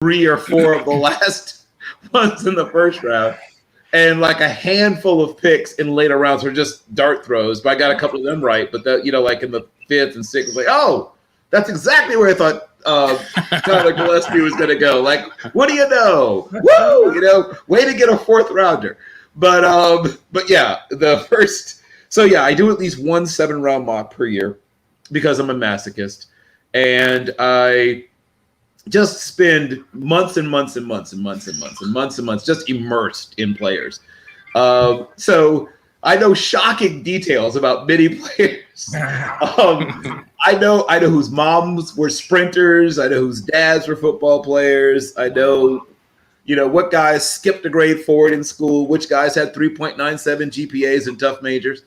3 or 4 of the last ones in the first round. And like a handful of picks in later rounds were just dart throws, but I got a couple of them right. But like in the 5th and 6th, like, oh, that's exactly where I thought Tyler Gillespie was going to go. Like, what do you know? Woo! Way to get a 4th rounder. But yeah, the first. So yeah, I do at least one 7-round mock per year because I'm a masochist, and I just spend months and months and months and months and months and months and months just immersed in players. So I know shocking details about many players. I know whose moms were sprinters. I know whose dads were football players. I know, what guys skipped a grade forward in school, which guys had 3.97 GPAs in tough majors.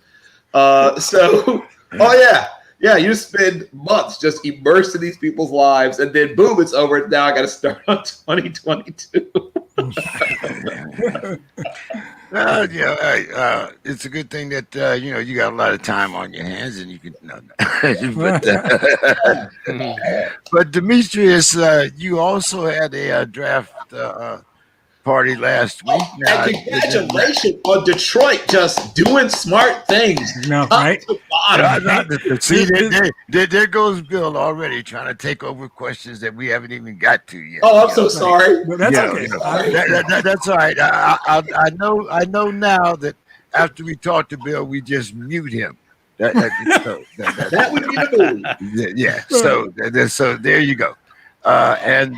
Yeah, you spend months just immersed in these people's lives, and then boom, it's over. Now I got to start on 2022. It's a good thing that you got a lot of time on your hands, and you can. But Demetrius, you also had a draft party last week. And congratulations on Detroit just doing smart things. No, right? See, there goes Bill already trying to take over questions that we haven't even got to yet. Oh, I'm so sorry. Well, that's okay. That's all right. I know now that after we talk to Bill, we just mute him. That would be the move. Yeah. So there you go. And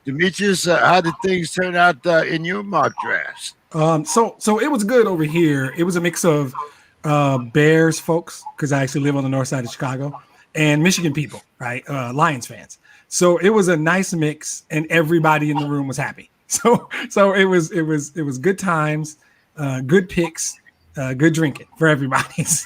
Demetrius, how did things turn out in your mock drafts? So it was good over here. It was a mix of Bears folks, because I actually live on the north side of Chicago, and Michigan people, right? Lions fans. So it was a nice mix, and everybody in the room was happy. So it was good times, good picks, good drinking for everybody. So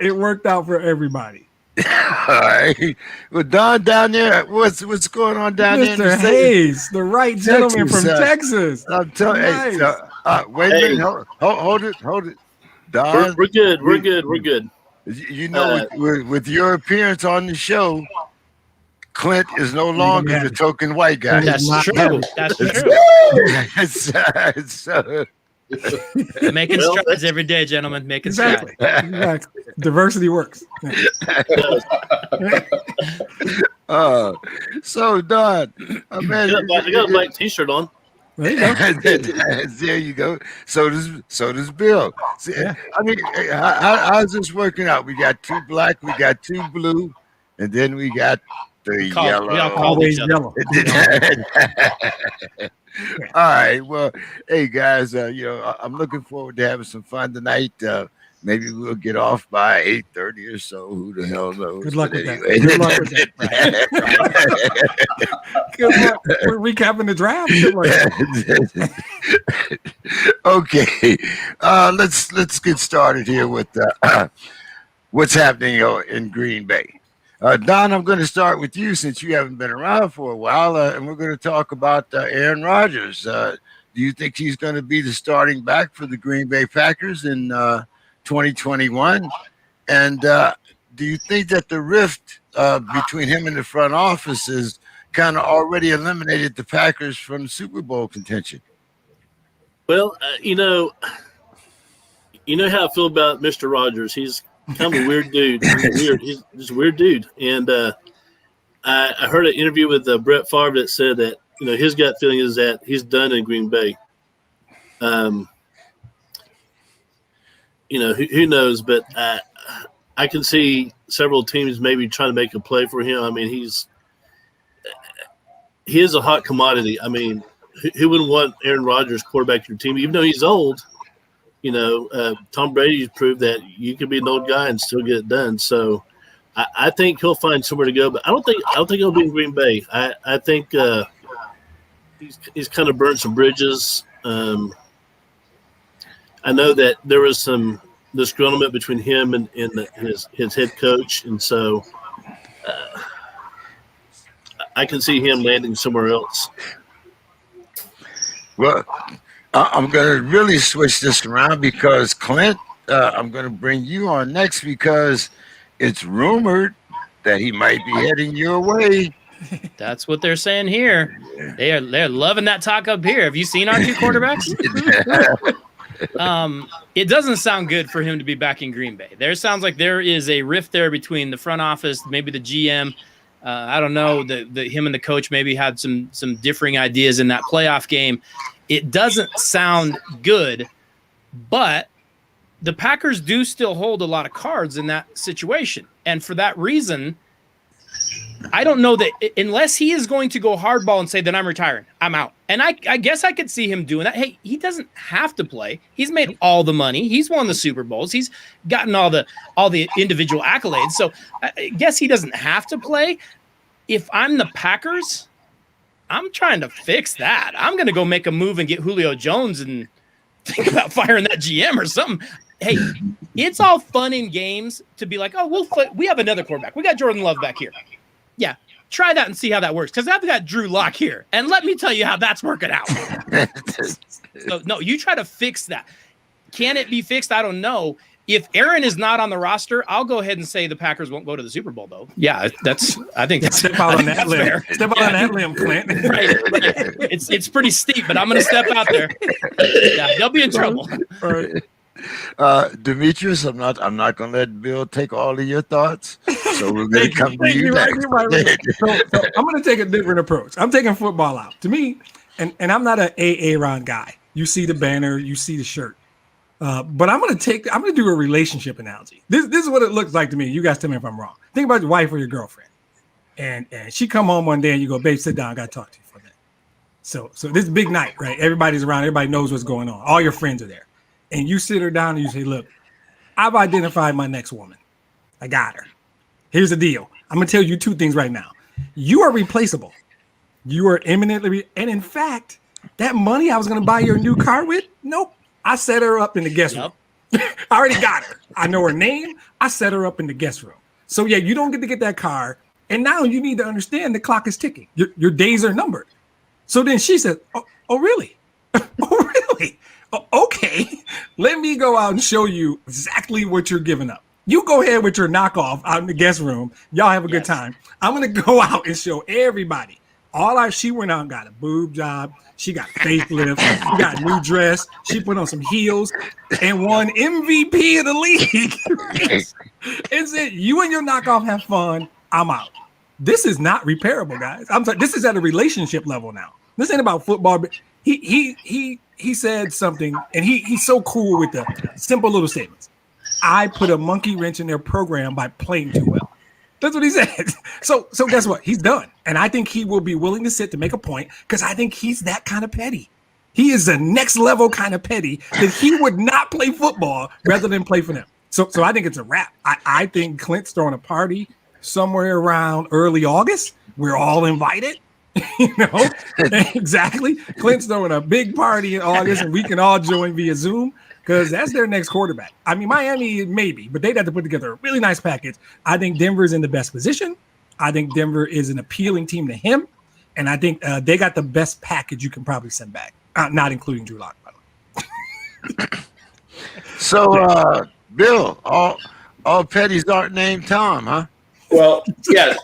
it worked out for everybody. All right. Well, Don down there, what's going on down there? Mr. Hayes, the right gentleman from Texas. I'm telling you. Wait a minute. Hold it. Don, we're good. We're good. With your appearance on the show, Clint is no longer the token white guy. That's true. So, making strides every day, gentlemen. Making strides. Exactly. Diversity works. So Don, man, I got a black T-shirt on. There you go. There you go. So does Bill. See, Yeah. I mean, how's this working out? We got 2 black, we got 2 blue, and then we got the yellow. We all call Always each other. yellow. All right. Well, hey guys, I'm looking forward to having some fun tonight. Maybe we'll get off by 8:30 or so. Who the hell knows? Good luck with that. Good luck with that. Good luck. We're recapping the draft. Good luck. Okay. Let's get started here with what's happening in Green Bay. Don, I'm going to start with you since you haven't been around for a while, and we're going to talk about Aaron Rodgers. Do you think he's going to be the starting back for the Green Bay Packers in 2021? And do you think that the rift between him and the front office has kind of already eliminated the Packers from Super Bowl contention? Well, you know how I feel about Mr. Rodgers. He's kind of a weird dude. He's just a weird dude. And I heard an interview with Brett Favre that said that his gut feeling is that he's done in Green Bay. Who knows? But I can see several teams maybe trying to make a play for him. I mean, he is a hot commodity. I mean, who wouldn't want Aaron Rodgers quarterback your team, even though he's old? Tom Brady's proved that you can be an old guy and still get it done. So I think he'll find somewhere to go, but I don't think he'll be in Green Bay. I think he's kind of burnt some bridges. I know that there was some disgruntlement between him and his head coach, and so I can see him landing somewhere else. Well, I'm going to really switch this around because, Clint, I'm going to bring you on next because it's rumored that he might be heading your way That's what they're saying here. They're loving that talk up here. Have you seen our two quarterbacks? It doesn't sound good for him to be back in Green Bay. There sounds like there is a rift there between the front office, maybe the GM. I don't know. Him and the coach maybe had some differing ideas in that playoff game. It doesn't sound good, but the Packers do still hold a lot of cards in that situation. And for that reason, I don't know that unless he is going to go hardball and say, then I'm retiring, I'm out. And I guess I could see him doing that. Hey, he doesn't have to play. He's made all the money. He's won the Super Bowls. He's gotten all the individual accolades. So I guess he doesn't have to play. If I'm the Packers, I'm trying to fix that. I'm going to go make a move and get Julio Jones and think about firing that GM or something. Hey, it's all fun in games to be like, oh, we have another quarterback. We got Jordan Love back here. Yeah, try that and see how that works. Because I've got Drew Lock here. And let me tell you how that's working out. So, no, you try to fix that. Can it be fixed? I don't know. If Aaron is not on the roster, I'll go ahead and say the Packers won't go to the Super Bowl, though. Yeah, I think that's step out on that limb. Fair. Step out on that limb, Clint. Right. It's pretty steep, but I'm going to step out there. Yeah, they'll be in trouble. Right. Demetrius, I'm not going to let Bill take all of your thoughts. So we're going to come to you next. Right. So I'm going to take a different approach. I'm taking football out. To me, and I'm not an Aaron guy. You see the banner, you see the shirt. But I'm going to do a relationship analogy. This is what it looks like to me. You guys tell me if I'm wrong. Think about your wife or your girlfriend. And she come home one day and you go, babe, sit down. I got to talk to you for a minute. So this big night, right? Everybody's around. Everybody knows what's going on. All your friends are there. And you sit her down and you say, look, I've identified my next woman. I got her. Here's the deal. I'm going to tell you two things right now. You are replaceable. You are eminently. And in fact, that money I was going to buy your new car with, nope. I set her up in the guest room. I already got her. I know her name. I set her up in the guest room. So, yeah, you don't get that car. And now you need to understand the clock is ticking. Your days are numbered. So then she said, oh really? Oh, really? Oh, okay. Let me go out and show you exactly what you're giving up. You go ahead with your knockoff out in the guest room. Y'all have a good time. I'm going to go out and show everybody. She went out and got a boob job. She got facelifts. She got a new dress. She put on some heels and won MVP of the league. And said, you and your knockoff have fun. I'm out. This is not repairable, guys. I'm sorry. This is at a relationship level now. This ain't about football. But he said something, and he's so cool with the simple little statements. I put a monkey wrench in their program by playing too well. That's what he said. So guess what? He's done. And I think he will be willing to sit to make a point because I think he's that kind of petty. He is the next level kind of petty that he would not play football rather than play for them. So I think it's a wrap. I think Clint's throwing a party somewhere around early August. We're all invited. Exactly. Clint's throwing a big party in August and we can all join via Zoom. Because that's their next quarterback. I mean, Miami, maybe, but they'd have to put together a really nice package. I think Denver's in the best position. I think Denver is an appealing team to him. And I think they got the best package you can probably send back, not including Drew Lock, by the way. So, Bill, all petties aren't named Tom, huh? Well, yes.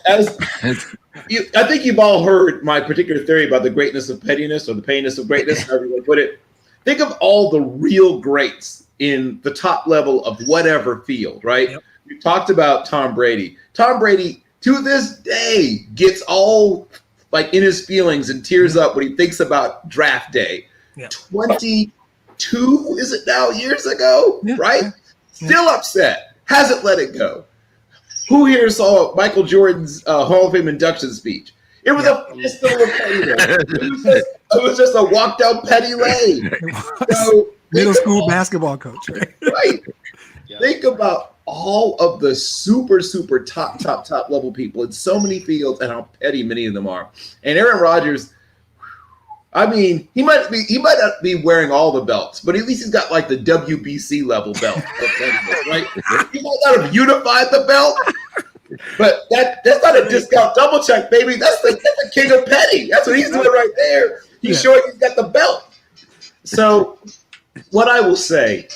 I think you've all heard my particular theory about the greatness of pettiness or the pettiness of greatness, however you want to put it. Think of all the real greats in the top level of whatever field, right? Yep. We talked about Tom Brady. Tom Brady, to this day, gets all like in his feelings and tears up when he thinks about draft day. Yep. 22, is it now, years ago, right? Yep. Still upset. Hasn't let it go. Who here saw Michael Jordan's Hall of Fame induction speech? It was a fistful of petty. It was just a walk down petty lane. So, middle school basketball coach, right? Right. Yeah. Think about all of the super top level people in so many fields and how petty many of them are. And Aaron Rodgers, I mean, he might not be wearing all the belts, but at least he's got like the WBC level belt, right? He might not have unified the belt. But that's not a discount double check, baby. That's the king of petty. That's what he's doing right there. He's showing he's got the belt. So what I will say,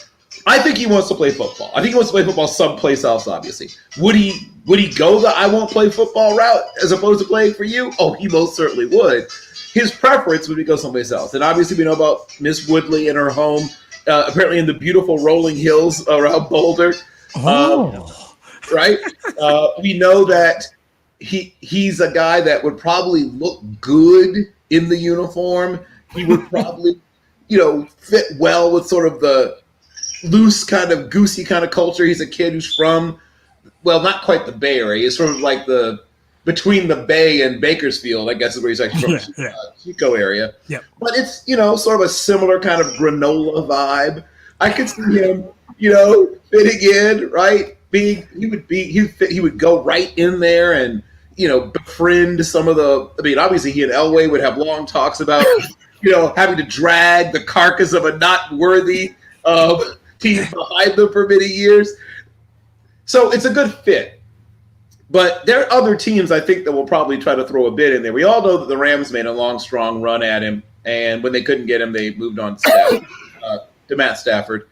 I think he wants to play football. I think he wants to play football someplace else, obviously. Would he go the I won't play football route as opposed to playing for you? Oh, he most certainly would. His preference would be go someplace else. And obviously we know about Miss Woodley and her home, apparently in the beautiful rolling hills around Boulder. Right? We know that he's a guy that would probably look good in the uniform. He would probably, fit well with sort of the loose kind of goosey kind of culture. He's a kid who's from, well, not quite the Bay Area. He's from like between the Bay and Bakersfield, I guess is where he's actually from, Chico area. Yeah. But it's, sort of a similar kind of granola vibe. I could see him, fitting in, right? He would go right in there and, befriend some of obviously he and Elway would have long talks about, having to drag the carcass of a not worthy team behind them for many years. So it's a good fit. But there are other teams, I think, that will probably try to throw a bit in there. We all know that the Rams made a long, strong run at him, and when they couldn't get him, they moved on to Matt Stafford.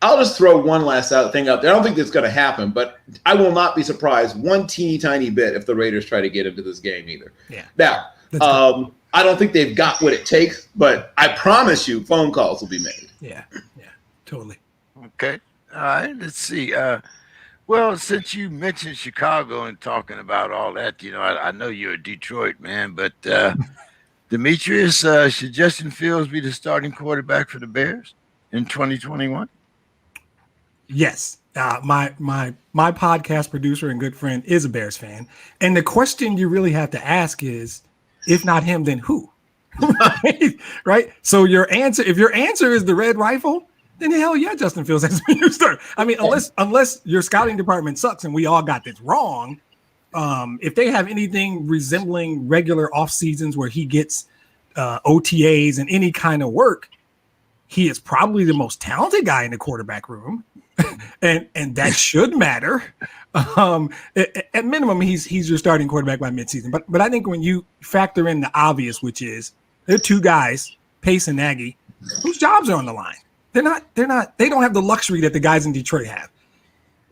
I'll just throw one last thing out there. I don't think that's going to happen, but I will not be surprised one teeny tiny bit if the Raiders try to get into this game either. Yeah. Now, I don't think they've got what it takes, but I promise you phone calls will be made. Yeah, totally. Okay. All right. Let's see. Well, since you mentioned Chicago and talking about all that, I know you're a Detroit man, but Demetrius, should Justin Fields be the starting quarterback for the Bears in 2021? Yes. My podcast producer and good friend is a Bears fan. And the question you really have to ask is, if not him, then who? Right? So if your answer is the Red Rifle, then hell yeah, Justin Fields has to be your starter. I mean, unless your scouting department sucks and we all got this wrong, if they have anything resembling regular off seasons where he gets OTAs and any kind of work, he is probably the most talented guy in the quarterback room. and that should matter. At minimum, he's your starting quarterback by midseason. But I think when you factor in the obvious, which is there are two guys, Pace and Nagy, whose jobs are on the line. They don't have the luxury that the guys in Detroit have.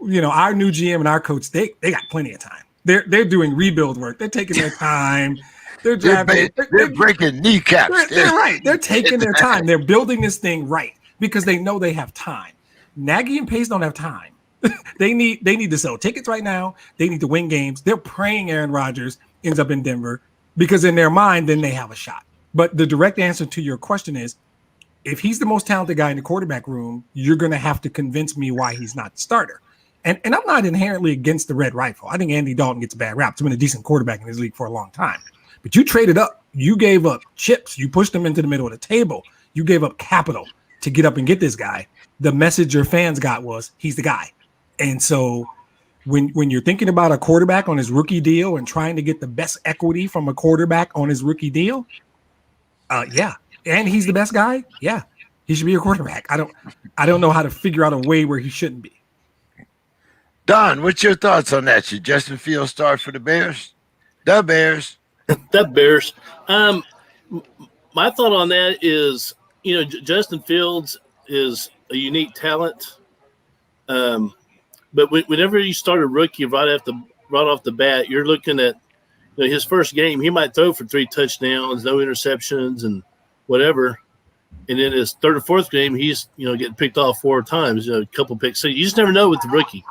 Our new GM and our coach, they got plenty of time. They're doing rebuild work. They're taking their time. They're breaking kneecaps. They're right. They're taking their time. They're building this thing right because they know they have time. Nagy and Pace don't have time. They need to sell tickets right now. They need to win games. They're praying Aaron Rodgers ends up in Denver because in their mind, then they have a shot. But the direct answer to your question is, if he's the most talented guy in the quarterback room, you're going to have to convince me why he's not the starter. And I'm not inherently against the Red Rifle. I think Andy Dalton gets a bad rap. He's been a decent quarterback in this league for a long time. But you traded up. You gave up chips. You pushed him into the middle of the table. You gave up capital to get up and get this guy. The message your fans got was he's the guy. And so when you're thinking about a quarterback on his rookie deal and trying to get the best equity from a quarterback on his rookie deal, yeah. And he's the best guy, yeah. He should be a quarterback. I don't know how to figure out a way where he shouldn't be. Don, what's your thoughts on that? Should Justin Fields start for the Bears? The Bears. The Bears. My thought on that is, Justin Fields is a unique talent. But whenever you start a rookie right off the bat, you're looking at his first game. He might throw for 3 touchdowns, no interceptions, and whatever. And then his third or fourth game, he's getting picked off 4 times, a couple picks. So you just never know with the rookie.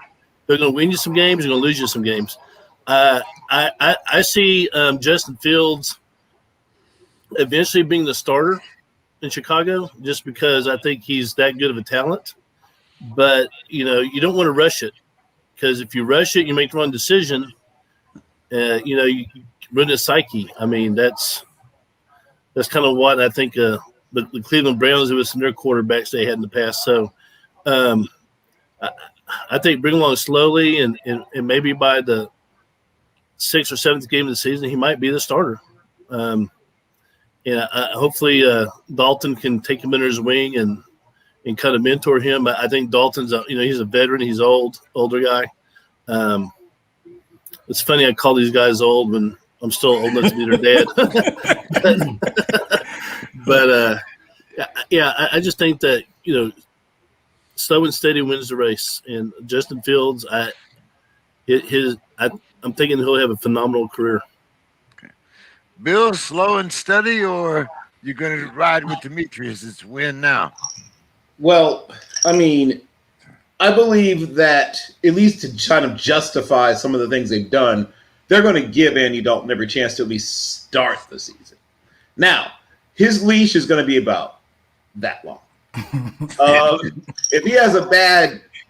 They're going to win you some games, they're going to lose you some games. I see Justin Fields eventually being the starter in Chicago, just because I think he's that good of a talent. But you don't want to rush it, because if you rush it, you make the wrong decision. You ruin his psyche. I mean, that's kind of what I think. The Cleveland Browns, it was some of their quarterbacks they had in the past. So I think bring him along slowly, and maybe by the 6th or 7th game of the season, he might be the starter. Hopefully Dalton can take him under his wing and kind of mentor him. I think Dalton's he's a veteran. He's older guy. It's funny I call these guys old when I'm still old enough to be their dad. but I just think that slow and steady wins the race. And Justin Fields, I'm thinking he'll have a phenomenal career. Bill, slow and steady, or you're going to ride with Demetrius? It's win now. Well, I mean, I believe that at least to kind of justify some of the things they've done, they're going to give Andy Dalton every chance to at least start the season. Now, his leash is going to be about that long. If he has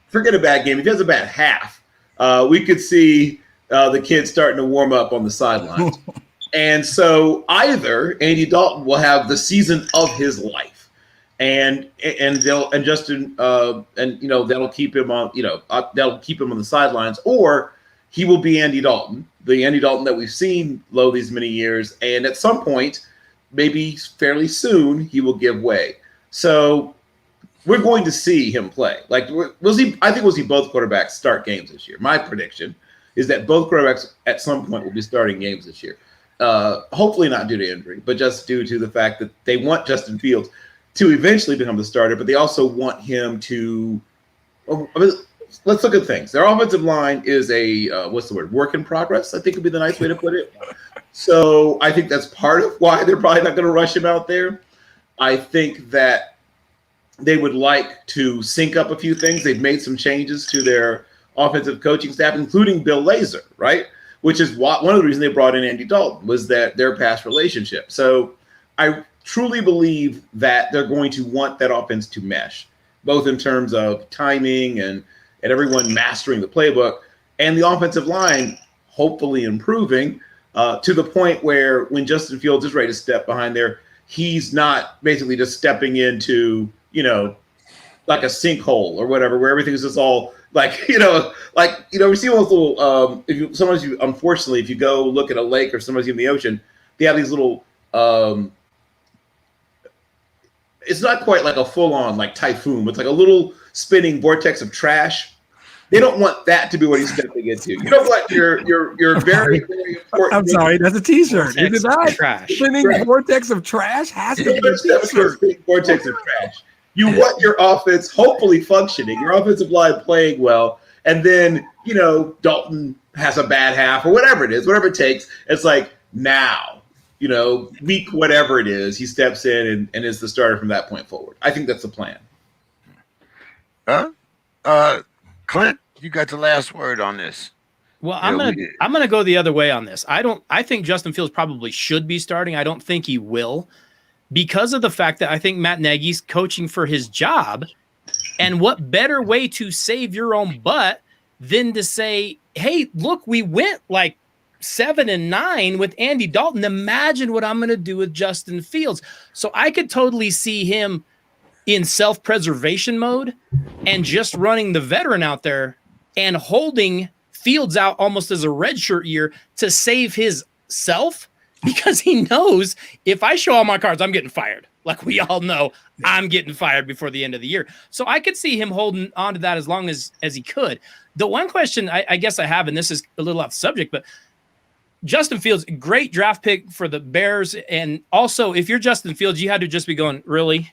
forget a bad game, if he has a bad half, we could see the kid starting to warm up on the sidelines. And so either Andy Dalton will have the season of his life, and Justin that'll keep him on the sidelines, or he will be Andy Dalton, the Andy Dalton that we've seen these many years, and at some point, maybe fairly soon, he will give way. So we're going to see him play. Like we'll see. I think we'll see both quarterbacks start games this year. My prediction is that both quarterbacks at some point will be starting games this year. Hopefully not due to injury, but just due to the fact that they want Justin Fields to eventually become the starter, but they also want him to. Let's look at things. Their offensive line is a work in progress, I think would be the nice way to put it. So I think that's part of why they're probably not going to rush him out there. I think that they would like to sync up a few things. They've made some changes to their offensive coaching staff, including Bill Lazor, right? Which is one of the reasons they brought in Andy Dalton, was that their past relationship. So I truly believe that they're going to want that offense to mesh, both in terms of timing and everyone mastering the playbook, and the offensive line hopefully improving to the point where when Justin Fields is ready to step behind there, he's not basically just stepping into, like a sinkhole or whatever, where everything's just all we see those little, unfortunately, if you go look at a lake or somebody's in the ocean, they have these little, it's not quite like a full-on like typhoon, but it's like a little spinning vortex of trash. They don't want that to be what he's stepping into. You don't want your very, very important. I'm sorry, that's a T-shirt. It is not trash. Spinning vortex of trash has to be a T-shirt. Vortex of trash. You want your offense hopefully functioning, your offensive line playing well, and then Dalton has a bad half or whatever it is, whatever it takes. It's like now, week whatever it is, he steps in and is the starter from that point forward. I think that's the plan. Clint, you got the last word on this. Well, I'm gonna go the other way on this. I think Justin Fields probably should be starting. I don't think he will, because of the fact that I think Matt Nagy's coaching for his job. And what better way to save your own butt than to say, hey, look, we went like 7-9 with Andy Dalton. Imagine what I'm going to do with Justin Fields. So I could totally see him in self-preservation mode and just running the veteran out there and holding Fields out almost as a redshirt year to save his self, because he knows if I show all my cards, I'm getting fired. Like we all know, I'm getting fired before the end of the year. So I could see him holding on to that as long as he could. The one question I guess I have, and this is a little off subject, but Justin Fields, great draft pick for the Bears. And also, if you're Justin Fields, you had to just be going, really?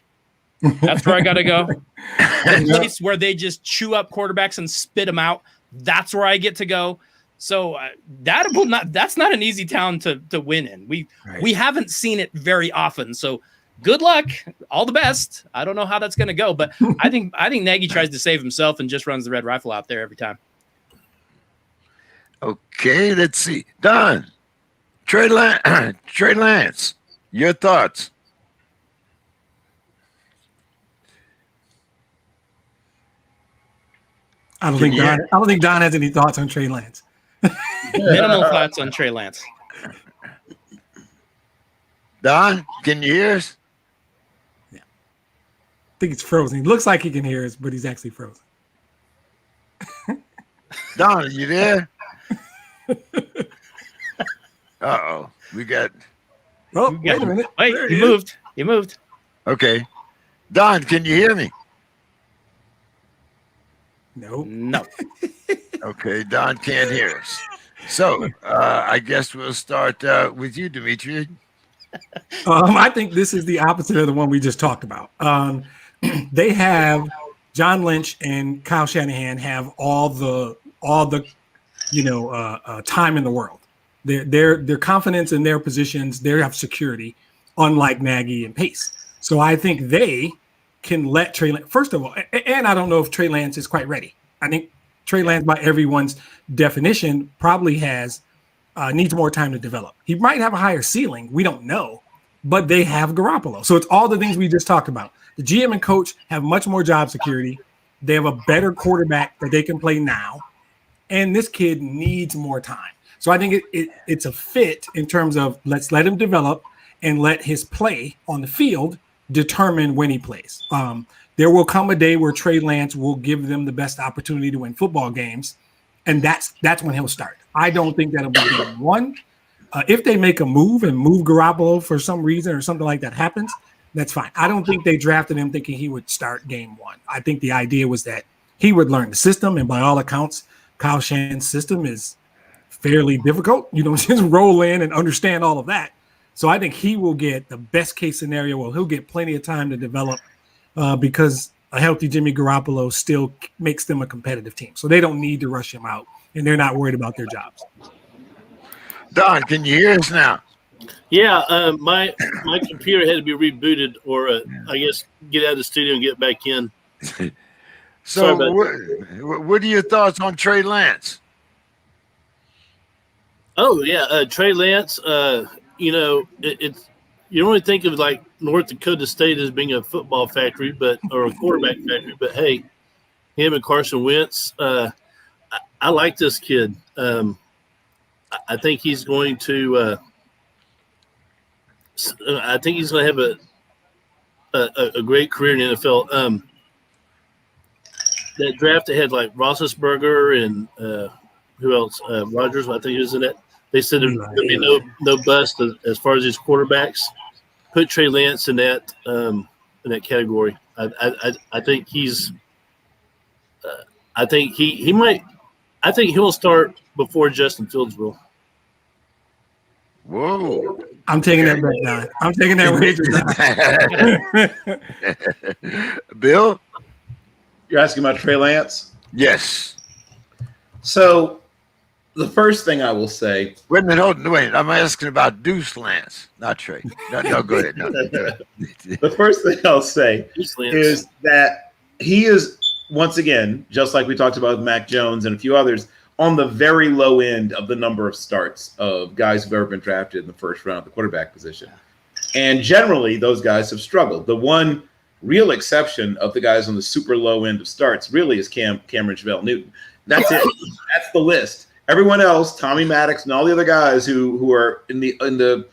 That's where I got to go? The place where they just chew up quarterbacks and spit them out, that's where I get to go. So that's not an easy town to win in. We haven't seen it very often. So good luck, all the best. I don't know how that's going to go, but I think Nagy tries to save himself and just runs the red rifle out there every time. Okay, let's see. Don, Trey Lance, your thoughts? I don't think Don has any thoughts on Trey Lance. Minimal thoughts on Trey Lance. Don, can you hear us? Yeah. I think it's frozen. He looks like he can hear us, but he's actually frozen. Don, are you there? Uh-oh. We got... Oh, wait a minute. Wait, he moved. He moved. Okay. Don, can you hear me? No. Okay, Don can't hear us. So I guess we'll start with you, Dimitri. I think this is the opposite of the one we just talked about. They have John Lynch and Kyle Shanahan have all the time in the world. Their confidence in their positions, they have security, unlike Nagy and Pace. So I think they can let Trey Lance, first of all, and I don't know if Trey Lance is quite ready. I think Trey Lance, by everyone's definition, probably needs more time to develop. He might have a higher ceiling. We don't know, but they have Garoppolo. So it's all the things we just talked about. The GM and coach have much more job security. They have a better quarterback that they can play now. And this kid needs more time. So I think it's a fit in terms of let's let him develop and let his play on the field determine when he plays. There will come a day where Trey Lance will give them the best opportunity to win football games, and that's when he'll start. I don't think that'll be game one. If they make a move and move Garoppolo for some reason or something like that happens, that's fine. I don't think they drafted him thinking he would start game one. I think the idea was that he would learn the system, and by all accounts, Kyle Shanahan's system is fairly difficult. Just roll in and understand all of that. So I think he will get the best case scenario. Well, he'll get plenty of time to develop because a healthy Jimmy Garoppolo still makes them a competitive team. So they don't need to rush him out, and they're not worried about their jobs. Don, can you hear us now? Yeah, my computer had to be rebooted, or I guess get out of the studio and get back in. So what are your thoughts on Trey Lance? Oh, yeah, Trey Lance, you don't really think of like North Dakota State as being a football factory, or a quarterback factory. But hey, him and Carson Wentz, I like this kid. I think he's going to. I think he's going to have a great career in the NFL. That draft they had like Roethlisberger and who else? Rodgers, I think he was in it. They said there's going to be no bust as far as his quarterbacks. Put Trey Lance in that category. I think he's. I think he might. I think he'll start before Justin Fields will. Whoa! I'm taking that back now. I'm taking that wager. Bill, You're asking about Trey Lance? yes. So the first thing I will say. Wait a minute. Wait. I'm asking about Deuce Lance, not Trey. No, go ahead. No, go ahead. The first thing I'll say is that he is, once again, just like we talked about with Mac Jones and a few others, on the very low end of the number of starts of guys who've ever been drafted in the first round of the quarterback position. And generally, those guys have struggled. The one real exception of the guys on the super low end of starts really is Cameron Javale-Newton. That's it. That's the list. Everyone else, Tommy Maddox and all the other guys who are in the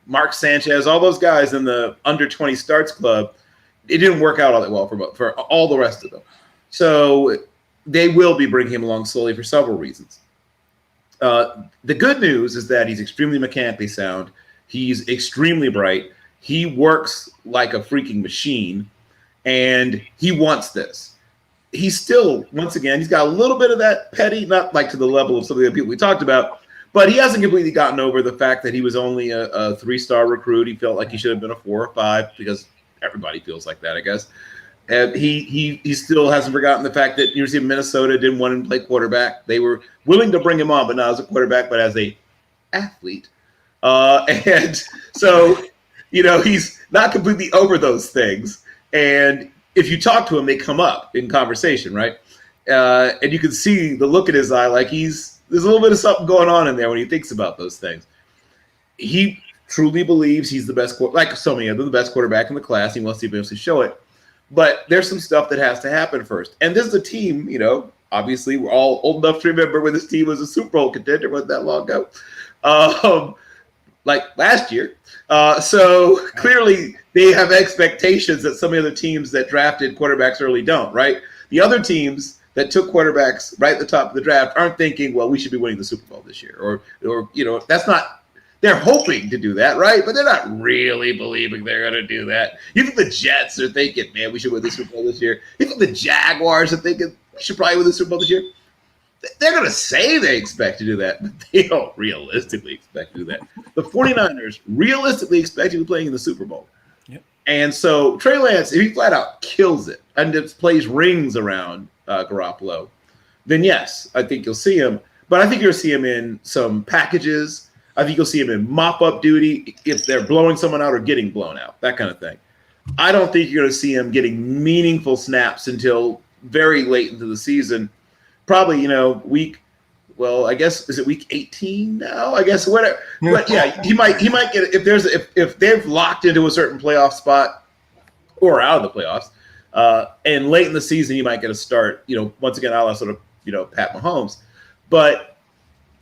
Mark Sanchez, all those guys in the under 20 starts club, it didn't work out all that well for all the rest of them. So they will be bringing him along slowly for several reasons. The good news is that he's extremely mechanically sound. He's extremely bright. He works like a freaking machine, and he wants this. He's still, once again, he's got a little bit of that petty, not like to the level of some of the people we talked about, but he hasn't completely gotten over the fact that he was only a 3-star recruit. He felt like he should have been a 4 or 5 because everybody feels like that, I guess. And he still hasn't forgotten the fact that University of Minnesota didn't want him to play quarterback. They were willing to bring him on, but not as a quarterback, but as a athlete. And so, he's not completely over those things. And if you talk to him, they come up in conversation, right? And you can see the look in his eye, like there's a little bit of something going on in there when he thinks about those things. He truly believes he's the best, like so many of them, the best quarterback in the class. He wants to be able to show it. But there's some stuff that has to happen first. And this is a team, obviously we're all old enough to remember when this team was a Super Bowl contender, wasn't that long ago, like last year. So clearly they have expectations that some of the other teams that drafted quarterbacks early don't, right? The other teams that took quarterbacks right at the top of the draft aren't thinking, well, we should be winning the Super Bowl this year. Or that's not – they're hoping to do that, right? But they're not really believing they're going to do that. You think the Jets are thinking, man, we should win the Super Bowl this year? You think the Jaguars are thinking, we should probably win the Super Bowl this year? They're going to say they expect to do that, but they don't realistically expect to do that. The 49ers realistically expect to be playing in the Super Bowl. Yep. And so Trey Lance, if he flat out kills it and just plays rings around Garoppolo, then yes, I think you'll see him. But I think you'll see him in some packages. I think you'll see him in mop-up duty if they're blowing someone out or getting blown out, that kind of thing. I don't think you're going to see him getting meaningful snaps until very late into the season. Probably, I guess, is it week 18 now? I guess whatever. But yeah, he might get if they've locked into a certain playoff spot or out of the playoffs, and late in the season he might get a start. Once again, I'll sort of Pat Mahomes, but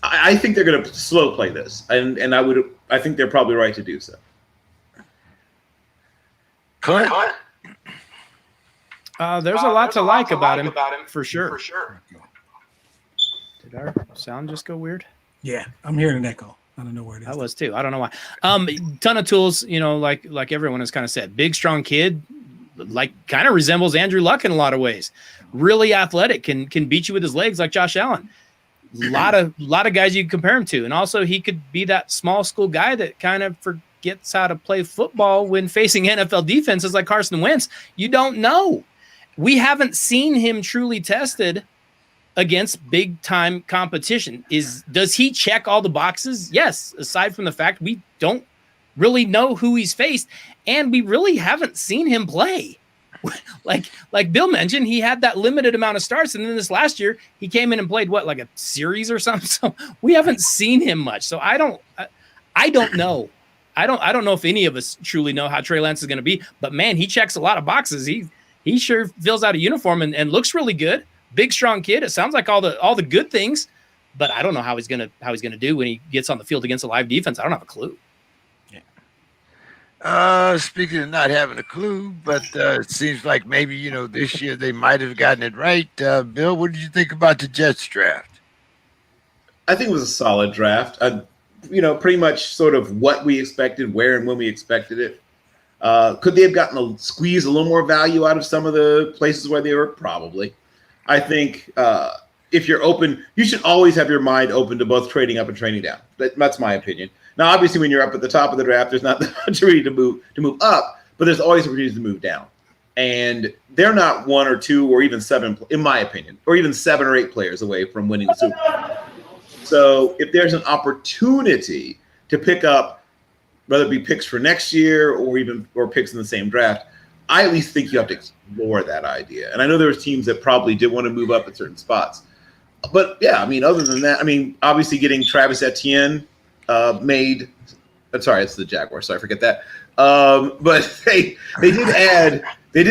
I think they're going to slow play this, and I think they're probably right to do so. Clint? There's a lot to like about him for sure. Did our sound just go weird? Yeah, I'm hearing an echo. I don't know where it is. I was too. I don't know why. Ton of tools, like everyone has kind of said. Big, strong kid, like kind of resembles Andrew Luck in a lot of ways. Really athletic, can beat you with his legs like Josh Allen. Lot of guys you can compare him to. And also he could be that small school guy that kind of forgets how to play football when facing NFL defenses like Carson Wentz. You don't know. We haven't seen him truly tested against big time competition. Does he check all the boxes? Yes. Aside from the fact we don't really know who he's faced, and we really haven't seen him play. Like Bill mentioned, he had that limited amount of starts, and then this last year he came in and played like a series or something. So we haven't seen him much. So I don't know. I don't know if any of us truly know how Trey Lance is going to be. But man, he checks a lot of boxes. He sure fills out a uniform and looks really good. Big, strong kid. It sounds like all the good things, but I don't know how he's gonna do when he gets on the field against a live defense. I don't have a clue. Speaking of not having a clue, but it seems like maybe, this year they might have gotten it right. Bill, what did you think about the Jets draft? I think it was a solid draft. Pretty much sort of what we expected, where and when we expected it. Could they have squeezed a little more value out of some of the places where they were? Probably. I think if you're open, you should always have your mind open to both trading up and trading down. That's my opinion. Now, obviously, when you're up at the top of the draft, there's not the opportunity to move up, but there's always opportunities to move down. And they're not 1 or 2 or even 7, in my opinion, or even 7 or 8 players away from winning the Super Bowl. So if there's an opportunity to pick up, whether it be picks for next year or picks in the same draft, I at least think you have to explore that idea. And I know there was teams that probably did want to move up at certain spots. But yeah, other than that, obviously getting Travis Etienne it's the Jaguars, so I forget that. But they did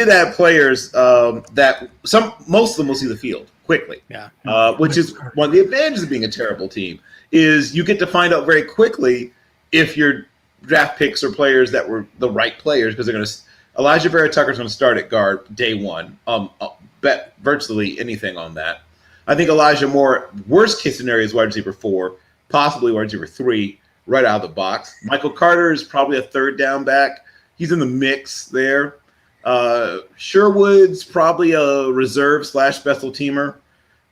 add players that most of them will see the field quickly. Yeah. Which is one of the advantages of being a terrible team, is you get to find out very quickly if your draft picks are players that were the right players, because they're going to Elijah Vera Tucker's going to start at guard day one. I'll bet virtually anything on that. I think Elijah Moore, worst case scenario, is wide receiver 4, possibly wide receiver 3, right out of the box. Michael Carter is probably a third down back. He's in the mix there. Sherwood's probably a reserve / special teamer.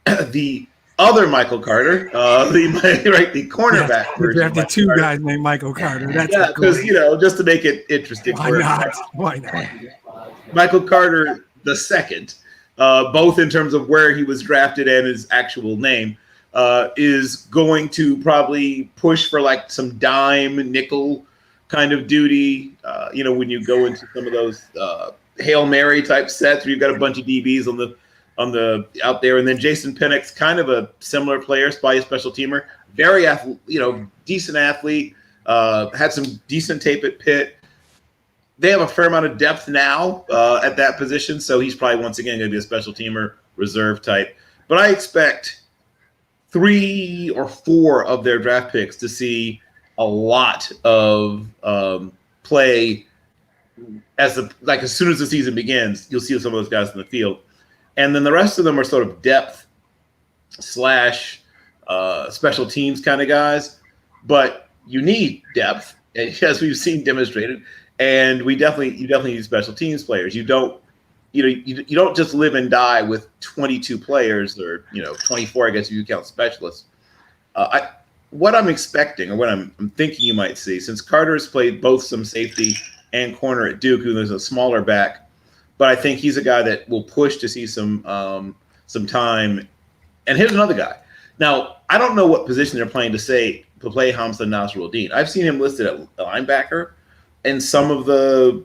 The other Michael Carter, the cornerback. We drafted 2 guys named Michael Carter. That's because just to make it interesting. Why not? Michael Carter the second, both in terms of where he was drafted and his actual name, is going to probably push for like some dime nickel kind of duty. When you go into some of those Hail Mary type sets where you've got a bunch of DBs on the out there, and then Jason Penix, kind of a similar player, probably a special teamer, very decent athlete, had some decent tape at Pitt. They have a fair amount of depth now at that position, so he's probably once again going to be a special teamer, reserve type. But I expect 3 or 4 of their draft picks to see a lot of play as soon as the season begins. You'll see some of those guys in the field, and then the rest of them are sort of depth / special teams kind of guys. But you need depth, as we've seen demonstrated, and you definitely need special teams players. You don't just live and die with 22 players, or 24, I guess, if you count specialists. What I'm expecting, or what I'm thinking you might see, since Carter has played both some safety and corner at Duke, who is a smaller back. But I think he's a guy that will push to see some time. And here's another guy. Now, I don't know what position they're playing to play Hamza Nasruddin. I've seen him listed at linebacker in some of the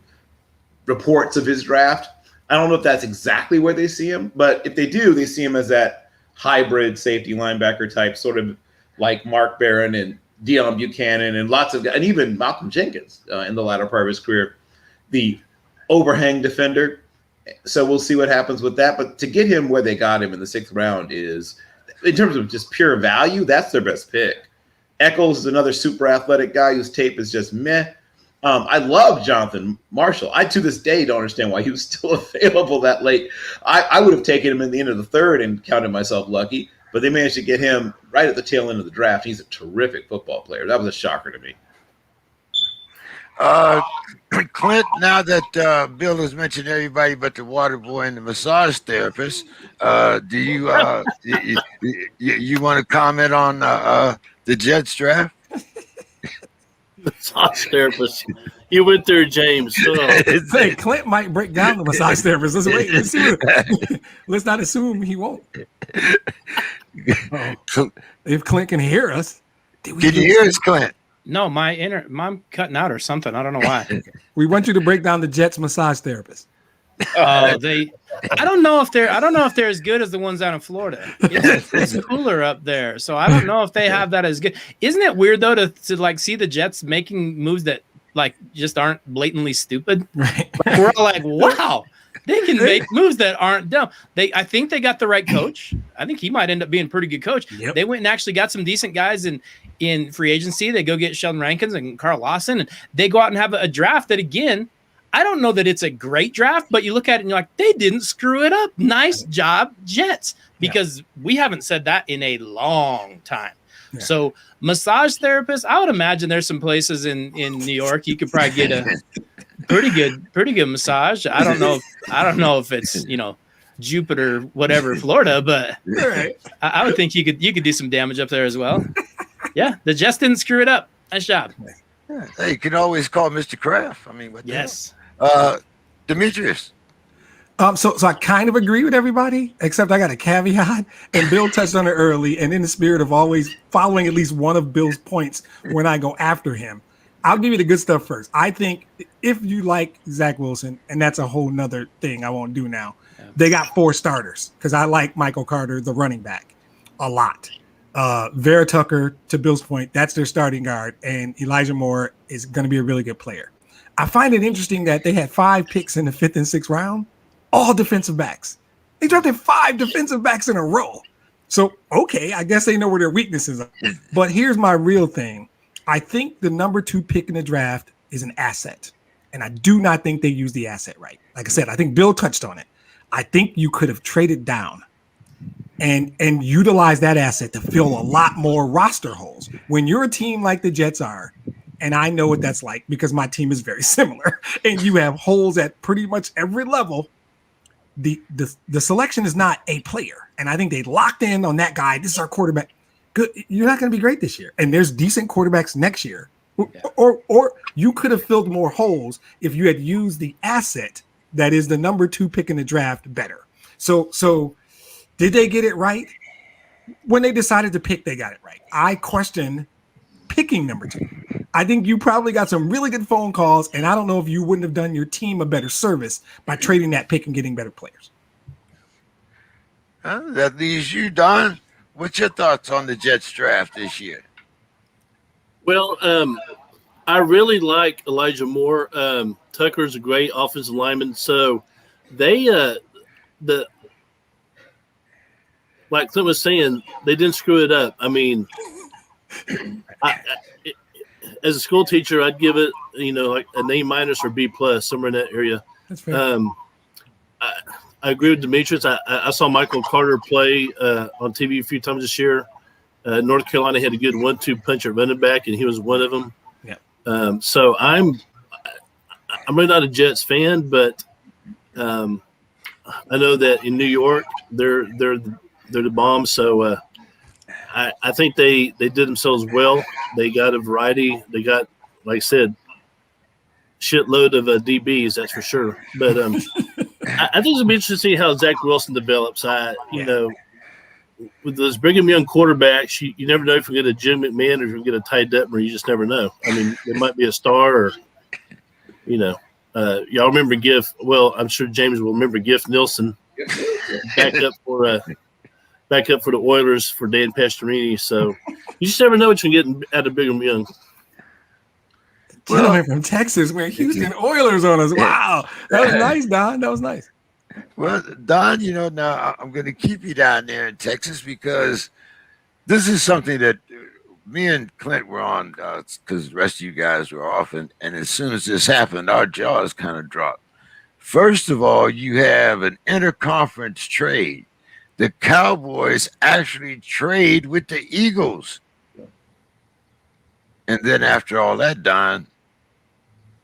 reports of his draft. I don't know if that's exactly where they see him, but if they do, they see him as that hybrid safety linebacker type, sort of like Mark Barron and Deion Buchanan and lots of guys, and even Malcolm Jenkins in the latter part of his career, the overhang defender. So we'll see what happens with that. But to get him where they got him in the 6th round is, in terms of just pure value, that's their best pick. Eccles is another super athletic guy whose tape is just meh. I love Jonathan Marshall. I, to this day, don't understand why he was still available that late. I would have taken him in the end of the 3rd and counted myself lucky, but they managed to get him right at the tail end of the draft. He's a terrific football player. That was a shocker to me. Clint, now that Bill has mentioned everybody but the water boy and the massage therapist, do you you want to comment on the Jets draft? Massage therapist. You went there, James. Hey, Clint might break down the massage therapist. Let's wait. Let's see. Let's not assume he won't. If Clint can hear us, can you hear us, Clint? No, I'm cutting out or something. I don't know why. We want you to break down the Jets massage therapist. I don't know if they're as good as the ones out in Florida. It's cooler up there, so I don't know if they have that as good. Isn't it weird though to like see the Jets making moves that like just aren't blatantly stupid? Right. Like, we're all like, wow, they can make moves that aren't dumb. I think they got the right coach. I think he might end up being a pretty good coach. Yep. They went and actually got some decent guys in free agency. They go get Sheldon Rankins and Carl Lawson, and they go out and have a draft that, again, I don't know that it's a great draft, but you look at it and you're like, they didn't screw it up. Nice job, Jets, because we haven't said that in a long time. Yeah. So massage therapist, I would imagine there's some places in New York you could probably get a pretty good massage. I don't know if it's, Jupiter, whatever, Florida, but right. I would think you could do some damage up there as well. Yeah, the Jets didn't screw it up. Nice job. Yeah, hey, you can always call Mr. Kraft. I mean, yes. Demetrius. So I kind of agree with everybody, except I got a caveat, and Bill touched on it early, and in the spirit of always following at least one of Bill's points when I go after him, I'll give you the good stuff first. I think if you like Zach Wilson, and that's a whole nother thing I won't do now, they got 4 starters because I like Michael Carter, the running back, a lot. Vera Tucker, to Bill's point, that's their starting guard, and Elijah Moore is going to be a really good player. I find it interesting that they had 5 picks in the 5th and 6th round, all defensive backs. They drafted 5 defensive backs in a row. So, okay, I guess they know where their weaknesses are. But here's my real thing. I think the number 2 pick in the draft is an asset, and I do not think they use the asset right. Like I said, I think Bill touched on it. I think you could have traded down and utilize that asset to fill a lot more roster holes. When you're a team like the Jets are, and I know what that's like because my team is very similar, and you have holes at pretty much every level, the selection is not a player. And I think they locked in on that guy. This is our quarterback. Good. You're not going to be great this year. And there's decent quarterbacks next year. Yeah. Or you could have filled more holes if you had used the asset that is the number 2 pick in the draft better. So did they get it right? When they decided to pick, they got it right. I question picking number 2. I think you probably got some really good phone calls, and I don't know if you wouldn't have done your team a better service by trading that pick and getting better players. That leaves you, Don. What's your thoughts on the Jets draft this year? Well, I really like Elijah Moore. Tucker's a great offensive lineman. So they like Clint was saying, they didn't screw it up. I mean, as a school teacher, I'd give it, like an A- or B+, somewhere in that area. That's fair. I agree with Demetrius. I saw Michael Carter play on TV a few times this year. North Carolina had a good 1-2 punch at running back, and he was one of them. Yeah. So I'm really not a Jets fan, but I know that in New York they're the bomb. So I think they did themselves well. They got a variety. They got, like I said, shitload of DBs, that's for sure. But I think it'll be interesting to see how Zach Wilson develops. You know, with those Brigham Young quarterbacks, you never know if you get a Jim McMahon or if you get a Ty Detmer. You just never know. I mean, it might be a star or, you know. Y'all remember Giff? Well, I'm sure James will remember Giff Nielsen, back up for the Oilers for Dan Pastorini. So you just never know what you're getting out of Brigham Young. Gentleman from Texas, man, Houston Oilers on us. Wow, that was nice, Don. That was nice. Well, Don, you know, now I'm going to keep you down there in Texas because this is something that me and Clint were on because the rest of you guys were off. And as soon as this happened, our jaws kind of dropped. First of all, you have an interconference trade. The Cowboys actually trade with the Eagles. And then after all that, Don,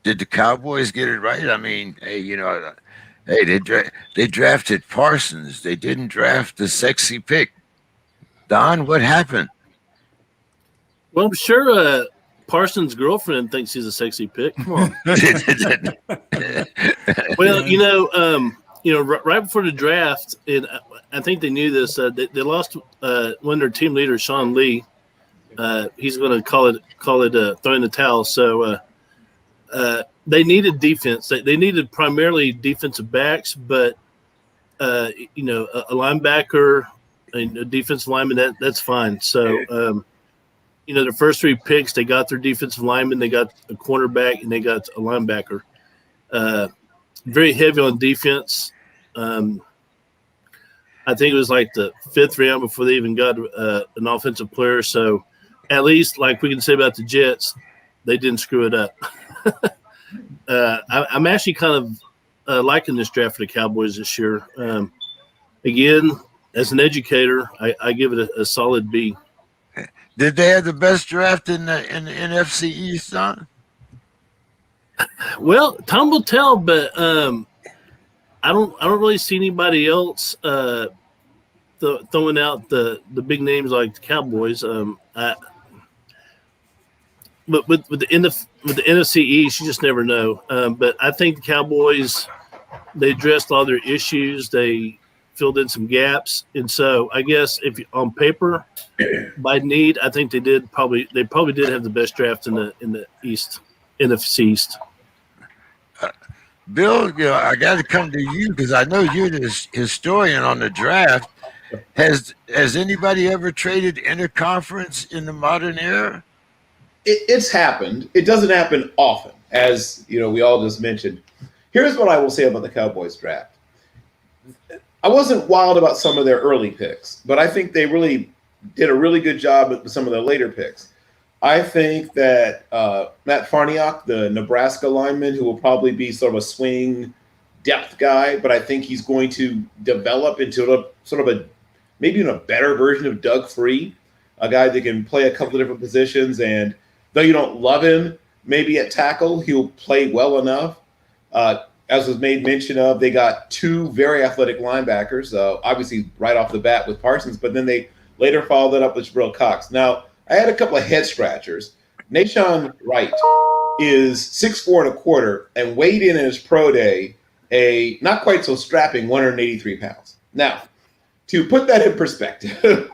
did the Cowboys get it right? I mean, hey, you know, they drafted Parsons. They didn't draft the sexy pick. Don, what happened? Well, I'm sure Parsons' girlfriend thinks he's a sexy pick. Come on. Well, right before the draft, and I think they knew this. They lost one of their team leaders, Sean Lee. He's going to call it throwing the towel. So they needed defense. They needed primarily defensive backs, but a linebacker and a defensive lineman, that's fine. So the first three picks, they got their defensive lineman, they got a cornerback, and they got a linebacker. Very heavy on defense. I think it was like the fifth round before they even got an offensive player. So at least, like we can say about the Jets, they didn't screw it up. I'm actually kind of liking this draft for the Cowboys this year. Again, as an educator, I give it a solid B. Did they have the best draft in the NFC East, Don? Well, time will tell, but I don't really see anybody else throwing out the big names like the Cowboys. But with the NFC East, you just never know. But I think the Cowboys, they addressed all their issues. They filled in some gaps, and so I guess if on paper, by need, I think they probably did have the best draft in the East, NFC East. Bill, I got to come to you because I know you're the historian on the draft. Has anybody ever traded interconference in the modern era? It's happened. It doesn't happen often, as we all just mentioned. Here's what I will say about the Cowboys draft. I wasn't wild about some of their early picks, but I think they really did a really good job with some of their later picks. I think that Matt Farniok, the Nebraska lineman, who will probably be sort of a swing depth guy, but I think he's going to develop into maybe even a better version of Doug Free, a guy that can play a couple of different positions. And though you don't love him, maybe at tackle, he'll play well enough. As was made mention of, they got two very athletic linebackers, obviously right off the bat with Parsons, but then they later followed that up with Jabril Cox. Now, I had a couple of head scratchers. Nahshon Wright is 6'4" and a quarter and weighed in his pro day a not quite so strapping 183 pounds. Now, to put that in perspective,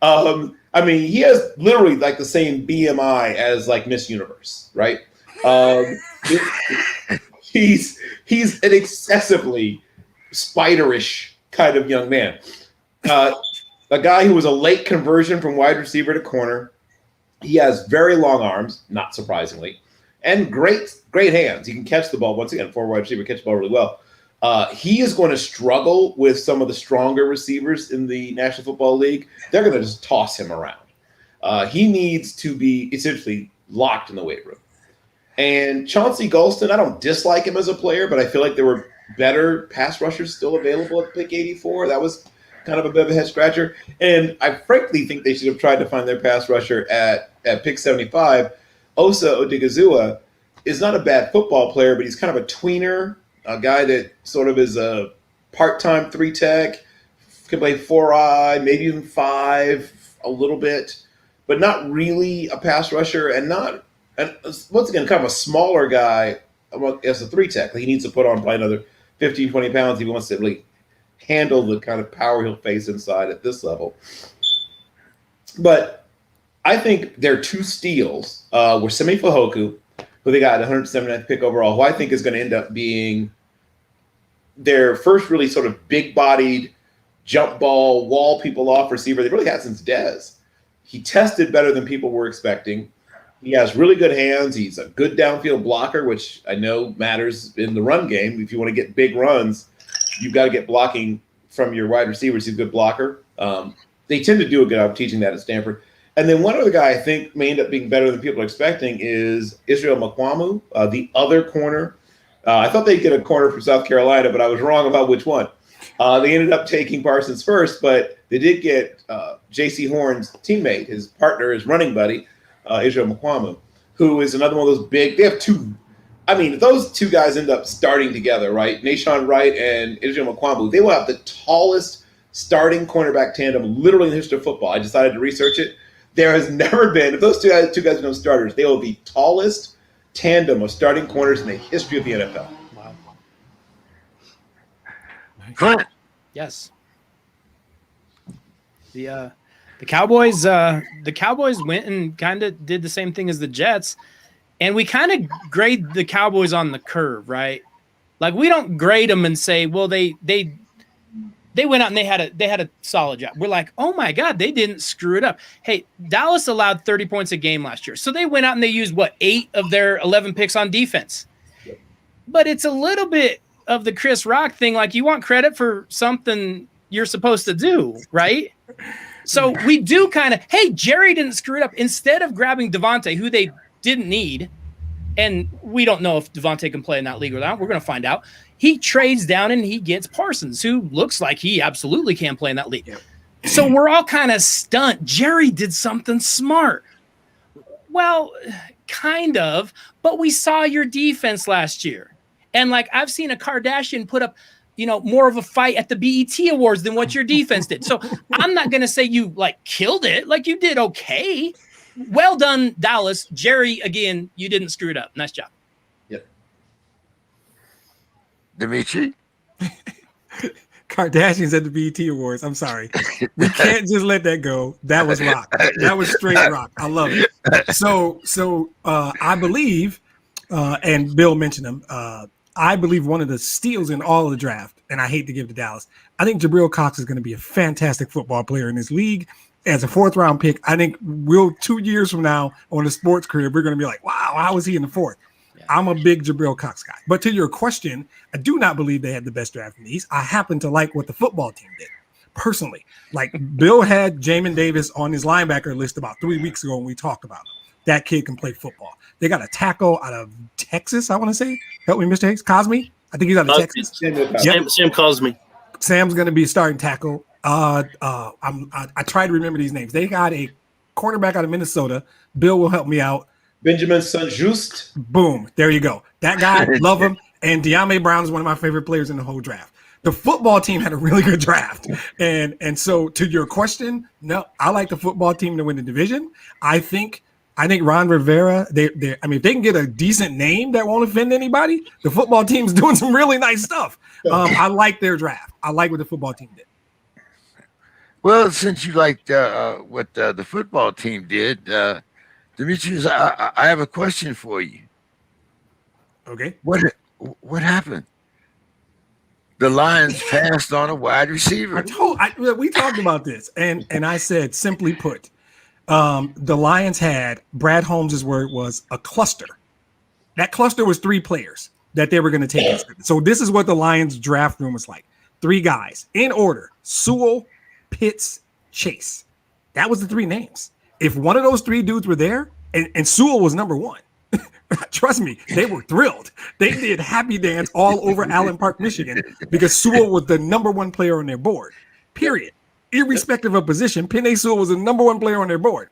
he has literally like the same BMI as like Miss Universe, right? He's an excessively spiderish kind of young man. A guy who was a late conversion from wide receiver to corner. He has very long arms, not surprisingly, and great hands. He can catch the ball. Once again, forward wide receiver, catch the ball really well. He is going to struggle with some of the stronger receivers in the National Football League. They're going to just toss him around. He needs to be essentially locked in the weight room. And Chauncey Golston, I don't dislike him as a player, but I feel like there were better pass rushers still available at pick 84. That was kind of a bit of a head scratcher. And I frankly think they should have tried to find their pass rusher at pick 75. Osa Odigizua is not a bad football player, but he's kind of a tweener, a guy that sort of is a part-time 3-tech, can play 4-eye, maybe even 5 a little bit, but not really a pass rusher, and once again, kind of a smaller guy as a 3-tech. He needs to put on probably another 15, 20 pounds if he wants to really handle the kind of power he'll face inside at this level. But I think their 2 steals were Semi Fehoko, who they got the 179th pick overall, who I think is going to end up being their first really sort of big-bodied, jump ball, wall people off receiver they've really had since Dez. He tested better than people were expecting. He has really good hands. He's a good downfield blocker, which I know matters in the run game. If you want to get big runs, you've got to get blocking from your wide receivers. He's a good blocker. They tend to do a good job teaching that at Stanford. And then one other guy I think may end up being better than people are expecting is Israel Mukuamu, the other corner. I thought they'd get a corner from South Carolina, but I was wrong about which one. They ended up taking Parsons first, but they did get J.C. Horn's teammate, his partner, his running buddy, Israel Mukuamu, who is another one of those big – they have 2 – I mean, if those 2 guys end up starting together, right, Nashawn Wright and Israel Mukuamu, they will have the tallest starting cornerback tandem literally in the history of football. I decided to research it. There has never been – if those two guys become starters, they will be the tallest tandem of starting corners in the history of the NFL. Wow. Clint. Yes. The Cowboys went and kind of did the same thing as the Jets, and we kind of grade the Cowboys on the curve, right? Like we don't grade them and say, well, they went out and they had a solid job. We're like, oh my God, they didn't screw it up. Hey, Dallas allowed 30 points a game last year. So they went out and they used 8 of their 11 picks on defense. But it's a little bit of the Chris Rock thing. Like you want credit for something you're supposed to do, right? So we do kind of, hey, Jerry didn't screw it up. Instead of grabbing Devontae, who they didn't need, and we don't know if Devontae can play in that league or not. We're going to find out. He trades down and he gets Parsons, who looks like he absolutely can play in that league. Yep. So we're all kind of stunned. Jerry did something smart. Well, kind of, but we saw your defense last year. And like I've seen a Kardashian put up, more of a fight at the BET Awards than what your defense did. So I'm not going to say you killed it. Like you did okay. Well done, Dallas. Jerry, again, you didn't screw it up. Nice job. Yep. Dimitri? Kardashians at the BET Awards. I'm sorry. We can't just let that go. That was rock. That was straight rock. I love it. So I believe, and Bill mentioned him, I believe one of the steals in all of the draft, and I hate to give to Dallas, I think Jabril Cox is going to be a fantastic football player in this league. As a 4th-round pick, I think 2 years from now on the SPORTSKRIB, we're going to be like, wow, how was he in the 4th? Yeah. I'm a big Jabril Cox guy. But to your question, I do not believe they had the best draft in the East. I happen to like what the football team did, personally. Like, Bill had Jamin Davis on his linebacker list about 3 weeks ago when we talked about him. That kid can play football. They got a tackle out of Texas, I want to say. Help me, Mr. Hicks. Cosme? I think he's out of Texas. Sam Cosme. Sam's going to be starting tackle. I try to remember these names. They got a cornerback out of Minnesota. Bill will help me out. Benjamin Saint-Just. Boom. There you go. That guy, love him. And De'Ame Brown is one of my favorite players in the whole draft. The football team had a really good draft. And so to your question, no, I like the football team to win the division. I think Ron Rivera, if they can get a decent name that won't offend anybody, the football team's doing some really nice stuff. I like their draft. I like what the football team did. Well, since you liked what the football team did, Demetrius, I have a question for you. Okay. What happened? The Lions passed on a wide receiver. We talked about this, and I said, simply put, the Lions had, Brad Holmes' word was, a cluster. That cluster was 3 players that they were going to take. So this is what the Lions draft room was like. 3 guys in order: Sewell, Pitts, Chase. That was the 3 names. If one of those 3 dudes were there, and Sewell was number 1, trust me, they were thrilled. They did happy dance all over Allen Park, Michigan, because Sewell was the number 1 player on their board, period. Irrespective of position, Penei Sewell was the number 1 player on their board.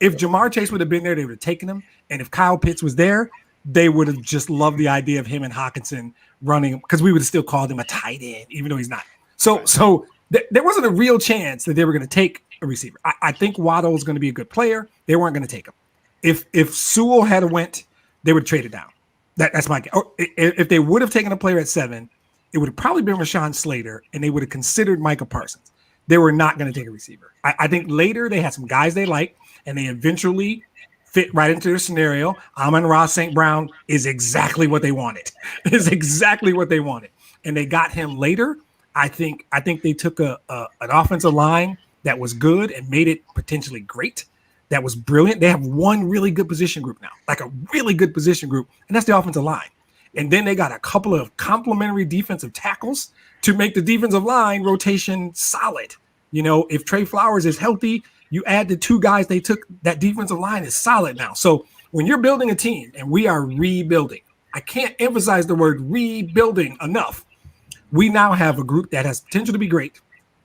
If Jamar Chase would have been there, they would have taken him. And if Kyle Pitts was there, they would have just loved the idea of him and Hockenson running, because we would have still called him a tight end, even though he's not. So there wasn't a real chance that they were going to take a receiver. I think Waddle was going to be a good player. They weren't going to take him. If Sewell had went, they would have traded down. That's my guess. If they would have taken a player at 7, it would have probably been Rashawn Slater, and they would have considered Micah Parsons. They were not going to take a receiver. I think later they had some guys they liked, and they eventually fit right into their scenario. Amon-Ra St. Brown is exactly what they wanted. Is exactly what they wanted, and they got him later. I think they took an offensive line that was good and made it potentially great. That was brilliant. They have one really good position group now, like a really good position group, and that's the offensive line. And then they got a couple of complementary defensive tackles to make the defensive line rotation solid. You know, if Trey Flowers is healthy, you add the 2 guys they took, that defensive line is solid now. So when you're building a team, and we are rebuilding, I can't emphasize the word rebuilding enough. We now have a group that has potential to be great.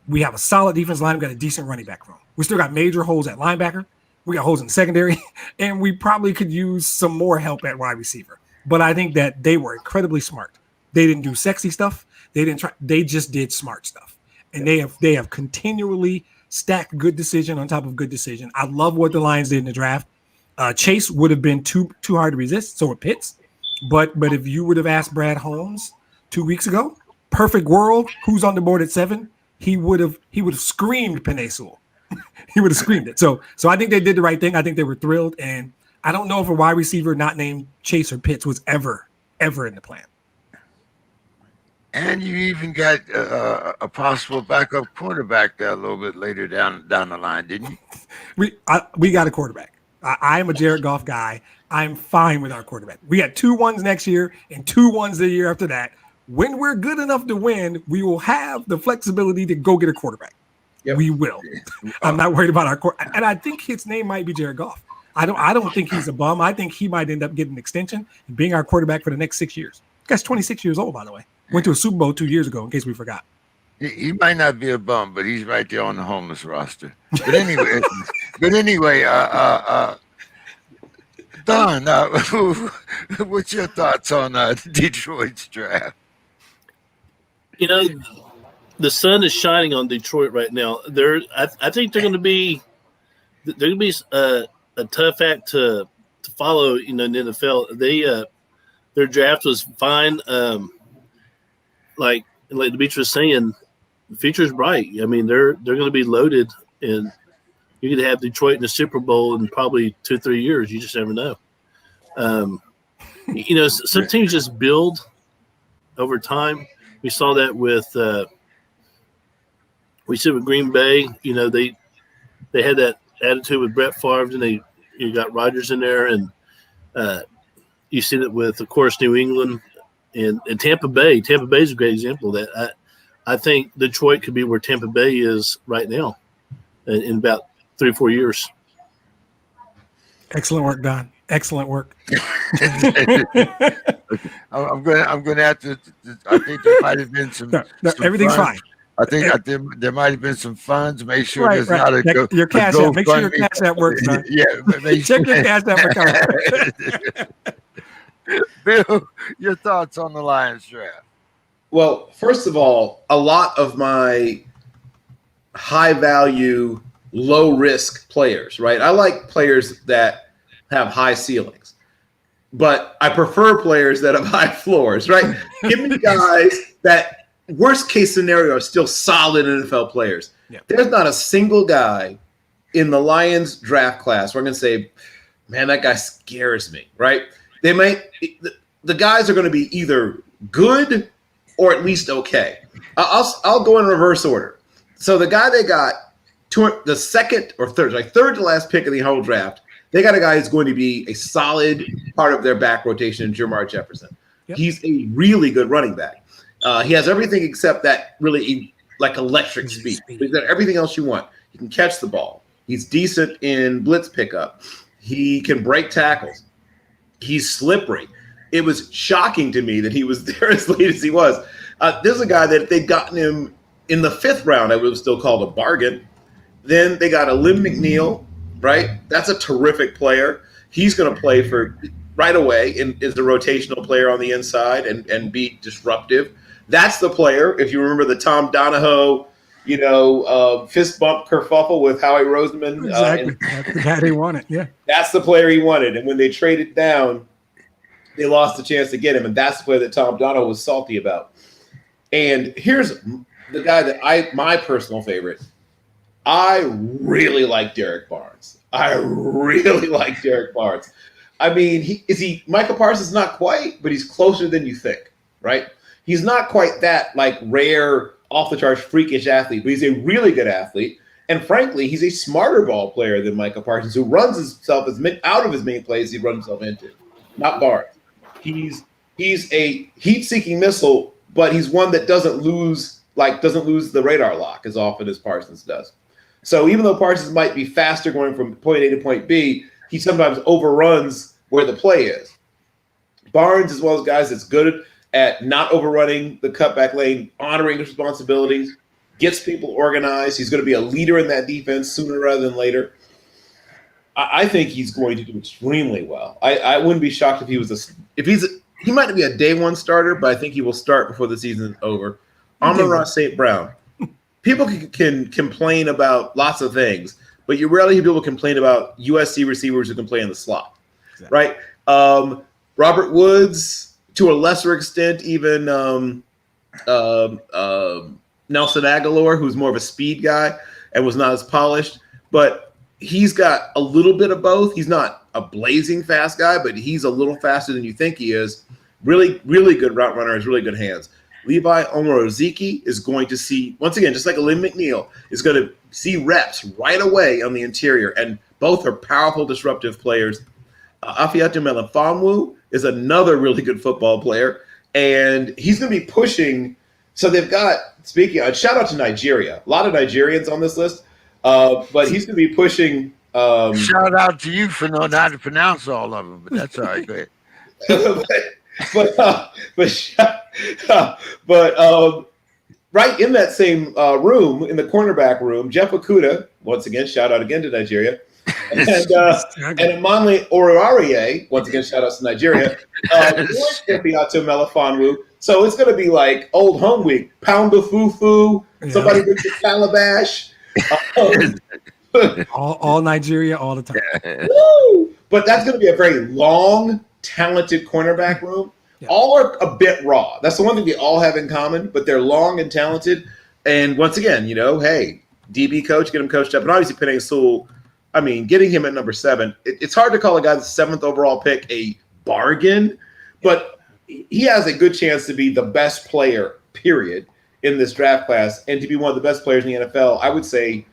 We have a solid defense line. We've got a decent running back room. We still got major holes at linebacker. We got holes in the secondary, and we probably could use some more help at wide receiver. But I think that they were incredibly smart. They didn't do sexy stuff. They didn't try. They just did smart stuff, and they have continually stacked good decision on top of good decision. I love what the Lions did in the draft. Chase would have been too hard to resist. So it Pitts, but if you would have asked Brad Holmes 2 weeks ago, perfect world, who's on the board at 7? He would have screamed Penei Sewell. He would have screamed it. So I think they did the right thing. I think they were thrilled, and I don't know if a wide receiver not named Chase or Pitts was ever in the plan. And you even got a possible backup quarterback there a little bit later down the line, didn't you? We got a quarterback. I am a Jared Goff guy. I'm fine with our quarterback. We got 2 1s next year and 2 1s the year after that. When we're good enough to win, we will have the flexibility to go get a quarterback. Yep. We will. I'm not worried about our quarterback. And I think his name might be Jared Goff. I don't think he's a bum. I think he might end up getting an extension and being our quarterback for the next 6 years. The guy's 26 years old, by the way. Went to a Super Bowl 2 years ago, in case we forgot. He might not be a bum, but he's right there on the homeless roster. But anyway, Don, what's your thoughts on Detroit's draft? You know, the sun is shining on Detroit right now. I think they're going to be a tough act to follow. You know, in the NFL, their draft was fine. Like Demetrius was saying, the future is bright. I mean, they're going to be loaded, and you could have Detroit in the Super Bowl in probably 2-3 years. You just never know. You know, some teams just build over time. We saw that with Green Bay. You know, they had that attitude with Brett Favre, and you got Rodgers in there, and you see that with, of course, New England and Tampa Bay. Tampa Bay is a great example of that. I think Detroit could be where Tampa Bay is right now in about 3 or 4 years. Excellent work, Don. Excellent work. I'm going to have to. I think there might have been some. No, everything's funds. fine. I think there might have been some funds. Make sure there's not your cash app. Make sure your cash app works, Don. Yeah, check your cash app account. Bill, your thoughts on the Lions draft? Well, first of all, a lot of my high value, low risk players, right? I like players that have high ceilings, but I prefer players that have high floors, right? Give me guys that worst case scenario are still solid NFL players. Yeah. There's not a single guy in the Lions draft class where I'm going to say, man, that guy scares me, right? The guys are going to be either good or at least okay. I'll go in reverse order. So the guy they got the second or third to last pick of the whole draft, they got a guy who's going to be a solid part of their back rotation, Jermar Jefferson. Yep. He's a really good running back. He has everything except that really like electric speed. He's got everything else you want. He can catch the ball. He's decent in blitz pickup. He can break tackles. He's slippery. It was shocking to me that he was there as late as he was. There's a guy that if they'd gotten him in the 5th round, I would have still called a bargain. Then they got a Lim McNeil, right? That's a terrific player. He's going to play for right away and is a rotational player on the inside and be disruptive. That's the player. If you remember the Tom Donahoe, fist bump kerfuffle with Howie Roseman. Exactly. That's the guy they wanted. Yeah. That's the player he wanted. And when they traded down they lost the chance to get him, and that's the player that Tom Donald was salty about. And here's the guy that my personal favorite. I really like Derek Barnes. I mean, Michael Parsons? Not quite, but he's closer than you think, right? He's not quite that like rare, off the charts, freakish athlete, but he's a really good athlete. And frankly, he's a smarter ball player than Michael Parsons, who runs himself out of his main plays he runs himself into. Not Barnes. He's a heat-seeking missile, but he's one that doesn't lose the radar lock as often as Parsons does. So even though Parsons might be faster going from point A to point B, he sometimes overruns where the play is. Barnes is one of those guys that's good at not overrunning the cutback lane, honoring his responsibilities, gets people organized. He's going to be a leader in that defense sooner rather than later. I think he's going to do extremely well. I wouldn't be shocked if he might not be a day one starter, but I think he will start before the season's over. Amon-Ra St. Brown. People can complain about lots of things, but you rarely hear people complain about USC receivers who can play in the slot, right? Robert Woods, to a lesser extent, even Nelson Aguilar, who's more of a speed guy and was not as polished, but he's got a little bit of both. He's not a blazing fast guy, but he's a little faster than you think he is. Really, really good route runner, has really good hands. Levi Omoroziki is going to see, once again, just like Lynn McNeil, is going to see reps right away on the interior, and both are powerful, disruptive players. Afiatu Melifonwu is another really good football player, and he's going to be pushing. So they've got, shout out to Nigeria. A lot of Nigerians on this list, but he's going to be pushing. Shout out to you for knowing how to pronounce all of them, but that's all right. Go ahead. But right in that same room, in the cornerback room, Jeff Okudah, once again, shout out again to Nigeria, and Emanle Oruwariye, once again, shout out to Nigeria, Afiatu Melifonwu. So it's going to be like old home week, pound the fufu, somebody brings the calabash. all Nigeria all the time. Woo! But that's going to be a very long, talented cornerback room. Yeah. All are a bit raw. That's the one thing they all have in common, but they're long and talented. And once again, hey, DB coach, get him coached up. And obviously Penei Sewell, I mean, getting him at number 7, it's hard to call a guy the 7th overall pick a bargain, but he has a good chance to be the best player, period, in this draft class, and to be one of the best players in the NFL. I would say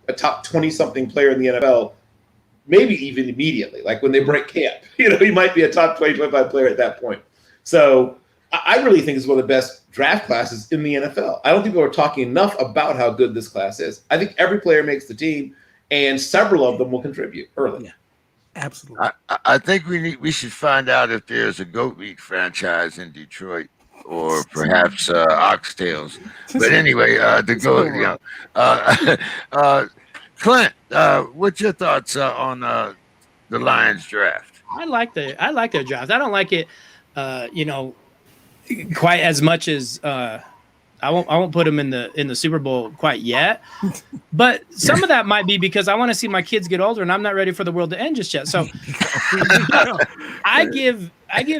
a top 20-something player in the NFL, maybe even immediately, like when they break camp. He might be a top 20, 25 player at that point. So I really think it's one of the best draft classes in the NFL. I don't think people are talking enough about how good this class is. I think every player makes the team, and several of them will contribute early. Yeah, absolutely. I think we should find out if there's a goat meat franchise in Detroit, or perhaps oxtails. But anyway, Clint, what's your thoughts on the Lions draft? I like their draft. I don't like it, quite as much as I won't put them in the Super Bowl quite yet. But some of that might be because I want to see my kids get older, and I'm not ready for the world to end just yet. So I give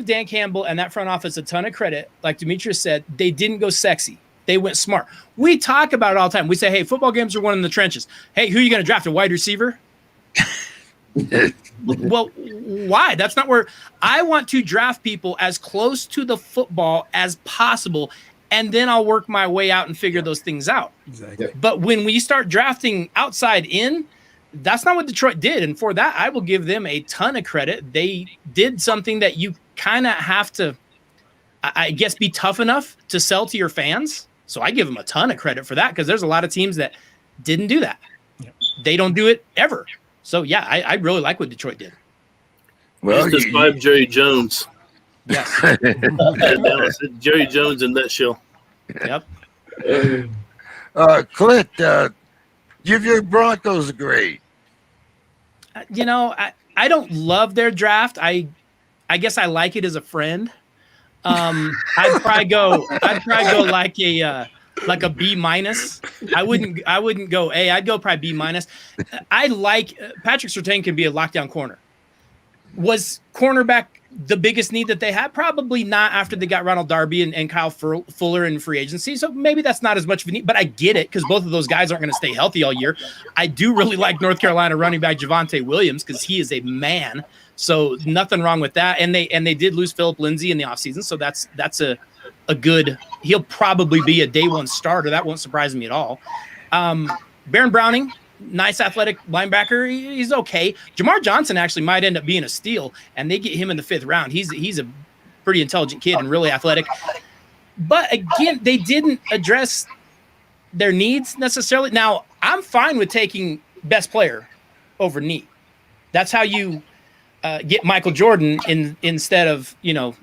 Dan Campbell and that front office a ton of credit. Like Demetrius said, they didn't go sexy. They went smart. We talk about it all the time. We say, hey, football games are won in the trenches. Hey, who are you going to draft? A wide receiver? Well, why? That's not where I want to draft people as close to the football as possible, and then I'll work my way out and figure those things out. Exactly. But when we start drafting outside in, that's not what Detroit did. And for that, I will give them a ton of credit. They did something that you kind of have to, I guess, be tough enough to sell to your fans. So I give them a ton of credit for that, because there's a lot of teams that didn't do that. Yep. They don't do it ever. So, yeah, I really like what Detroit did. Well, just describe Jerry Jones. Yes. Jerry Jones in that show. Yep. Clint, give your Broncos a grade. I don't love their draft. I guess I like it as a friend. I'd probably go like a B minus. I wouldn't go A. I'd go probably B minus. I like Patrick Surtain can be a lockdown corner. Was cornerback the biggest need that they had? Probably not after they got Ronald Darby and Kyle Fuller in free agency. So maybe that's not as much of a need, but I get it because both of those guys aren't going to stay healthy all year. I do really like North Carolina running back Javonte Williams because he is a man. So nothing wrong with that. And they did lose Philip Lindsay in the offseason. So that's a good – he'll probably be a day one starter. That won't surprise me at all. Baron Browning, nice athletic linebacker. He's okay. Jamar Johnson actually might end up being a steal, and they get him in the 5th round. He's a pretty intelligent kid and really athletic. But again, they didn't address their needs necessarily. Now, I'm fine with taking best player over need. That's how you get Michael Jordan instead of,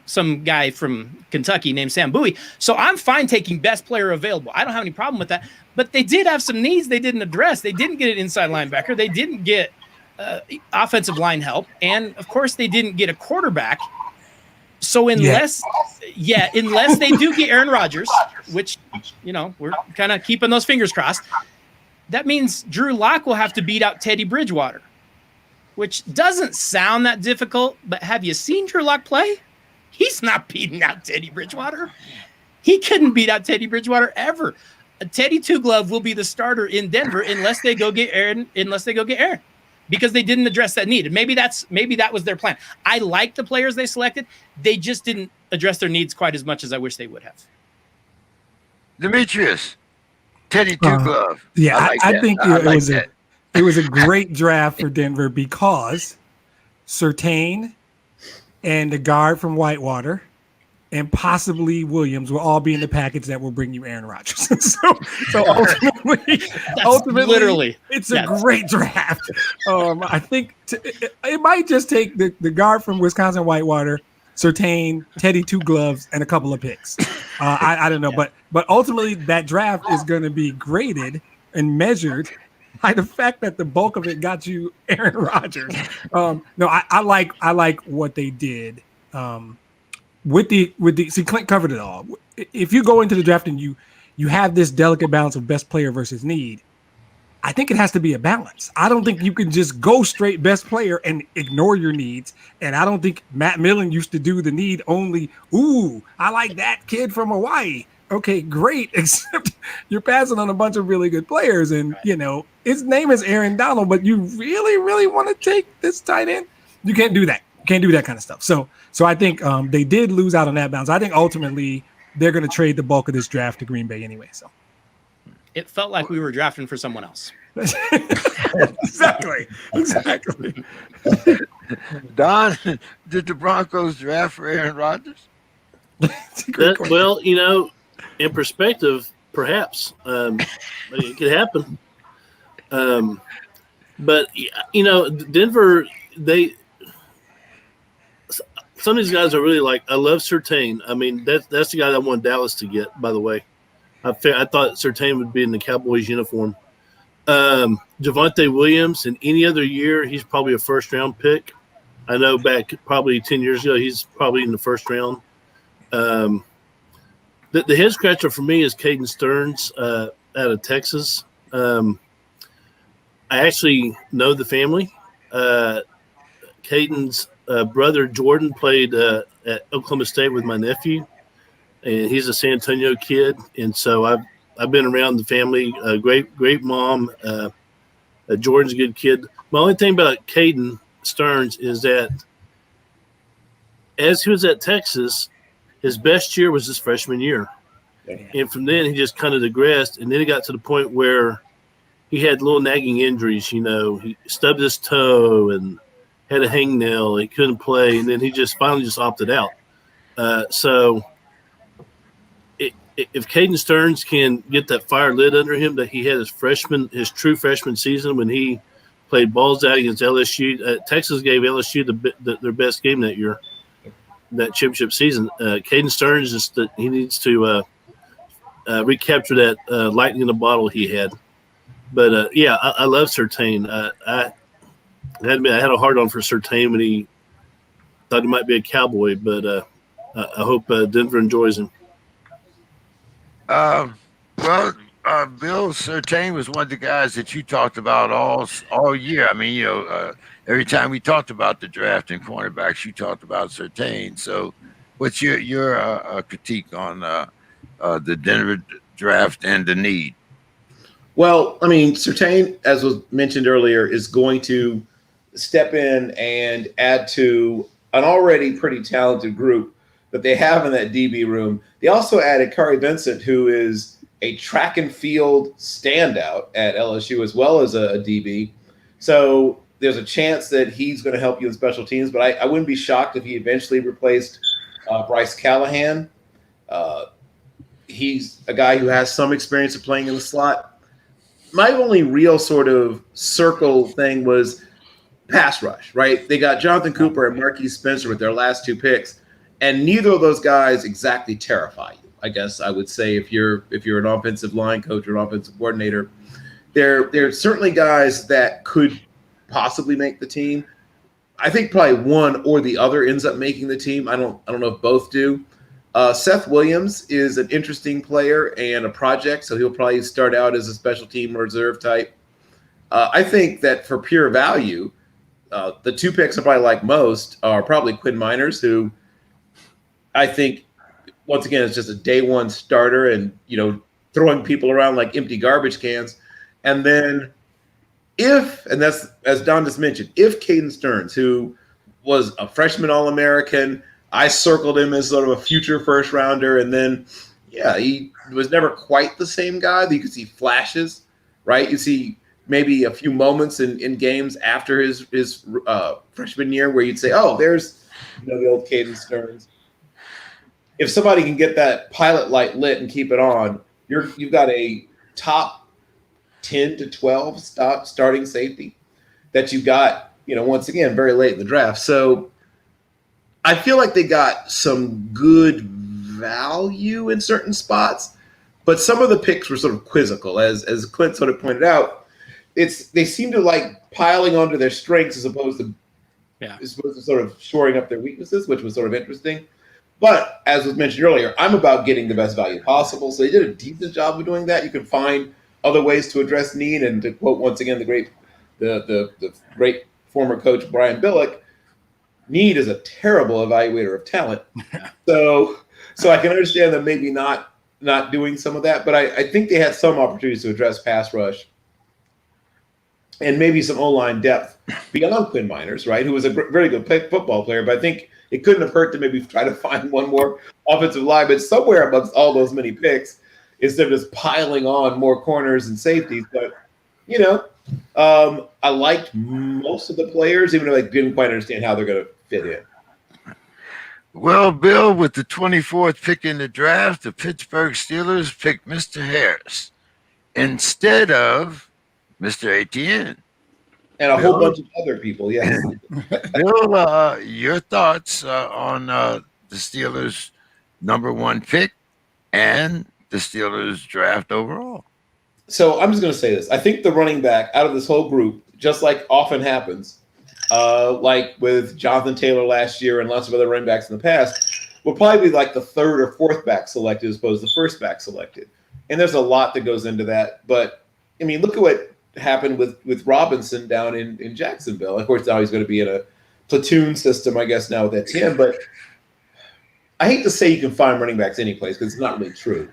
some guy from Kentucky named Sam Bowie. So I'm fine taking best player available. I don't have any problem with that. But they did have some needs they didn't address. They didn't get an inside linebacker. They didn't get offensive line help. And, of course, they didn't get a quarterback. So unless they do get Aaron Rodgers, which, we're kind of keeping those fingers crossed, that means Drew Lock will have to beat out Teddy Bridgewater, which doesn't sound that difficult. But have you seen Drew Lock play? He's not beating out Teddy Bridgewater. He couldn't beat out Teddy Bridgewater ever. Teddy Two Glove will be the starter in Denver unless they go get Aaron, because they didn't address that need. And maybe that was their plan. I like the players they selected. They just didn't address their needs quite as much as I wish they would have. Demetrius, Teddy Two Glove. Yeah, I think it was a great draft for Denver Denver because Surtain and the guard from Whitewater and possibly Williams will all be in the package that will bring you Aaron Rodgers. so ultimately, literally, it's a great draft. I think it might just take the guard from Wisconsin Whitewater, Surtain, Teddy Two Gloves, and a couple of picks. I don't know, but ultimately that draft is going to be graded and measured by the fact that the bulk of it got you Aaron Rodgers. I like what they did. With the see, Clint covered it all. If you go into the draft and you have this delicate balance of best player versus need, I think it has to be a balance. I don't think you can just go straight best player and ignore your needs. And I don't think Matt Millen used to do the need only. Ooh, I like that kid from Hawaii. Okay, great. Except you're passing on a bunch of really good players, and his name is Aaron Donald, but you really, really want to take this tight end? You can't do that. Can't do that kind of stuff. So I think they did lose out on that balance. I think ultimately they're going to trade the bulk of this draft to Green Bay anyway. So it felt like we were drafting for someone else. Exactly. Don, did the Broncos draft for Aaron Rodgers? Well, in perspective, perhaps it could happen. But Denver, some of these guys are really like. I love Surtain. I mean, that's the guy that I want Dallas to get. By the way, I thought Surtain would be in the Cowboys uniform. Javonte Williams, in any other year, he's probably a first-round pick. I know back probably 10 years ago, he's probably in the first round. The head scratcher for me is Caden Stearns out of Texas. I actually know the family. Caden's brother Jordan played at Oklahoma State with my nephew, and he's a San Antonio kid. And so I've been around the family. Great mom. Jordan's a good kid. My only thing about Caden Stearns is that as he was at Texas, his best year was his freshman year. And from then he just kind of digressed. And then he got to the point where he had little nagging injuries. He stubbed his toe and had a hangnail. He couldn't play. And then he finally opted out. So if Caden Stearns can get that fire lit under him that he had his true freshman season when he played balls out against LSU. Texas gave LSU their best game that year, that championship season. Caden Stearns he needs to recapture that lightning in the bottle he had. But I love Surtain. I had a hard on for Surtain when he thought he might be a Cowboy, but I hope Denver enjoys him. Well, Bill Surtain was one of the guys that you talked about all year. I mean, every time we talked about the draft and cornerbacks, you talked about Surtain. So, what's your critique on the Denver draft and the need? Well, I mean, Surtain, as was mentioned earlier, is going to step in and add to an already pretty talented group that they have in that DB room. They also added Kari Vincent, who is a track and field standout at LSU as well as a DB. So there's a chance that he's going to help you in special teams, but I wouldn't be shocked if he eventually replaced Bryce Callahan. He's a guy who has some experience of playing in the slot. My only real sort of circle thing was pass rush, right? They got Jonathan Cooper and Marquise Spencer with their last two picks, and neither of those guys exactly terrify you. I guess I would say if you're an offensive line coach or an offensive coordinator, they're certainly guys that could possibly make the team. I think probably one or the other ends up making the team. I don't know if both do. Seth Williams is an interesting player and a project, so he'll probably start out as a special team reserve type. I think that for pure value, the two picks I probably like most are probably Quinn Miners, who I think, once again, is just a day one starter and, throwing people around like empty garbage cans. And then and that's, as Don just mentioned, if Caden Stearns, who was a freshman All-American, I circled him as sort of a future first rounder. And then, he was never quite the same guy. You could see flashes, right? You see maybe a few moments in games after his freshman year where you'd say, oh, there's the old Caden Stearns. If somebody can get that pilot light lit and keep it on, you've got a top 10 to 12 starting safety that you got, once again, very late in the draft. So I feel like they got some good value in certain spots, but some of the picks were sort of quizzical. As Clint sort of pointed out, they seem to like piling onto their strengths as opposed to sort of shoring up their weaknesses, which was sort of interesting. But as was mentioned earlier, I'm about getting the best value possible. So they did a decent job of doing that. You can find other ways to address need, and to quote once again the great former coach Brian Billick, need is a terrible evaluator of talent. So I can understand them maybe not doing some of that, but I think they had some opportunities to address pass rush and maybe some O-line depth beyond Quinn Miners, right, who was a very good football player. But I think it couldn't have hurt to maybe try to find one more offensive lineman somewhere amongst all those many picks instead of just piling on more corners and safeties. But, I liked most of the players, even though I didn't quite understand how they're going to fit in. Well, Bill, with the 24th pick in the draft, the Pittsburgh Steelers picked Mr. Harris instead of Mr. Etienne. And a whole bunch of other people, yes. Bill, your thoughts on the Steelers' number one pick and the Steelers' draft overall? So I'm just going to say this. I think the running back out of this whole group, just like often happens, like with Jonathan Taylor last year and lots of other running backs in the past, will probably be like the third or fourth back selected as opposed to the first back selected. And there's a lot that goes into that. But, I mean, look at what happened with Robinson down in Jacksonville. Of course, now he's going to be in a platoon system, I guess, now with Etienne. But I hate to say you can find running backs any place because it's not really true.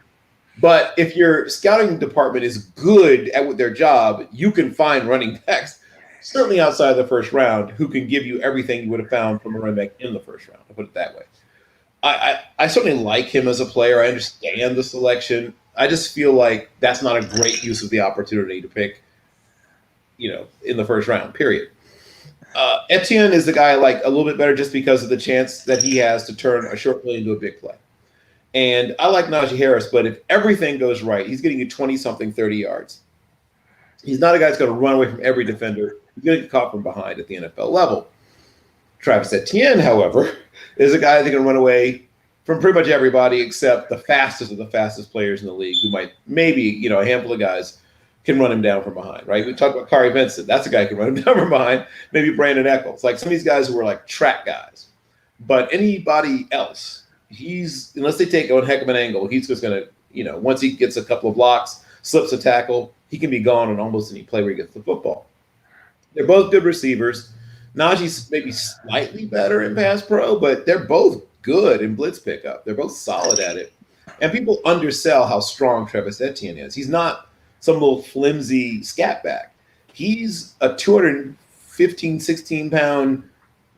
But if your scouting department is good at their job, you can find running backs, certainly outside of the first round, who can give you everything you would have found from a running back in the first round. I'll put it that way. I certainly like him as a player. I understand the selection. I just feel like that's not a great use of the opportunity to pick, in the first round, period. Etienne is the guy I like a little bit better just because of the chance that he has to turn a short play into a big play. And I like Najee Harris, but if everything goes right, he's getting you 20-something, 30 yards. He's not a guy that's going to run away from every defender. He's going to get caught from behind at the NFL level. Travis Etienne, however, is a guy that can run away from pretty much everybody except the fastest of the fastest players in the league who might maybe, a handful of guys can run him down from behind, right? We talked about Kari Vincent. That's a guy who can run him down from behind. Maybe Brandon Eccles. Like some of these guys who were like track guys. But anybody else, unless they take a heck of an angle, he's just going to, once he gets a couple of blocks, slips a tackle, he can be gone on almost any play where he gets the football. They're both good receivers. Najee's maybe slightly better in pass pro, but they're both good in blitz pickup. They're both solid at it. And people undersell how strong Travis Etienne is. He's not some little flimsy scat back. He's a 215, 16-pound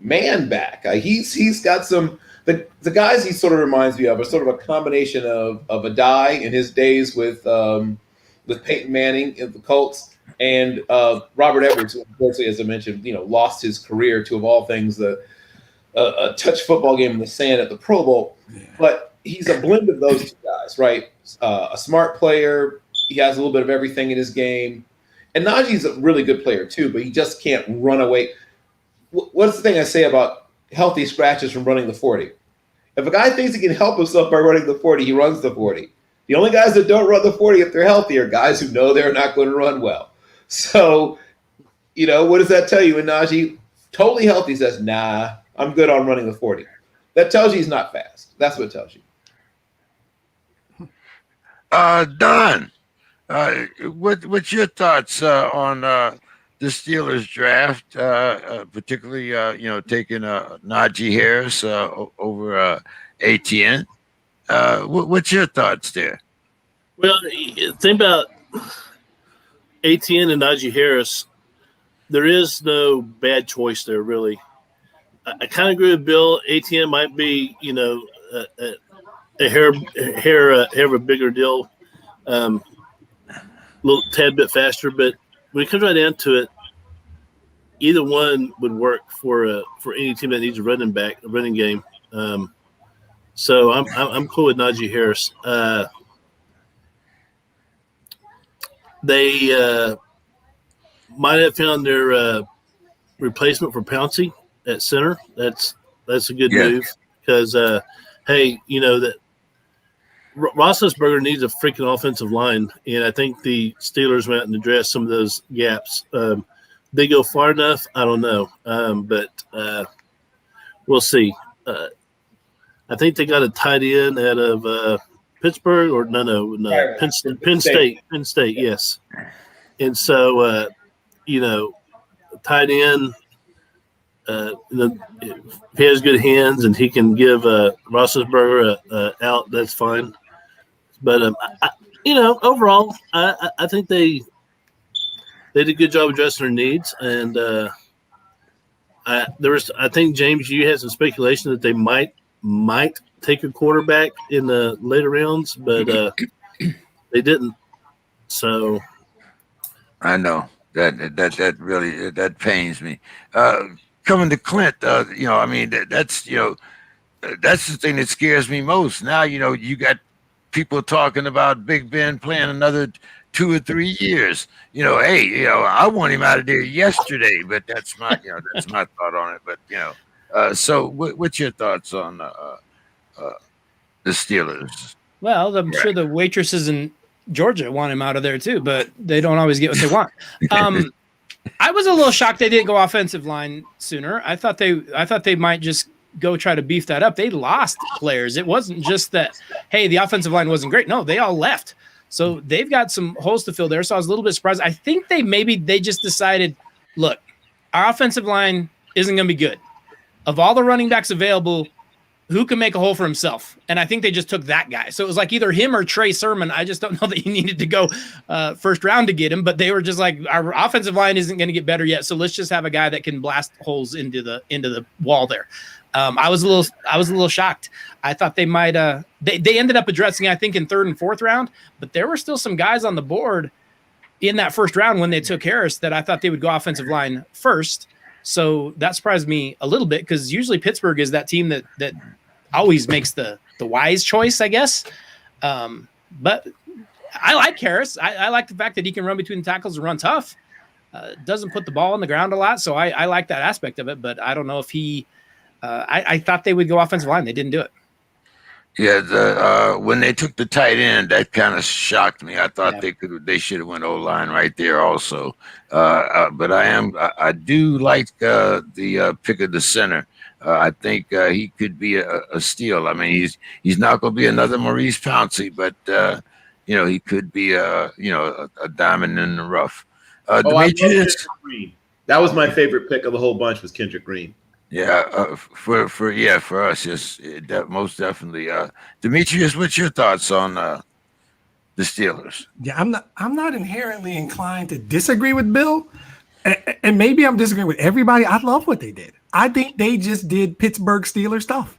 man back. He's got some the guys he sort of reminds me of are sort of a combination of Adai in his days with Peyton Manning in the Colts and Robert Edwards, who unfortunately, as I mentioned, lost his career to, of all things, a touch football game in the sand at the Pro Bowl. Yeah. But he's a blend of those two guys, right? A smart player. He has a little bit of everything in his game. And Najee's a really good player too, but he just can't run away. What's the thing I say about healthy scratches from running the 40? If a guy thinks he can help himself by running the 40, he runs the 40. The only guys that don't run the 40 if they're healthy are guys who know they're not going to run well. So, what does that tell you? And Najee, totally healthy, says, nah, I'm good on running the 40. That tells you he's not fast. That's what it tells you. Don, what's your thoughts on the Steelers draft, particularly, taking Najee Harris over ATN? What's your thoughts there? Well, think about ATN and Najee Harris. There is no bad choice there, really. I kind of agree with Bill. ATN might be, a hair of a bigger deal, little tad bit faster. But when it comes right down to it, either one would work for any team that needs a running game. So I'm cool with Najee Harris. They might have found their replacement for Pouncey at center. That's a good move because that Roethlisberger needs a freaking offensive line, and I think the Steelers went out and addressed some of those gaps. They go far enough, I don't know, but we'll see. I think they got a tight end out of Pittsburgh or no, Penn State, yes. And so, tight end, if he has good hands and he can give Roethlisberger out, that's fine. But overall, I think they did a good job addressing their needs, and I think James, you had some speculation that they might take a quarterback in the later rounds, but they didn't. So I know that really pains me. Coming to Clint, that's the thing that scares me most. Now, you got people talking about Big Ben playing another 2 or 3 years. I want him out of there yesterday, but that's my thought on it. But so what's your thoughts on the Steelers? Well, I'm sure the waitresses in Georgia want him out of there too, but they don't always get what they want. I was a little shocked they didn't go offensive line sooner. I thought they might just go try to beef that up. They lost players. It wasn't just that, hey, the offensive line wasn't great. No, they all left. So they've got some holes to fill there. So I was a little bit surprised. I think they just decided, look, our offensive line isn't going to be good. Of all the running backs available, who can make a hole for himself? And I think they just took that guy. So it was like either him or Trey Sermon. I just don't know that you needed to go first round to get him, but they were just like, our offensive line isn't going to get better yet. So let's just have a guy that can blast holes into the wall there. I was a little shocked. I thought they might, they ended up addressing, I think, in 3rd and 4th round, but there were still some guys on the board in that first round when they took Harris that I thought they would go offensive line first. So that surprised me a little bit because usually Pittsburgh is that team that always makes the wise choice, I guess. But I like Harris. I like the fact that he can run between the tackles and run tough. Doesn't put the ball on the ground a lot, so I like that aspect of it. But I don't know if he. I thought they would go offensive line. They didn't do it. Yeah, when they took the tight end, that kind of shocked me. I thought they should have went O-line right there also. But I do like the pick of the center. I think he could be a steal. I mean, he's not going to be another Maurice Pouncey, but he could be a diamond in the rough. I love Demetrius, Kendrick Green. That was my favorite pick of the whole bunch was Kendrick Green. yeah, for us, yes, most definitely. Demetrius, what's your thoughts on the Steelers? Yeah, I'm not inherently inclined to disagree with Bill. And maybe I'm disagreeing with everybody. I love what they did. I think they just did Pittsburgh Steelers stuff.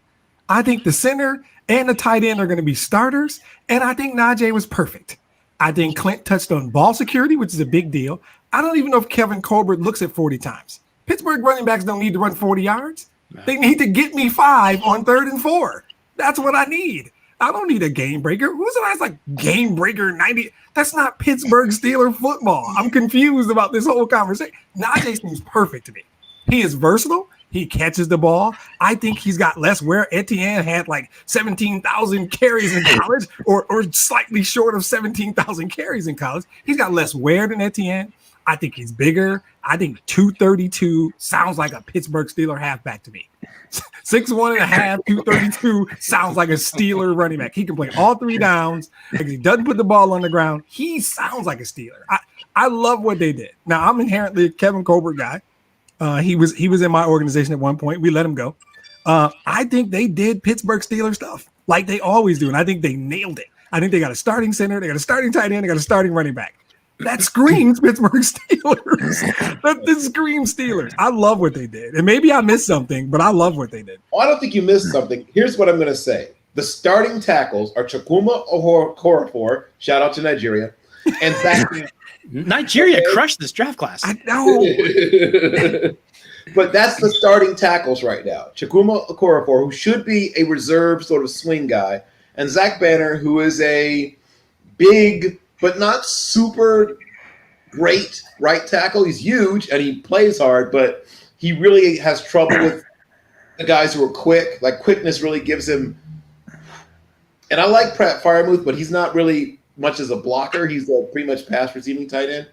I think the center and the tight end are going to be starters. And I think Najee was perfect. I think Clint touched on ball security, which is a big deal. I don't even know if Kevin Colbert looks at 40 times. Pittsburgh running backs don't need to run 40 yards. They need to get me 5 on 3rd and 4. That's what I need. I don't need a game breaker. Who's the last game breaker 90? That's not Pittsburgh Steeler football. I'm confused about this whole conversation. Najee seems perfect to me. He is versatile. He catches the ball. I think he's got less wear. Etienne had 17,000 carries in college or slightly short of 17,000 carries in college. He's got less wear than Etienne. I think he's bigger. I think 232 sounds like a Pittsburgh Steeler halfback to me. 6'1.5", 232 sounds like a Steeler running back. He can play all 3 downs. If he doesn't put the ball on the ground, he sounds like a Steeler. I love what they did. Now, I'm inherently a Kevin Colbert guy. He was in my organization at one point. We let him go. I think they did Pittsburgh Steeler stuff like they always do, and I think they nailed it. I think they got a starting center, they got a starting tight end, they got a starting running back. That screams Pittsburgh Steelers. That screams Steelers. I love what they did. And maybe I missed something, but I love what they did. Oh, I don't think you missed something. Here's what I'm going to say. The starting tackles are Chukwuma Okorafor, shout out to Nigeria, and Zach. Nigeria crushed this draft class. I know. But that's the starting tackles right now. Chukwuma Okorafor, who should be a reserve sort of swing guy, and Zach Banner, who is a big but not super great right tackle. He's huge and he plays hard, but he really has trouble with the guys who are quick. Quickness really gives him. And I like Pratt Freiermuth, but he's not really much as a blocker. He's a pretty much pass receiving tight end,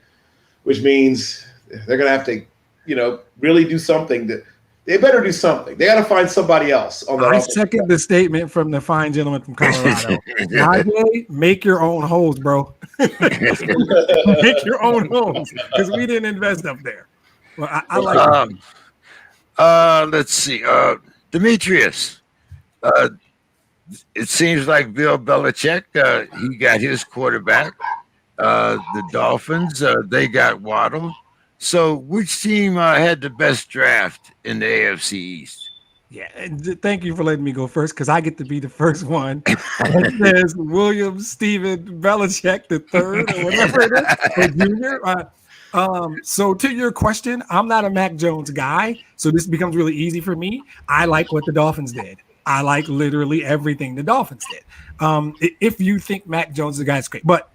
which means they're going to have to, really do something. They better do something. They got to find somebody else on the. I second the statement from the fine gentleman from Colorado. Najee, make your own holes, bro. Make your own holes because we didn't invest up there. Well, I like it. Let's see. Demetrius. It seems like Bill Belichick, he got his quarterback. The Dolphins, they got Waddle. So which team had the best draft in the AFC East? Yeah, and thank you for letting me go first because I get to be the first one. It says William Steven Belichick the third or whatever it is, or junior. So to your question, I'm not a Mac Jones guy, so this becomes really easy for me. I like what the Dolphins did. I like literally everything the Dolphins did. If you think Mac Jones is a guy, it's great. But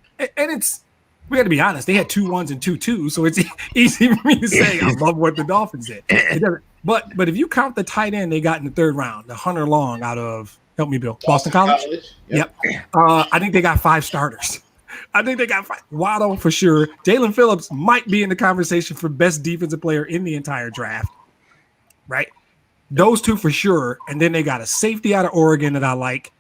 we got to be honest. They had 2 1s and 2 2s, so it's easy for me to say I love what the Dolphins did. But if you count the tight end they got in the 3rd round, the Hunter Long out of help me, Bill, Boston College. Yep. I think they got 5 starters. I think they got 5. Waddle for sure. Jalen Phillips might be in the conversation for best defensive player in the entire draft. Right. Those 2 for sure. And then they got a safety out of Oregon that I like.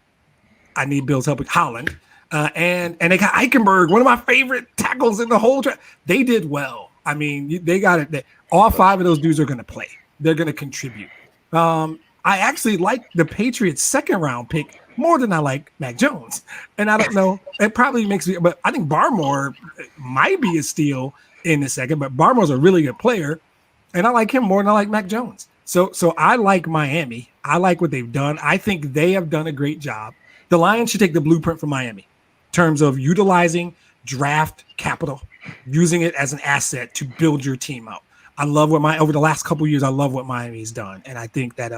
I need Bill's help with Holland. And they got Eichenberg, one of my favorite tackles in the whole draft. They did well. I mean, they got it. All 5 of those dudes are going to play. They're going to contribute. I actually like the Patriots' 2nd round pick more than I like Mac Jones. And I don't know. It probably makes me, but I think Barmore might be a steal in the 2nd, but Barmore's a really good player. And I like him more than I like Mac Jones. So I like Miami. I like what they've done. I think they have done a great job. The Lions should take the blueprint from Miami in terms of utilizing draft capital, using it as an asset to build your team out. I love what over the last couple of years, I love what Miami's done. And I think that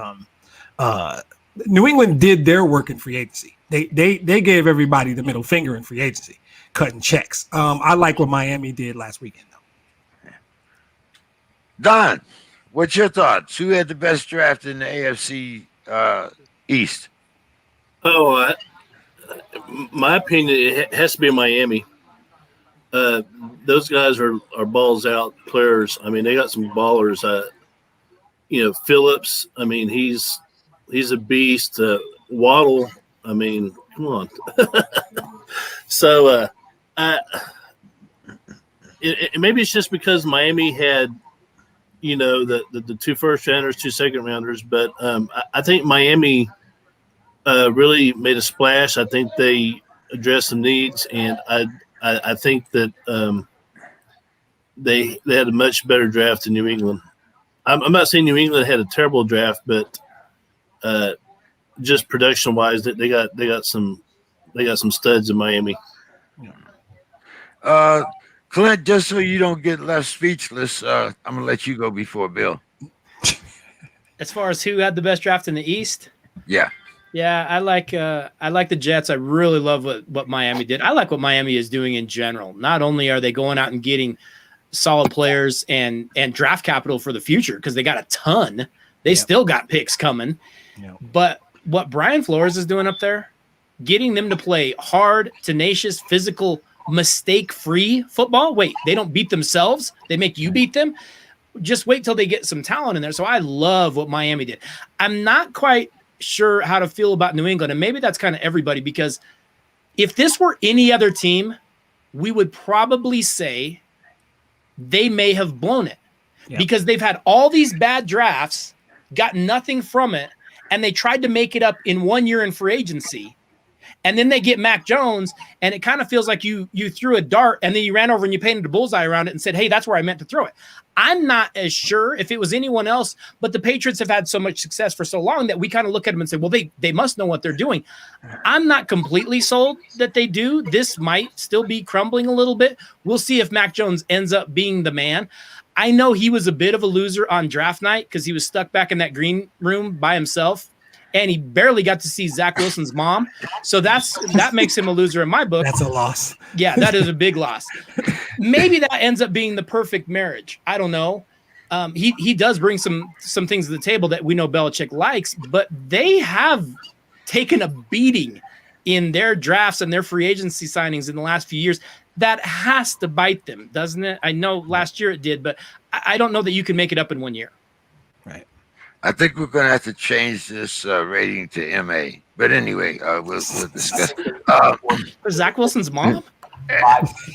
New England did their work in free agency. They gave everybody the middle finger in free agency, cutting checks. I like what Miami did last weekend, though. Don, what's your thoughts? Who had the best draft in the AFC East? Oh, my opinion, it has to be Miami. Those guys are balls out players. I mean, they got some ballers. Phillips. I mean, he's a beast. Waddle. I mean, come on. So maybe it's just because Miami had, the 2 first rounders, 2 second rounders, but I think Miami really made a splash. I think they addressed some needs, and I think that they had a much better draft than New England. I'm not saying New England had a terrible draft, but just production wise, they got some studs in Miami. Clint, just so you don't get left speechless, I'm gonna let you go before Bill. As far as who had the best draft in the East, Yeah, I like the Jets. I really love what Miami did. I like what Miami is doing in general. Not only are they going out and getting solid players and draft capital for the future, because they got a ton. They still got picks coming. Yep. But what Brian Flores is doing up there, getting them to play hard, tenacious, physical, mistake-free football. Wait, they don't beat themselves. They make you beat them. Just wait till they get some talent in there. So I love what Miami did. I'm not quite sure how to feel about New England, and maybe that's kind of everybody, because if this were any other team, we would probably say they may have blown it because they've had all these bad drafts, got nothing from it, and they tried to make it up in 1 year in free agency. And then they get Mac Jones, and it kind of feels like you threw a dart, and then you ran over and you painted a bullseye around it and said, hey, that's where I meant to throw it. I'm not as sure if it was anyone else, but the Patriots have had so much success for so long that we kind of look at them and say, well, they must know what they're doing. I'm not completely sold that they do. This might still be crumbling a little bit. We'll see if Mac Jones ends up being the man. I know he was a bit of a loser on draft night because he was stuck back in that green room by himself, and he barely got to see Zach Wilson's mom. So that makes him a loser in my book. That's a loss. Yeah, that is a big loss. Maybe that ends up being the perfect marriage. I don't know. He does bring some things to the table that we know Belichick likes, but they have taken a beating in their drafts and their free agency signings in the last few years. That has to bite them, doesn't it? I know last year it did, but I don't know that you can make it up in 1 year. Right. I think we're going to have to change this rating to MA. But anyway, we'll discuss. For Zach Wilson's mom?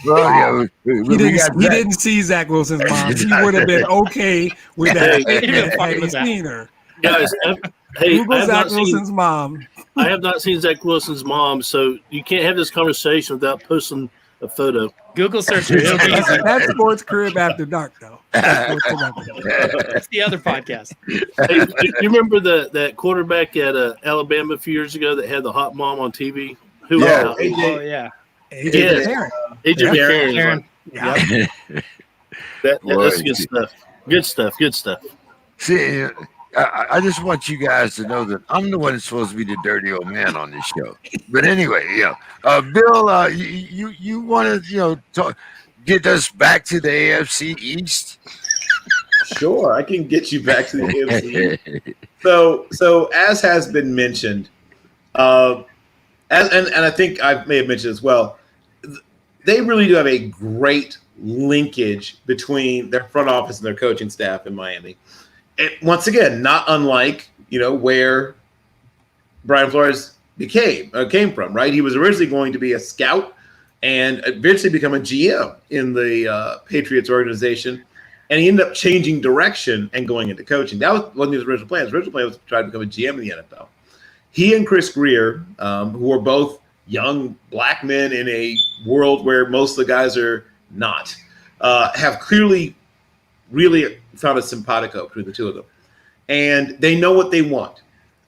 Well, He didn't see Zach Wilson's mom. He would have been okay with that. Had he seen her. Guys, hey, Google Zach Wilson's mom. I have not seen Zach Wilson's mom, so you can't have this conversation without posting a photo. Google search it. It'll be easy. That's Sports Crib After Dark, though. That's the other podcast. Hey, you remember that quarterback at Alabama a few years ago that had the hot mom on TV? Who? Yeah. Oh, yeah. AJ McCarron. AJ McCarron. Yep. That's good stuff. Good stuff. See, I just want you guys to know that I'm the one that's supposed to be the dirty old man on this show. But anyway, Bill, you want to get us back to the AFC East? Sure, I can get you back to the AFC. So as has been mentioned, and I think I may have mentioned as well, they really do have a great linkage between their front office and their coaching staff in Miami. And once again, not unlike where Brian Flores came from, right? He was originally going to be a scout and eventually become a GM in the Patriots organization, and he ended up changing direction and going into coaching. That was one of his original plans. His original plan was to try to become a GM in the NFL. He and Chris Greer, who are both young black men in a world where most of the guys are not, have clearly really found a simpatico between the two of them. And they know what they want.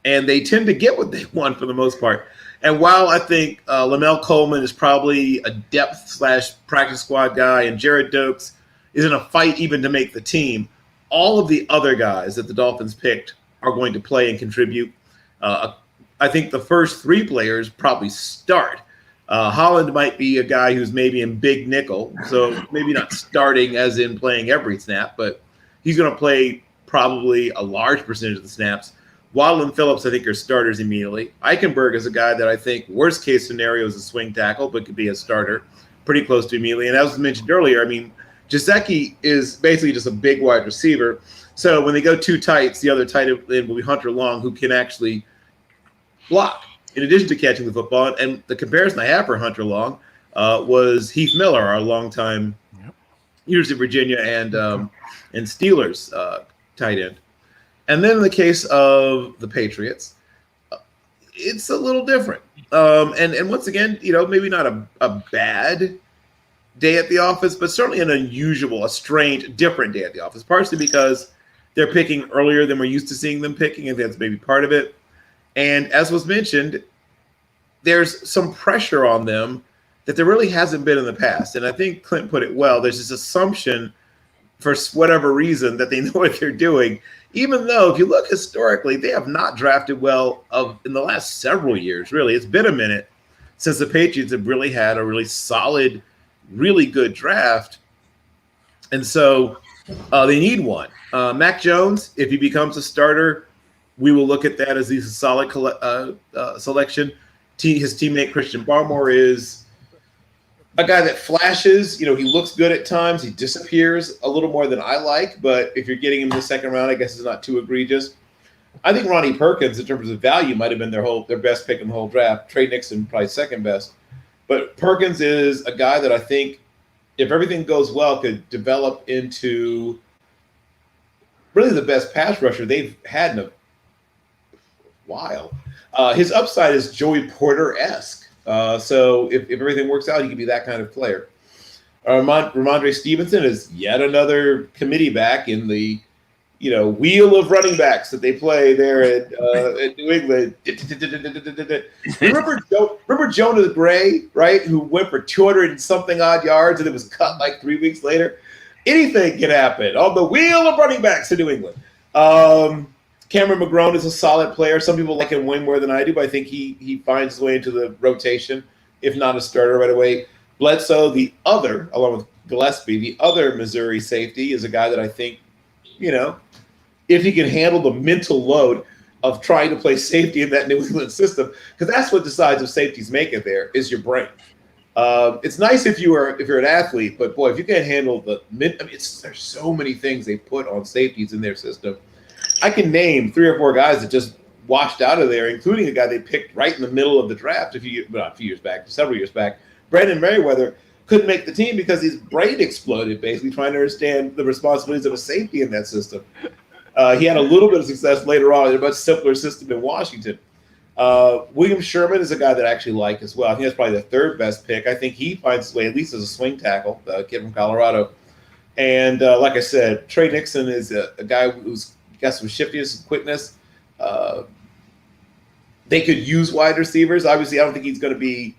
And they tend to get what they want for the most part. And while I think Lamell Coleman is probably a depth/practice squad guy, and Jared Dokes is in a fight even to make the team, all of the other guys that the Dolphins picked are going to play and contribute. I think the first 3 players probably start. Holland might be a guy who's maybe in big nickel, so maybe not starting as in playing every snap, but he's going to play probably a large percentage of the snaps. Waddle and Phillips, I think, are starters immediately. Eichenberg is a guy that I think worst case scenario is a swing tackle, but could be a starter pretty close to immediately. And as was mentioned earlier, Gesicki is basically just a big wide receiver. So when they go 2 tights, the other tight end will be Hunter Long, who can actually block in addition to catching the football. And the comparison I have for Hunter Long, was Heath Miller, our longtime University of Virginia and Steelers tight end. And then in the case of the Patriots, it's a little different. And once again, maybe not a bad day at the office, but certainly an unusual, a strange, different day at the office, partially because they're picking earlier than we're used to seeing them picking, and that's maybe part of it. And as was mentioned, there's some pressure on them that there really hasn't been in the past. And I think Clint put it well. There's this assumption for whatever reason that they know what they're doing, even though if you look historically, they have not drafted well in the last several years, really. It's been a minute since the Patriots have really had a really solid, really good draft. And so they need one. Mac Jones, if he becomes a starter, we will look at that as he's a solid selection. His teammate Christian Barmore is a guy that flashes. He looks good at times. He disappears a little more than I like, but if you're getting him in the second round, I guess it's not too egregious. I think Ronnie Perkins, in terms of value, might have been their best pick in the whole draft. Trey Nixon, probably second best. But Perkins is a guy that I think, if everything goes well, could develop into really the best pass rusher they've had in a while. His upside is Joey Porter-esque. So if everything works out, he could be that kind of player. Ramondre Stevenson is yet another committee back in the wheel of running backs that they play there at New England. Remember Jonah Gray, right, who went for 200 and something odd yards and it was cut like 3 weeks later? Anything can happen on the wheel of running backs in New England. Cameron McGrone is a solid player. Some people like him way more than I do, but I think he finds his way into the rotation, if not a starter right away. Bledsoe, the other, along with Gillespie, the other Missouri safety, is a guy that I think, if he can handle the mental load of trying to play safety in that New England system, because that's what decides if safeties make it there, is your brain. It's nice if you're an athlete, but boy, if you can't handle there's so many things they put on safeties in their system. I can name 3 or 4 guys that just washed out of there, including a guy they picked right in the middle of the draft several years back. Brandon Merriweather couldn't make the team because his brain exploded, basically trying to understand the responsibilities of a safety in that system. He had a little bit of success later on in a much simpler system in Washington. William Sherman is a guy that I actually like as well. I think that's probably the 3rd best pick. I think he finds his way at least as a swing tackle, the kid from Colorado. And like I said, Trey Nixon is a guy who's got some shiftiness and quickness. They could use wide receivers. Obviously, I don't think he's going to be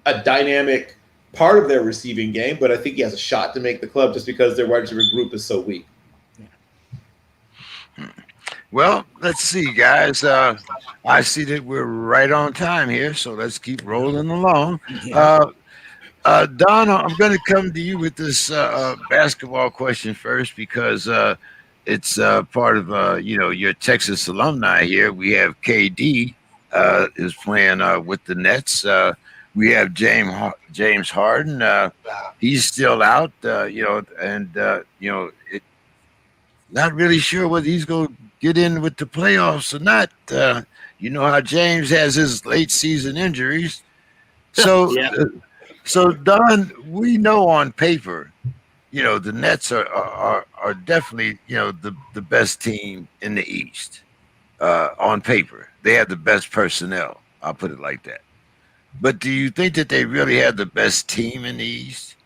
a dynamic part of their receiving game, but I think he has a shot to make the club just because their wide receiver group is so weak. Well, let's see, guys. I see that we're right on time here, so let's keep rolling along. Donna, I'm going to come to you with this basketball question first because it's part of your Texas alumni here. We have KD is playing with the Nets. We have James Harden. He's still out, not really sure whether he's going to get in with the playoffs or not. You know how James has his late season injuries. So, so Don, we know on paper, the Nets are definitely, the best team in the East. On paper, they have the best personnel. I'll put it like that. But do you think that they really have the best team in the East?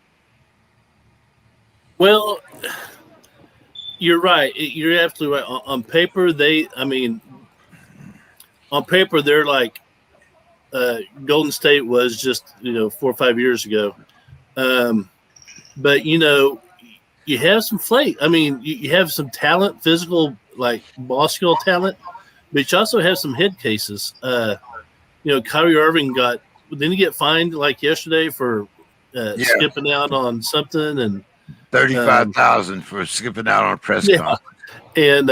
Well, you're right. You're absolutely right. On paper, they're like Golden State was just 4 or 5 years ago. But you have some flake. You have some talent, physical, like ball skill talent, but you also have some head cases. Kyrie Irving didn't he get fined like yesterday for skipping out on something and $35,000 for skipping out on a press conference. And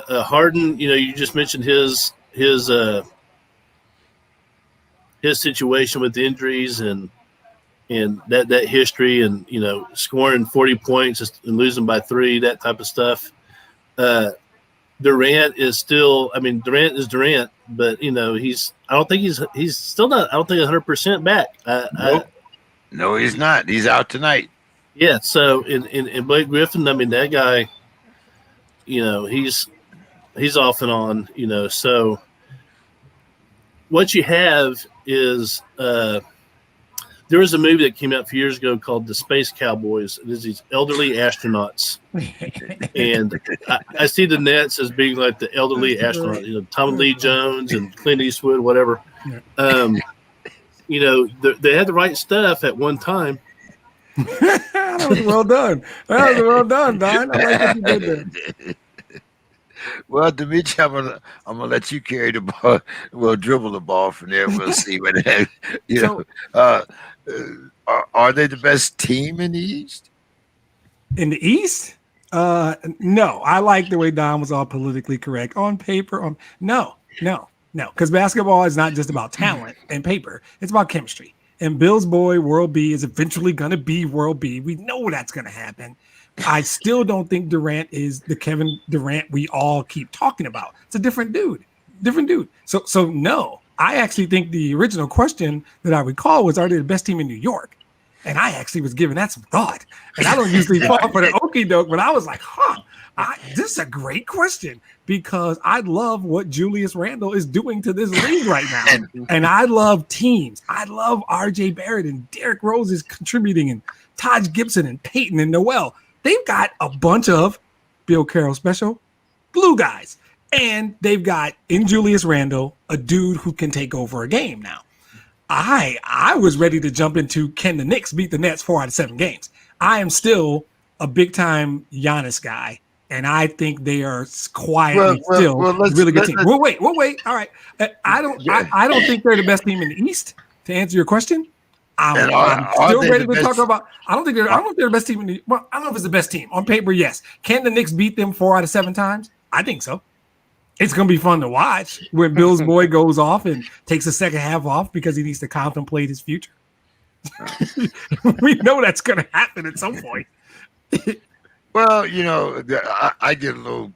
Harden, you just mentioned his situation with the injuries and that history and scoring 40 points and losing by 3, that type of stuff. Durant is still. I mean, Durant is Durant, but I don't think he's still not. I don't think 100% back. Nope. No, he's not. He's out tonight. Yeah. So in Blake Griffin, I mean, that guy, he's off and on. So what you have is there was a movie that came out a few years ago called The Space Cowboys. There's these elderly astronauts. And I see the Nets as being like the elderly astronauts, Tommy Lee Jones and Clint Eastwood, whatever. They had the right stuff at one time. That was well done. That was well done, Don. I like what you did there. Well, Dimitri, I'm gonna let you carry the ball. We'll dribble the ball from there. We'll see what are they the best team in the East? In the East? No. I like the way Don was all politically correct on paper. No. Because basketball is not just about talent and paper. It's about chemistry. And Bill's boy, World B, is eventually going to be World B. We know that's going to happen. I still don't think Durant is the Kevin Durant we all keep talking about. It's a different dude. So no. I actually think the original question that I recall was, are they the best team in New York? And I actually was giving that some thought. And I don't usually fall for the okie doke, but I was like, this is a great question because I love what Julius Randle is doing to this league right now. And I love teams. I love RJ Barrett and Derrick Rose is contributing and Taj Gibson and Peyton and Noel. They've got a bunch of Bill Carroll special glue guys. And they've got in Julius Randle a dude who can take over a game now. I was ready to jump into can the Knicks beat the Nets 4 out of 7 games. I am still a big time Giannis guy, and I think they are quietly still a really good team. We'll wait. All right, I don't think they're the best team in the East. To answer your question, I'm still ready to talk about. I don't know if they're the best team in the. Well, I don't know if it's the best team on paper. Yes, can the Knicks beat them 4 out of 7 times? I think so. It's going to be fun to watch when Bill's boy goes off and takes the second half off because he needs to contemplate his future. We know that's going to happen at some point. Well, I get a little,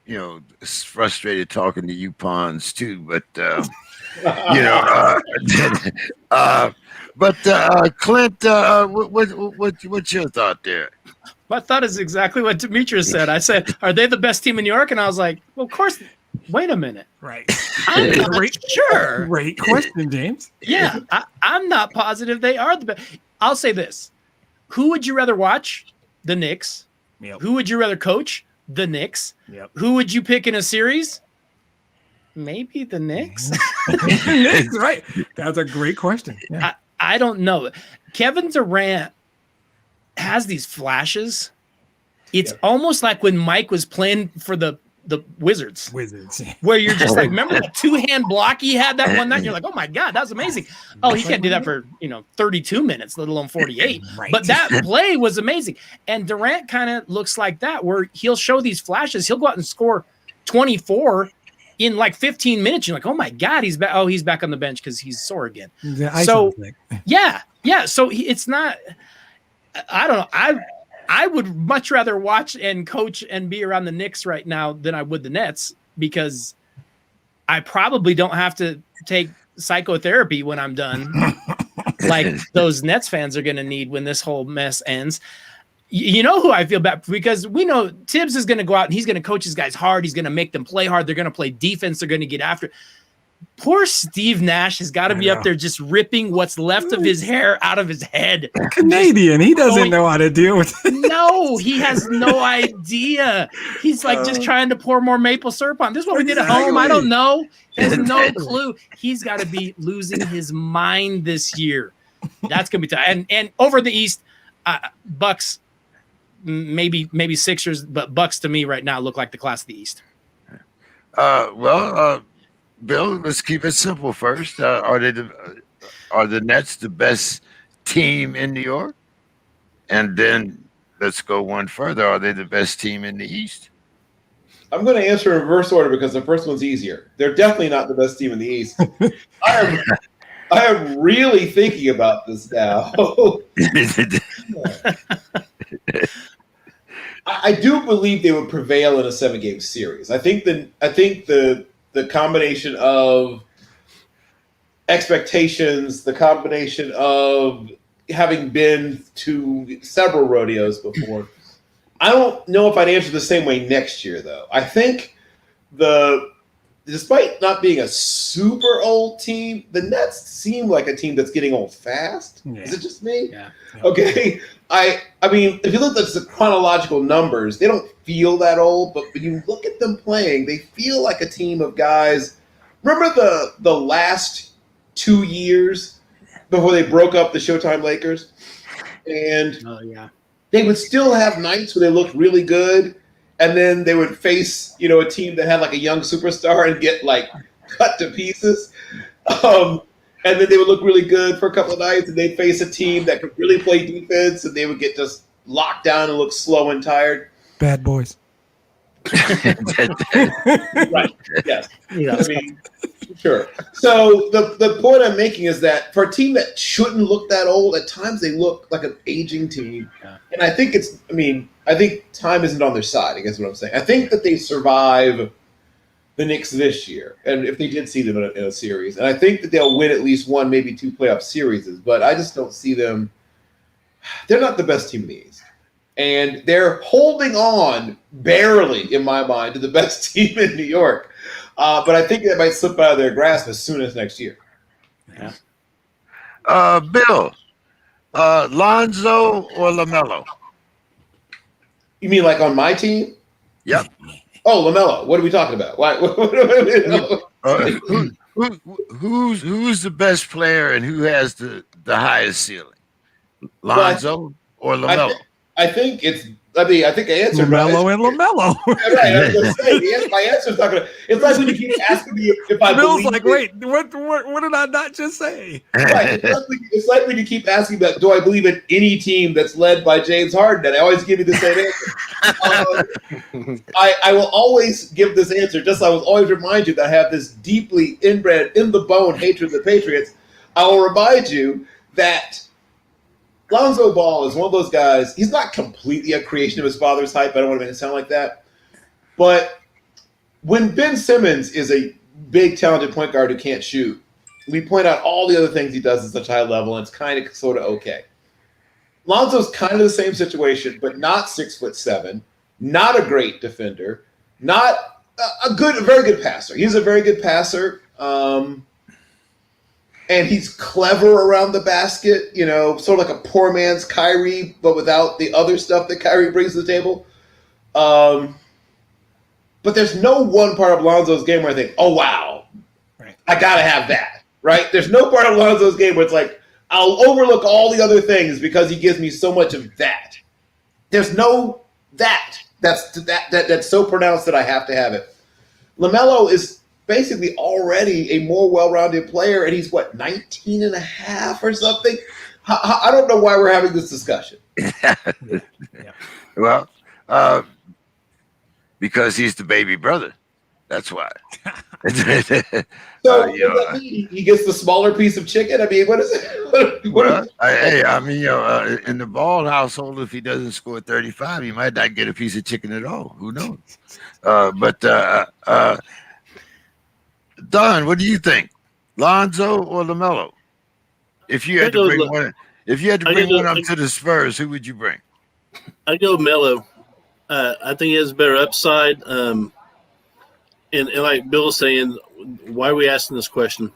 frustrated talking to you pawns too, but, Clint, what's your thought there? My thought is exactly what Demetrius said. I said, are they the best team in New York? And I was like, well, of course. Wait a minute. Right. I'm not sure. Great question, James. Yeah, I'm not positive they are the best. I'll say this. Who would you rather watch? The Knicks. Yep. Who would you rather coach? The Knicks. Yep. Who would you pick in a series? Maybe the Knicks. Knicks, right. That's a great question. Yeah. I don't know. Kevin Durant has these flashes. It's almost like when Mike was playing for the Wizards, where you're just like, remember that 2-hand block he had that one night? And you're like, oh my God, that was amazing. Oh, he can't do that for 32 minutes, let alone 48. Right. But that play was amazing. And Durant kind of looks like that, where he'll show these flashes. He'll go out and score 24 in like 15 minutes. You're like, oh my God, he's back. Oh, he's back on the bench because he's sore again. So yeah. So it's not. I don't know. I would much rather watch and coach and be around the Knicks right now than I would the Nets because I probably don't have to take psychotherapy when I'm done like those Nets fans are going to need when this whole mess ends. You know who I feel bad because we know Tibbs is going to go out and he's going to coach his guys hard. He's going to make them play hard. They're going to play defense. They're going to get after it. Poor Steve Nash has got to be up there just ripping what's left of his hair out of his head. Canadian. He doesn't know how to deal with it. No, he has no idea. He's like just trying to pour more maple syrup on. This is what we did at home. I don't know. He has no clue. He's got to be losing his mind this year. That's going to be tough. And over the East, Bucks, maybe Sixers, but Bucks to me right now look like the class of the East. Bill, let's keep it simple first. Are the Nets the best team in New York? And then let's go one further. Are they the best team in the East? I'm going to answer in reverse order because the first one's easier. They're definitely not the best team in the East. I am really thinking about this now. I do believe they would prevail in a 7-game series. I think the combination of expectations, the combination of having been to several rodeos before. I don't know if I'd answer the same way next year, though. I think despite not being a super old team, the Nets seem like a team that's getting old fast. Yeah. Is it just me? Yeah. Okay. I mean, if you look at the chronological numbers, they don't feel that old, but when you look at them playing, they feel like a team of guys. Remember the last 2 years before they broke up the Showtime Lakers? And they would still have nights where they looked really good, and then they would face, a team that had like a young superstar and get like cut to pieces. And then they would look really good for a couple of nights, and they'd face a team that could really play defense, and they would get just locked down and look slow and tired. Bad boys. Right. Yes. Yeah. I mean, sure. So the point I'm making is that for a team that shouldn't look that old, at times they look like an aging team. Yeah. And I think I think time isn't on their side, I guess what I'm saying. I think that they survive the Knicks this year, and if they did see them in a series. And I think that they'll win at least one, maybe two playoff series, but I just don't see them. They're not the best team in the East. And they're holding on barely, in my mind, to the best team in New York. But I think that might slip out of their grasp as soon as next year. Yeah. Bill, Lonzo or LaMelo? You mean like on my team? Yep. Oh, LaMelo. What are we talking about? Why? Who's the best player and who has the highest ceiling? Lonzo or LaMelo? I think I answered LaMelo and LaMelo. Right. I was going to say, my answer's not going to. It's like when you keep asking me if I Bill's believe. Like, wait, what did I not just say? Right. It's like when you keep asking about, do I believe in any team that's led by James Harden? And I always give you the same answer. I will always give this answer. I will always remind you that I have this deeply inbred, in the bone hatred of the Patriots. I will remind you that Lonzo Ball is one of those guys. He's not completely a creation of his father's hype. I don't want to make it sound like that. But when Ben Simmons is a big, talented point guard who can't shoot, we point out all the other things he does at such high level, and it's kind of sort of okay. Lonzo's kind of the same situation, but not 6'7", not a great defender, not a very good passer. He's a very good passer. And he's clever around the basket, sort of like a poor man's Kyrie, but without the other stuff that Kyrie brings to the table. But there's no one part of Lonzo's game where I think, oh, wow, right, I got to have that, right? There's no part of Lonzo's game where it's like, I'll overlook all the other things because he gives me so much of that. There's no that. That's so pronounced that I have to have it. LaMelo is basically already a more well-rounded player, and he's 19 and a half or something. I don't know why we're having this discussion. Well, because he's the baby brother. That's why. So he gets the smaller piece of chicken. I mean, what is it? In the Ball household, if he doesn't score 35, he might not get a piece of chicken at all. Who knows? Don, what do you think? Lonzo or LaMelo? If you had to bring one up to the Spurs, who would you bring? I'd go Melo. I think he has a better upside. And like Bill was saying, why are we asking this question?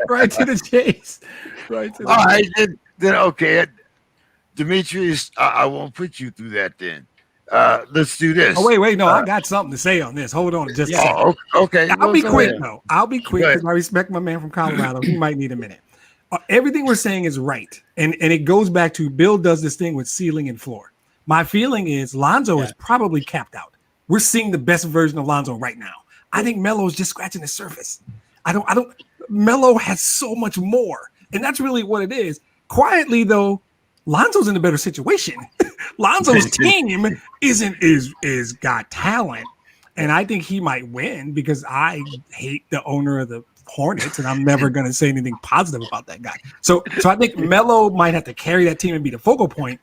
Right to the chase. Right to the All right, then okay. Demetrius, I won't put you through that then. Let's do this. Oh, wait. No, I got something to say on this. Hold on just a second. Okay. I'll be quick, though. I'll be quick because I respect my man from Colorado. He might need a minute. Everything we're saying is right. And it goes back to Bill does this thing with ceiling and floor. My feeling is Lonzo is probably capped out. We're seeing the best version of Lonzo right now. I think Melo is just scratching the surface. Melo has so much more. And that's really what it is. Quietly, though, Lonzo's in a better situation. Lonzo's team is got talent, and I think he might win because I hate the owner of the Hornets, and I'm never going to say anything positive about that guy. So I think Melo might have to carry that team and be the focal point,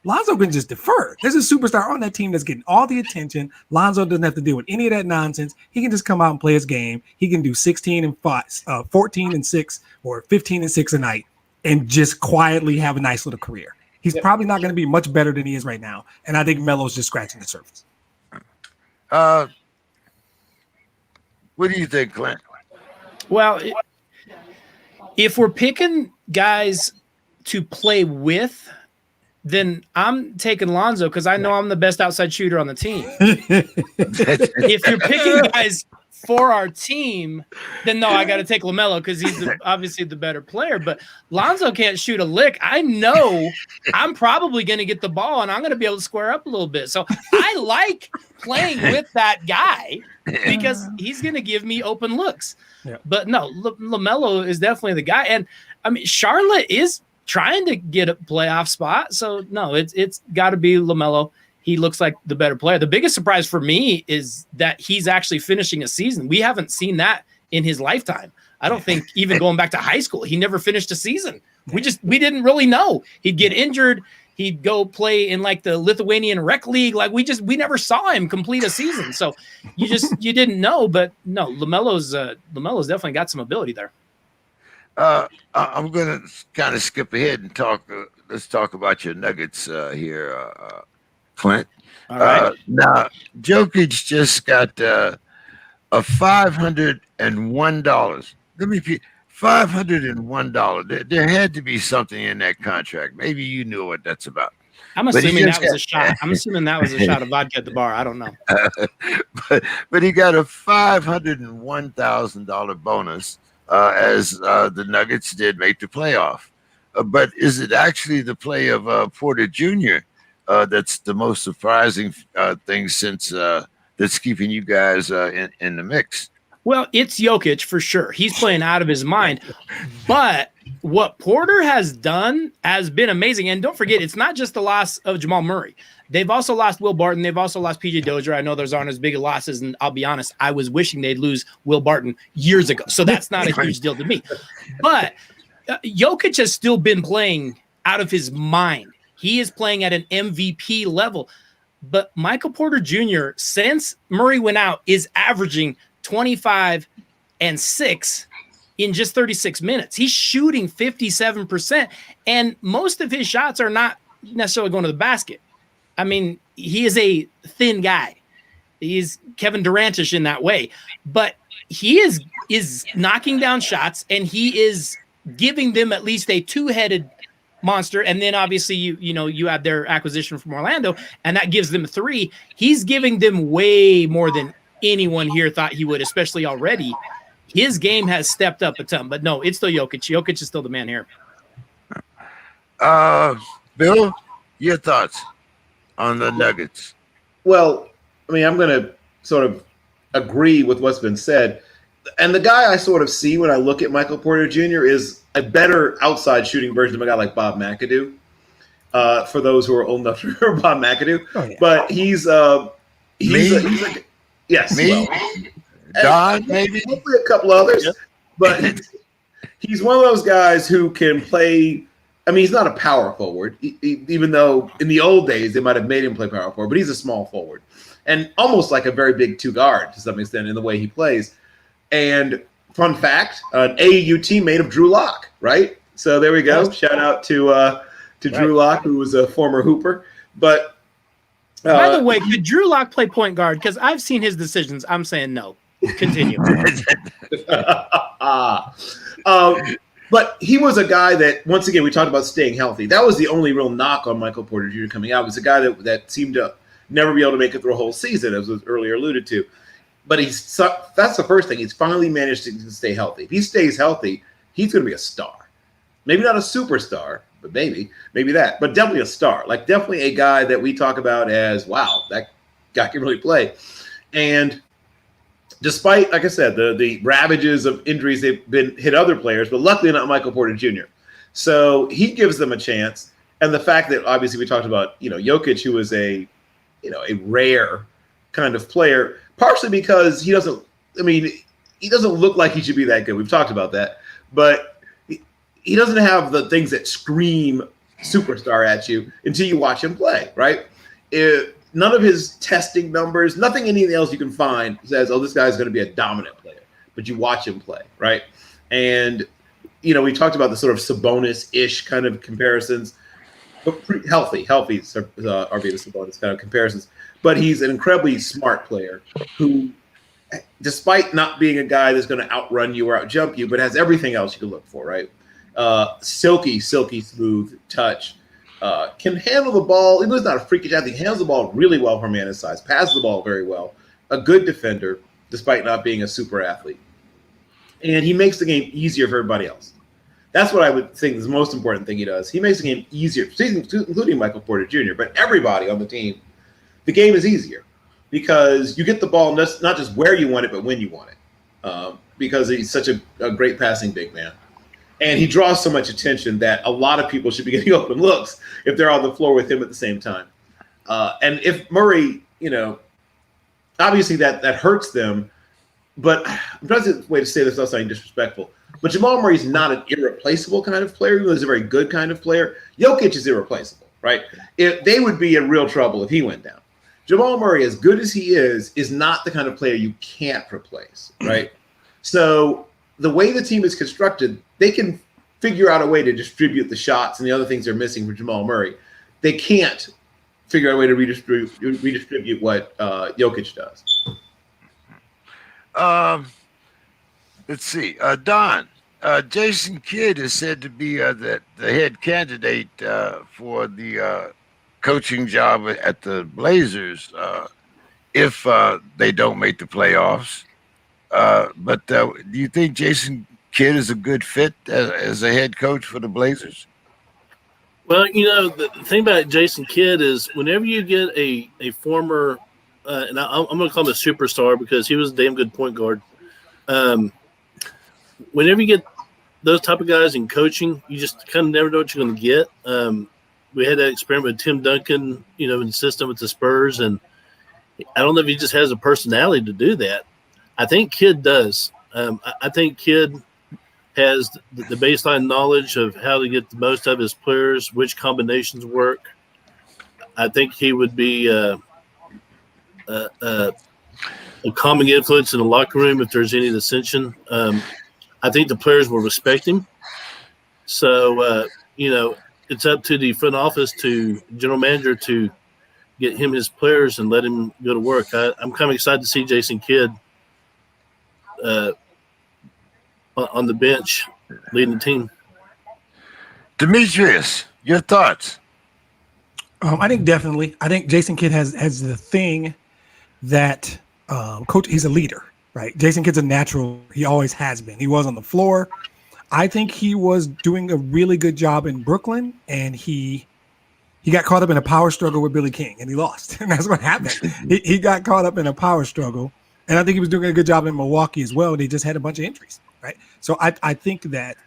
Lonzo can just defer. There's a superstar on that team that's getting all the attention. Lonzo doesn't have to deal with any of that nonsense. He can just come out and play his game. He can do 14 and 6, or 15 and 6 a night, and just quietly have a nice little career. He's probably not going to be much better than he is right now. And I think Melo's just scratching the surface. What do you think, Clint? Well, if we're picking guys to play with, then I'm taking Lonzo because I know I'm the best outside shooter on the team. If you're picking guys for our team, then no, I got to take LaMelo because he's obviously the better player. But Lonzo can't shoot a lick. I know I'm probably going to get the ball and I'm going to be able to square up a little bit. So I like playing with that guy because he's going to give me open looks. Yeah. But no, LaMelo is definitely the guy. And I mean, Charlotte is trying to get a playoff spot. So no, it's got to be LaMelo. He looks like the better player. The biggest surprise for me is that he's actually finishing a season. We haven't seen that in his lifetime. I don't think even going back to high school, he never finished a season. We didn't really know. He'd get injured. He'd go play in like the Lithuanian rec league. Like we never saw him complete a season. So you didn't know, but no, LaMelo's definitely got some ability there. I'm going to kind of skip ahead and let's talk about your Nuggets here, Clint. All right. Now, Jokic just got a $501. Let me repeat, $501. There had to be something in that contract. Maybe you knew what that's about. I'm assuming that was a shot. I'm assuming that was a shot of vodka at the bar. I don't know. But he got a $501,000 bonus as the Nuggets did make the playoff. But is it actually the play of Porter Jr. That's the most surprising thing since that's keeping you guys in the mix? Well, it's Jokic for sure. He's playing out of his mind. But what Porter has done has been amazing. And don't forget, it's not just the loss of Jamal Murray. They've also lost Will Barton. They've also lost PJ Dozier. I know those aren't as big of losses. And I'll be honest, I was wishing they'd lose Will Barton years ago. So that's not a huge deal to me. But Jokic has still been playing out of his mind. He is playing at an MVP level. But Michael Porter Jr., since Murray went out, is averaging 25 and 6 in just 36 minutes. He's shooting 57%, and most of his shots are not necessarily going to the basket. I mean, he is a thin guy. He's Kevin Durant-ish in that way, but he is knocking down shots, and he is giving them at least a two-headed monster. And then obviously you have their acquisition from Orlando, and that gives them 3. He's giving them way more than anyone here thought he would, especially already. His game has stepped up a ton, but no, it's still Jokic. Jokic is still the man here. Bill, your thoughts on the Nuggets? Well, I mean, I'm going to sort of agree with what's been said. And the guy I sort of see when I look at Michael Porter Jr. is a better outside shooting version of a guy like Bob McAdoo. For those who are old enough to remember Bob McAdoo. Oh, yeah. But he's yes. Me? Well, Don, maybe? Hopefully a couple others. Yep. But he's one of those guys who can play. I mean, he's not a power forward, even though in the old days they might have made him play power forward, but he's a small forward. And almost like a very big 2 guard to some extent in the way he plays. And fun fact, an AAU teammate of Drew Lock, right? So there we go. Yes. Shout out to Drew Lock, who was a former Hooper. But by the way, could Drew Lock play point guard? Because I've seen his decisions. I'm saying no. Continue. But he was a guy that, once again, we talked about staying healthy. That was the only real knock on Michael Porter Jr. coming out. He was a guy that seemed to never be able to make it through a whole season, as was earlier alluded to. But that's the first thing. He's finally managed to stay healthy. If he stays healthy, he's going to be a star. Maybe not a superstar, but maybe that. But definitely a star. Like definitely a guy that we talk about as, wow, that guy can really play. And despite, like I said, the ravages of injuries they've been hit other players, but luckily not Michael Porter Jr. So he gives them a chance. And the fact that obviously we talked about, Jokic, who is a rare kind of player, partially because he doesn't look like he should be that good. We've talked about that, but he doesn't have the things that scream superstar at you until you watch him play, right? None of his testing numbers, nothing, anything else you can find says, oh, this guy's going to be a dominant player. But you watch him play, right? And, we talked about the sort of Sabonis-ish kind of comparisons, but pretty healthy RB to Sabonis kind of comparisons. But he's an incredibly smart player who, despite not being a guy that's going to outrun you or outjump you, but has everything else you can look for, right? Silky smooth touch. Can handle the ball. Even though he's not a freakish athlete, handles the ball really well for a man his size. Passes the ball very well. A good defender, despite not being a super athlete. And he makes the game easier for everybody else. That's what I would think is the most important thing he does. He makes the game easier, including Michael Porter Jr., but everybody on the team. The game is easier because you get the ball not just where you want it, but when you want it, because he's such a great passing big man. And he draws so much attention that a lot of people should be getting open looks if they're on the floor with him at the same time. And if Murray, obviously that hurts them, but I'm trying to way to say this without sounding disrespectful. But Jamal Murray's not an irreplaceable kind of player, even though he's a very good kind of player. Jokic is irreplaceable, right? They would be in real trouble if he went down. Jamal Murray, as good as he is not the kind of player you can't replace, right? So the way the team is constructed, they can figure out a way to distribute the shots and the other things they're missing for Jamal Murray. They can't figure out a way to redistribute what Jokic does. Let's see. Don, Jason Kidd is said to be the head candidate for the coaching job at the Blazers if they don't make the playoffs. But do you think Jason Kidd is a good fit as a head coach for the Blazers? Well, the thing about Jason Kidd is whenever you get a former and I'm going to call him a superstar because he was a damn good point guard. Whenever you get those type of guys in coaching, you just kind of never know what you're going to get. We had that experiment with Tim Duncan, in the system with the Spurs, and I don't know if he just has a personality to do that. I think Kidd does. I think Kidd has the baseline knowledge of how to get the most out of his players, which combinations work. I think he would be a calming influence in the locker room if there's any dissension. I think the players will respect him. So, it's up to the front office to general manager to get him his players and let him go to work. I'm kind of excited to see Jason Kidd on the bench leading the team. Demetrius, your thoughts? I think definitely. I think Jason Kidd has the thing that coach. He's a leader, right? Jason Kidd's a natural. He always has been. He was on the floor. I think he was doing a really good job in Brooklyn, and he got caught up in a power struggle with Billy King, and he lost. And that's what happened. He got caught up in a power struggle, and I think he was doing a good job in Milwaukee as well. They just had a bunch of injuries, right? So I think that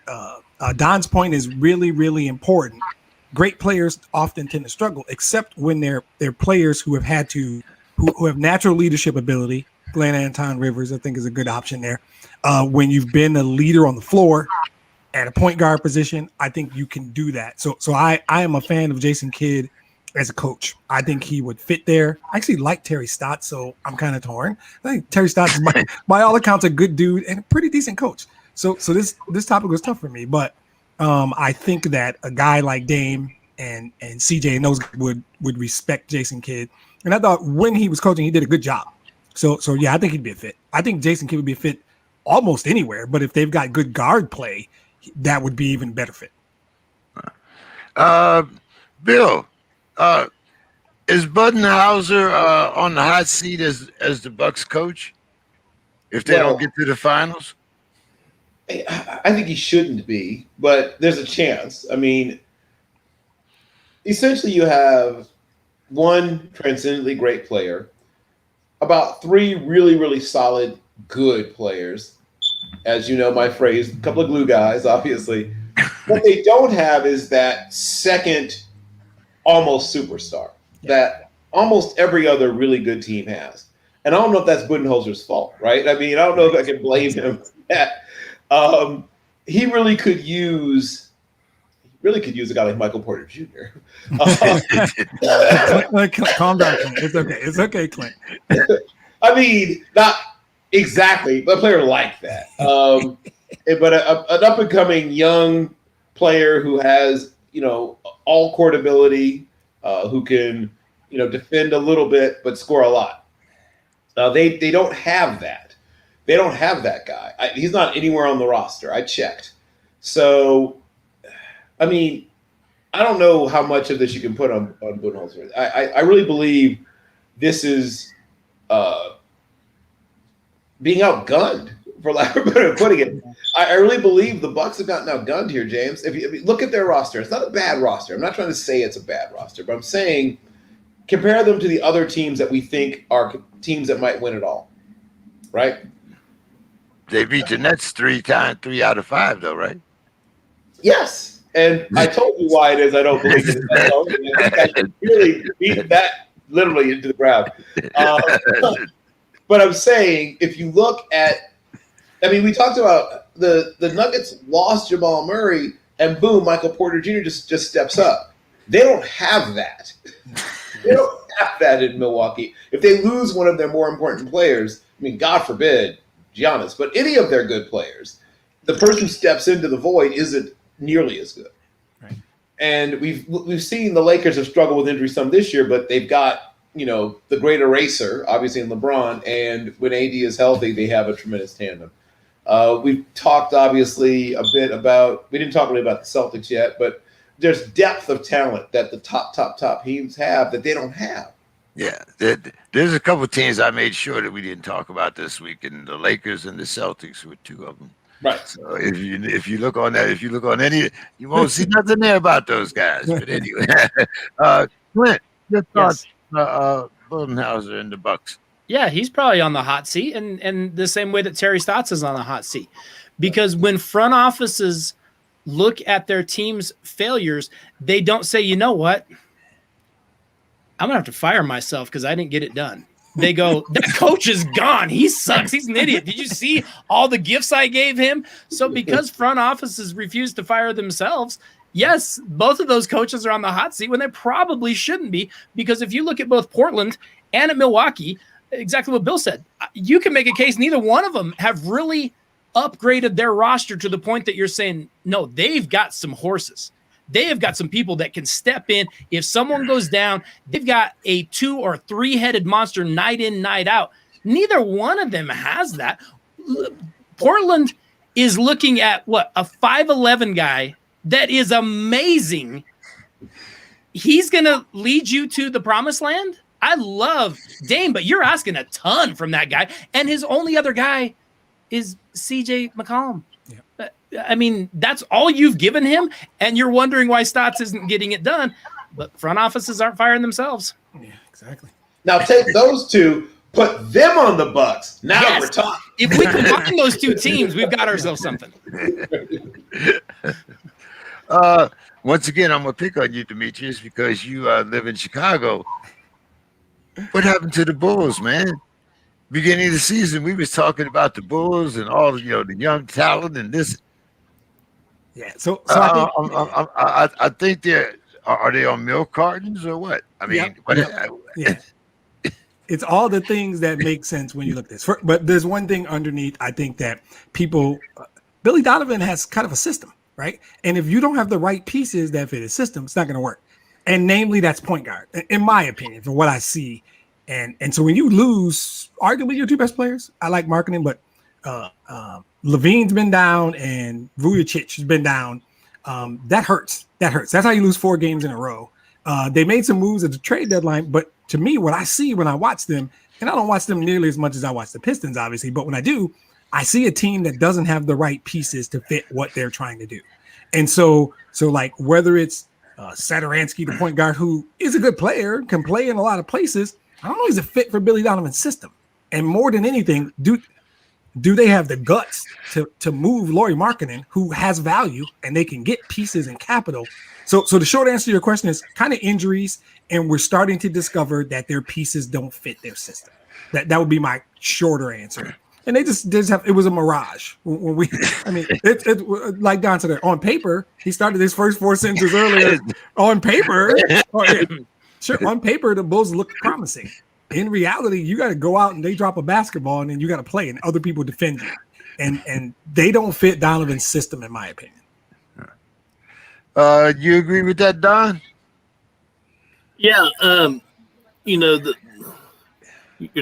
Don's point is really, really important. Great players often tend to struggle, except when they're players who have natural leadership ability. Glenn Anton Rivers, I think, is a good option there. When you've been a leader on the floor at a point guard position, I think you can do that. So I am a fan of Jason Kidd as a coach. I think he would fit there. I actually like Terry Stotts, so I'm kind of torn. I think Terry Stotts is, by all accounts, a good dude and a pretty decent coach. So this topic was tough for me, but I think that a guy like Dame and CJ and those would respect Jason Kidd. And I thought when he was coaching, he did a good job. So yeah, I think he'd be a fit. I think Jason Kidd would be a fit almost anywhere, but if they've got good guard play, that would be even better fit. Bill, is Budenholzer on the hot seat as the Bucks coach if they don't get to the finals? I think he shouldn't be, but there's a chance. I mean, essentially you have one transcendently great player, about three really, really solid, good players. As you know, my phrase, a couple of glue guys, obviously. What they don't have is that second almost superstar that almost every other really good team has. And I don't know if that's Budenholzer's fault, right? I mean, I don't know if I can blame him for that. He really could use really could use a guy like Michael Porter Jr. Calm down, Clint. It's okay. It's okay, Clint. I mean, not exactly, but a player like that. But an up-and-coming young player who has, all court ability, who can, defend a little bit but score a lot. They don't have that. They don't have that guy. He's not anywhere on the roster. I checked. So, I mean, I don't know how much of this you can put on Budenholzer. I really believe this is being outgunned, for lack of a better putting it. I really believe the Bucks have gotten outgunned here, James. If you look at their roster, it's not a bad roster. I'm not trying to say it's a bad roster, but I'm saying compare them to the other teams that we think are teams that might win it all, right? They beat the Nets 3 out of 5, though, right? Yes. And I told you why it is I don't believe it. I really beat that literally into the ground. But I'm saying, if you look at, we talked about the Nuggets lost Jamal Murray, and boom, Michael Porter Jr. just steps up. They don't have that. They don't have that in Milwaukee. If they lose one of their more important players, God forbid, Giannis, but any of their good players, the person who steps into the void isn't nearly as good. Right. And we've seen the Lakers have struggled with injury some this year, but they've got, the great eraser, obviously, in LeBron, and when AD is healthy, they have a tremendous tandem. We've talked, obviously, a bit about – we didn't talk really about the Celtics yet, but there's depth of talent that the top teams have that they don't have. Yeah, there's a couple of teams I made sure that we didn't talk about this week, and the Lakers and the Celtics were 2 of them. Right. So if you look on that, if you look on any, you won't see nothing there about those guys. But anyway, Clint, your thoughts, Budenholzer and the Bucks. Yeah, he's probably on the hot seat, and the same way that Terry Stotts is on the hot seat, because when front offices look at their team's failures, they don't say, you know what, I'm going to have to fire myself because I didn't get it done. They go, that coach is gone. He sucks. He's an idiot. Did you see all the gifts I gave him? So because front offices refuse to fire themselves, yes, both of those coaches are on the hot seat when they probably shouldn't be, because if you look at both Portland and at Milwaukee, exactly what Bill said, you can make a case neither one of them have really upgraded their roster to the point that you're saying, no, they've got some horses. They have got some people that can step in. If someone goes down, they've got a 2 or 3-headed monster night in, night out. Neither one of them has that. Portland is looking at a 5'11" guy that is amazing. He's going to lead you to the promised land. I love Dame, but you're asking a ton from that guy. And his only other guy is CJ McCollum. Yeah. That's all you've given him, and you're wondering why Stotts isn't getting it done. But front offices aren't firing themselves. Yeah, exactly. Now take those two, put them on the Bucks. Now yes. We're talking. If we combine those 2 teams, we've got ourselves something. Once again, I'm going to pick on you, Demetrius, because you live in Chicago. What happened to the Bulls, man? Beginning of the season, we was talking about the Bulls and all the young talent and this. Yeah, so I think are they on milk cartons or what? Yeah. It's all the things that make sense when you look at this. But there's one thing underneath. I think that people, Billy Donovan has kind of a system, right? And if you don't have the right pieces that fit his system, it's not going to work. And namely, that's point guard, in my opinion, from what I see. And so when you lose, arguably your 2 best players, I like marketing, but Levine's been down and Vujacic has been down. That hurts. That's how you lose 4 games in a row. They made some moves at the trade deadline, but to me, what I see when I watch them, and I don't watch them nearly as much as I watch the Pistons, obviously, but when I do, I see a team that doesn't have the right pieces to fit what they're trying to do. And so like whether it's Satoransky, the point guard, who is a good player, can play in a lot of places, I don't know he's a fit for Billy Donovan's system. And more than anything, do they have the guts to move Lauri Markkanen, who has value and they can get pieces and capital? So the short answer to your question is kind of injuries, and we're starting to discover that their pieces don't fit their system. That would be my shorter answer. and they just have. It was a mirage when we. I mean, it like Don said. On paper, he started his first 4 sentences earlier. On paper, on paper, the Bulls looked promising. In reality, you got to go out and they drop a basketball, and then you got to play, and other people defend you, and they don't fit Donovan's system, in my opinion. You agree with that, Don? Yeah, you're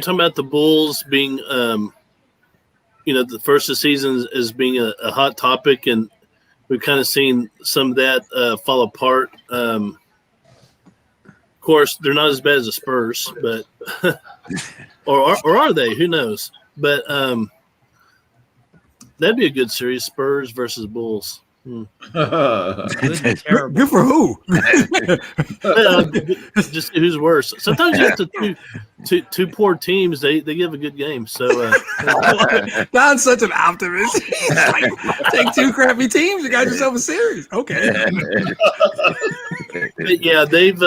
talking about the Bulls being, the first of the season as being a hot topic, and we've kind of seen some of that fall apart. Of course, they're not as bad as the Spurs, but or are they? Who knows? But that'd be a good series: Spurs versus Bulls. Good for who? Just who's worse. Sometimes you have two poor teams. They give a good game. So Don's such an optimist. He's like, take 2 crappy teams, you got yourself a series. Okay. But yeah, they've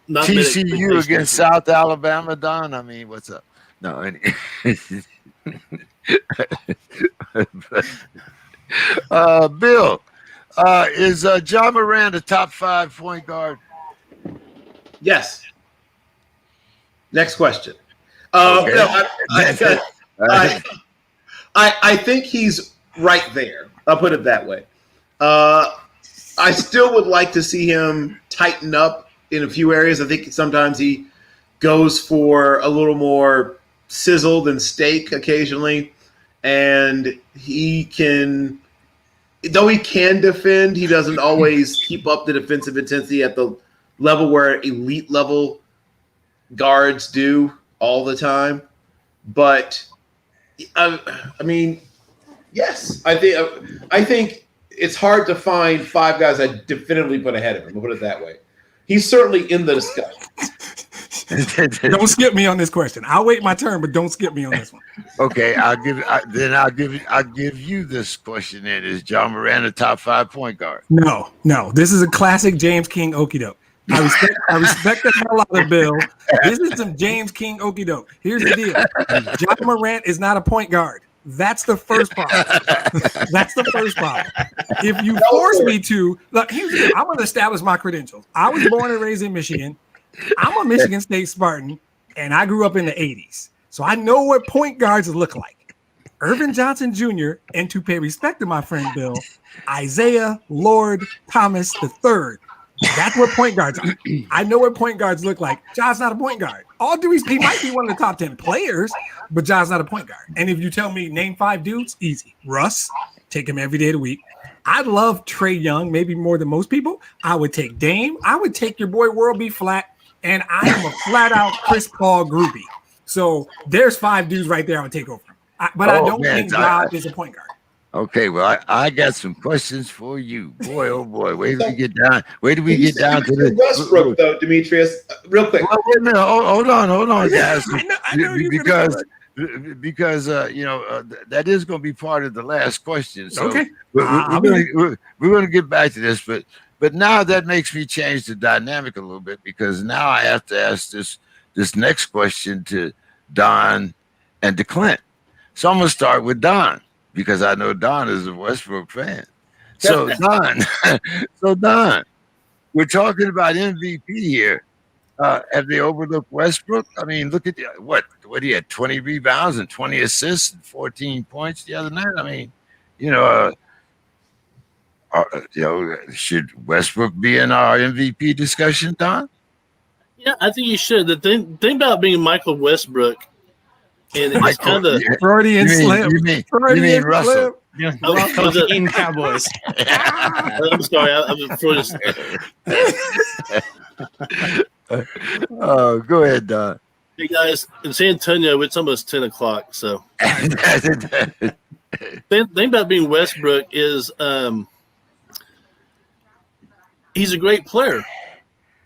not TCU against South Alabama, Don. I mean, what's up? No, Bill, is John Moran a top 5 point guard? Yes. Next question. Okay. No, I think he's right there. I'll put it that way. I still would like to see him tighten up in a few areas. I think sometimes he goes for a little more sizzle than steak occasionally. And he can, though he can defend, he doesn't always keep up the defensive intensity at the level where elite level guards do all the time. But I mean, yes, I think it's hard to find 5 guys I definitively put ahead of him. I'll put it that way. He's certainly in the discussion. Don't skip me on this question. I'll wait my turn, but don't skip me on this one. Okay, I'll give you this question. Then is John Moran a top 5 point guard? No. This is a classic James King okey doke. I respect the hell out of Bill. This is some James King okey doke. Here's the deal: John Morant is not a point guard. That's the first problem. If you force me to, look, here's the deal. I'm going to establish my credentials. I was born and raised in Michigan. I'm a Michigan State Spartan, and I grew up in the 80s. So I know what point guards look like. Irvin Johnson Jr., and to pay respect to my friend Bill, Isaiah Lord Thomas III. That's what point guards are. I know what point guards look like. John's not a point guard. He might be one of the top 10 players, but John's not a point guard. And if you tell me name 5 dudes, easy. Russ, take him every day of the week. I love Trae Young, maybe more than most people. I would take Dame. I would take your boy World B. Flat. And I am a flat-out Chris Paul groupie. So there's 5 dudes right there I would take over. I don't think God is a point guard. Okay, well, I got some questions for you. Boy, oh boy, where did we get down? Where did we get down to the Westbrook, though, Demetrius? Real quick. Well, wait a minute. Hold on, guys. I know because that is going to be part of the last question. So okay, we're going to get back to this, but now that makes me change the dynamic a little bit, because now I have to ask this next question to Don and to Clint. So I'm going to start with Don, because I know Don is a Westbrook fan. So Don, we're talking about MVP here. Have they overlooked Westbrook? I mean, look at what he had: 20 rebounds and 20 assists and 14 points the other night. I mean, should Westbrook be in our MVP discussion, Don? Yeah, I think you should. The thing about being Michael Westbrook, and it's kind of Freudian slip. You mean Russell? In Cowboys. I'm sorry, I'm Freudian. Go ahead, Don. Hey guys, in San Antonio, it's almost 10 o'clock. So, the thing about being Westbrook is, he's a great player,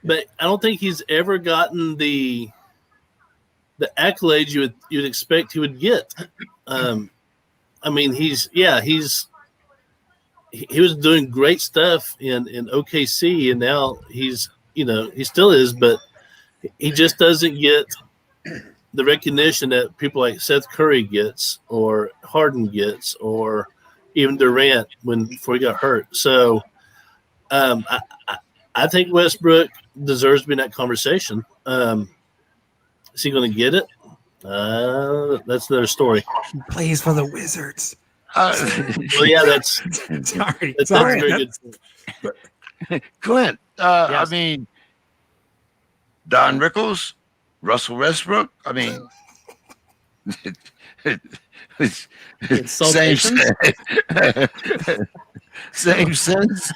but I don't think he's ever gotten the accolades you'd expect he would get. I mean, he was doing great stuff in OKC, and now he still is, but he just doesn't get the recognition that people like Seth Curry gets, or Harden gets, or even Durant before he got hurt. So I think Westbrook deserves to be in that conversation. Is he going to get it? That's another story. He plays for the Wizards. Well, yeah, that's Sorry. very good. Clint, Yes. I mean, Don Rickles, Russell Westbrook. I mean, it's same same sense.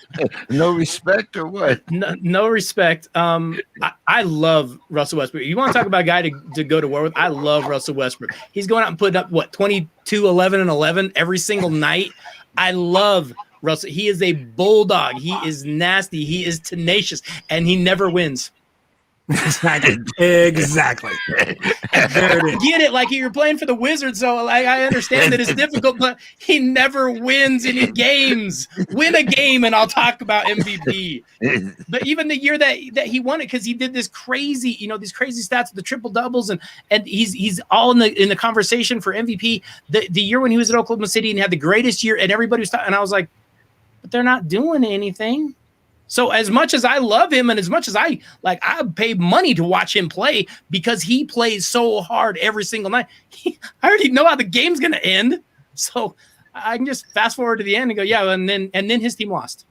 No respect or what? No respect. I love Russell Westbrook. You want to talk about a guy to go to war with? I love Russell Westbrook. He's going out and putting up 22, 11, and 11 every single night. I love Russell. He is a bulldog. He is nasty. He is tenacious, and he never wins. Exactly. There it is. Get it? Like you're playing for the Wizards, so I understand that it's difficult, but he never wins any games. Win a game, and I'll talk about MVP. But even the year that he won it, because he did this crazy, these crazy stats, the triple doubles, and he's all in the conversation for MVP. The year when he was at Oklahoma City and had the greatest year, and everybody was talking, and I was like, but they're not doing anything. So as much as I love him and as much as I pay money to watch him play because he plays so hard every single night, I already know how the game's going to end. So I can just fast forward to the end and go, yeah, and then his team lost.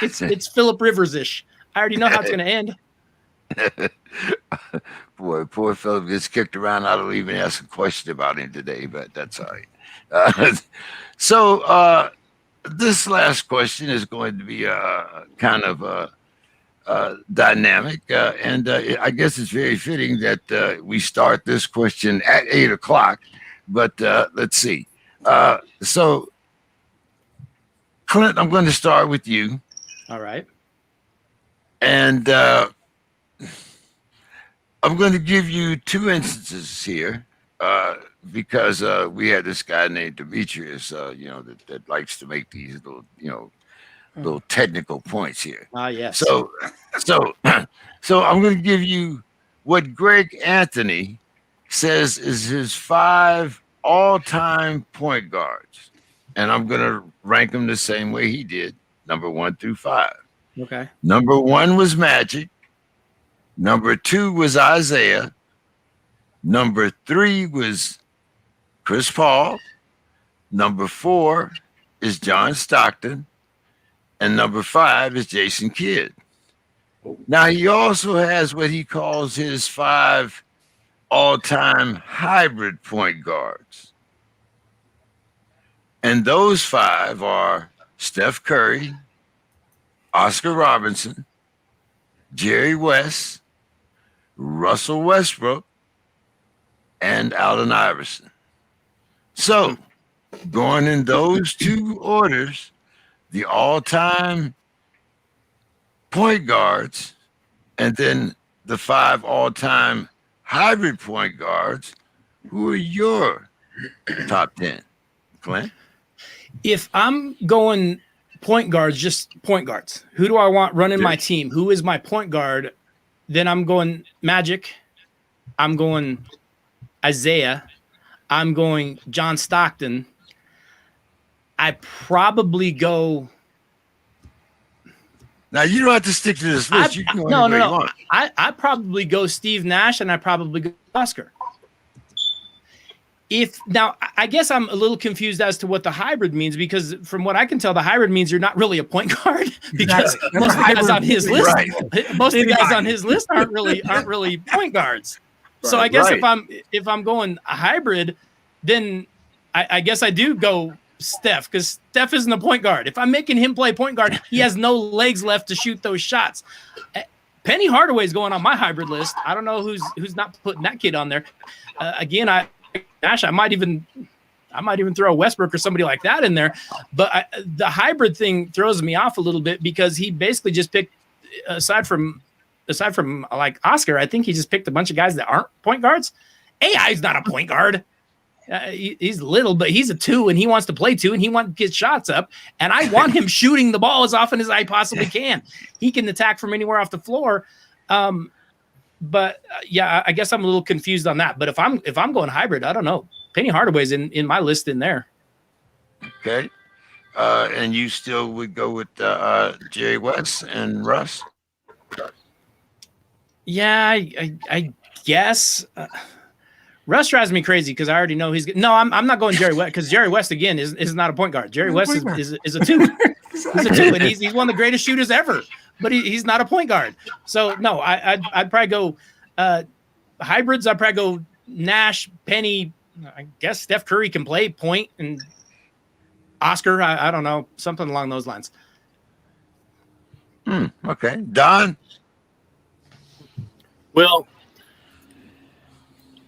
It's Phillip Rivers-ish. I already know how it's going to end. Boy, poor Phillip gets kicked around. I don't even ask a question about him today, but that's all right. This last question is going to be kind of dynamic, and I guess it's very fitting that we start this question at 8:00. But let's see. So, Clint, I'm going to start with you. All right. And I'm going to give you two instances here. Because we had this guy named Demetrius, that likes to make these little technical points here. Yes. So I'm going to give you what Greg Anthony says is his 5 all-time point guards, and I'm going to rank them the same way he did, number 1 through 5. Okay. Number 1 was Magic. Number 2 was Isaiah. Number 3 was Chris Paul. Number 4 is John Stockton. And number 5 is Jason Kidd. Now, he also has what he calls his 5 all-time hybrid point guards. And those 5 are Steph Curry, Oscar Robertson, Jerry West, Russell Westbrook, and Allen Iverson. So, going in those 2 orders, the all-time point guards, and then the 5 all-time hybrid point guards, who are your top 10, Clint? If I'm going point guards, just point guards, who do I want running my team? Who is my point guard? Then I'm going Magic. I'm going Isaiah. I'm going John Stockton. I probably go. Now, you don't have to stick to this list. You can go anywhere you want. I probably go Steve Nash, and I probably go Oscar. Now, I guess I'm a little confused as to what the hybrid means, because from what I can tell, the hybrid means you're not really a point guard, because most of the guys on his list, on his list aren't really point guards. So I guess if I'm going a hybrid, then I guess I do go Steph, because Steph isn't a point guard. If I'm making him play point guard, he has no legs left to shoot those shots. Penny Hardaway's going on my hybrid list. I don't know who's not putting that kid on there. Again, I might even throw Westbrook or somebody like that in there. But the hybrid thing throws me off a little bit, because he basically just picked, aside from like Oscar, I think he just picked a bunch of guys that aren't point guards. AI's not a point guard. He's little, but he's a 2, and he wants to play 2, and he wants to get shots up. And I want him shooting the ball as often as I possibly can. He can attack from anywhere off the floor. yeah, I guess I'm a little confused on that. But if I'm going hybrid, I don't know. Penny Hardaway's in my list in there. Okay. And you still would go with Jerry West and Russ? Yeah, I guess. Russ drives me crazy because I already know he's – no, I'm not going Jerry West because Jerry West, again, is not a point guard. Jerry West is a two. He's a two, and he's one of the greatest shooters ever, but he's not a point guard. So, no, I'd probably go hybrids. I'd probably go Nash, Penny. I guess Steph Curry can play point, and Oscar, I don't know, something along those lines. Okay. Don? Well,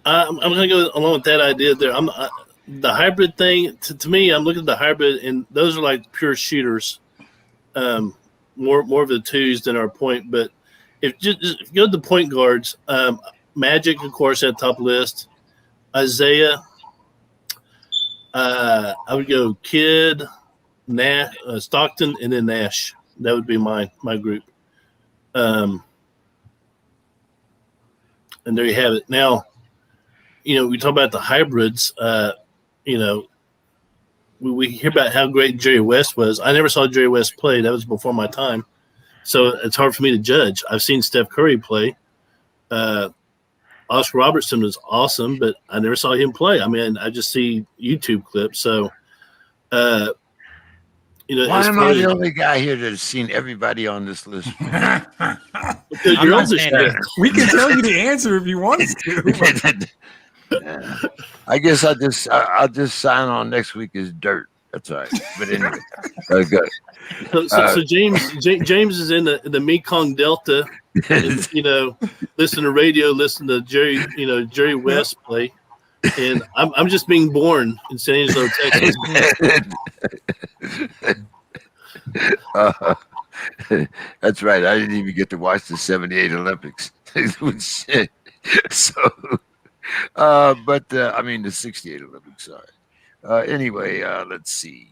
I'm going to go along with that idea there. The hybrid thing, to me, I'm looking at the hybrid, and those are like pure shooters, more of the twos than our point. But if you go to the point guards, Magic, of course, at top list. Isaiah, I would go Kidd, Nash, Stockton, and then Nash. That would be my group. And there you have it. Now, we talk about the hybrids. We hear about how great Jerry West was. I never saw Jerry West play. That was before my time. So it's hard for me to judge. I've seen Steph Curry play. Oscar Robertson was awesome, but I never saw him play. I mean, I just see YouTube clips. So, why am I the only guy here that's seen everybody on this list? Because you're on the we can tell you the answer if you want us to. I guess I'll just sign on next week as dirt. That's all right. But anyway, good. So James is in the Mekong Delta. And, listen to radio, listen to Jerry West play, and I'm just being born in San Angelo, Texas. That's right. I didn't even get to watch the '78 Olympics. So. The '68 Olympics. Sorry. Anyway, let's see.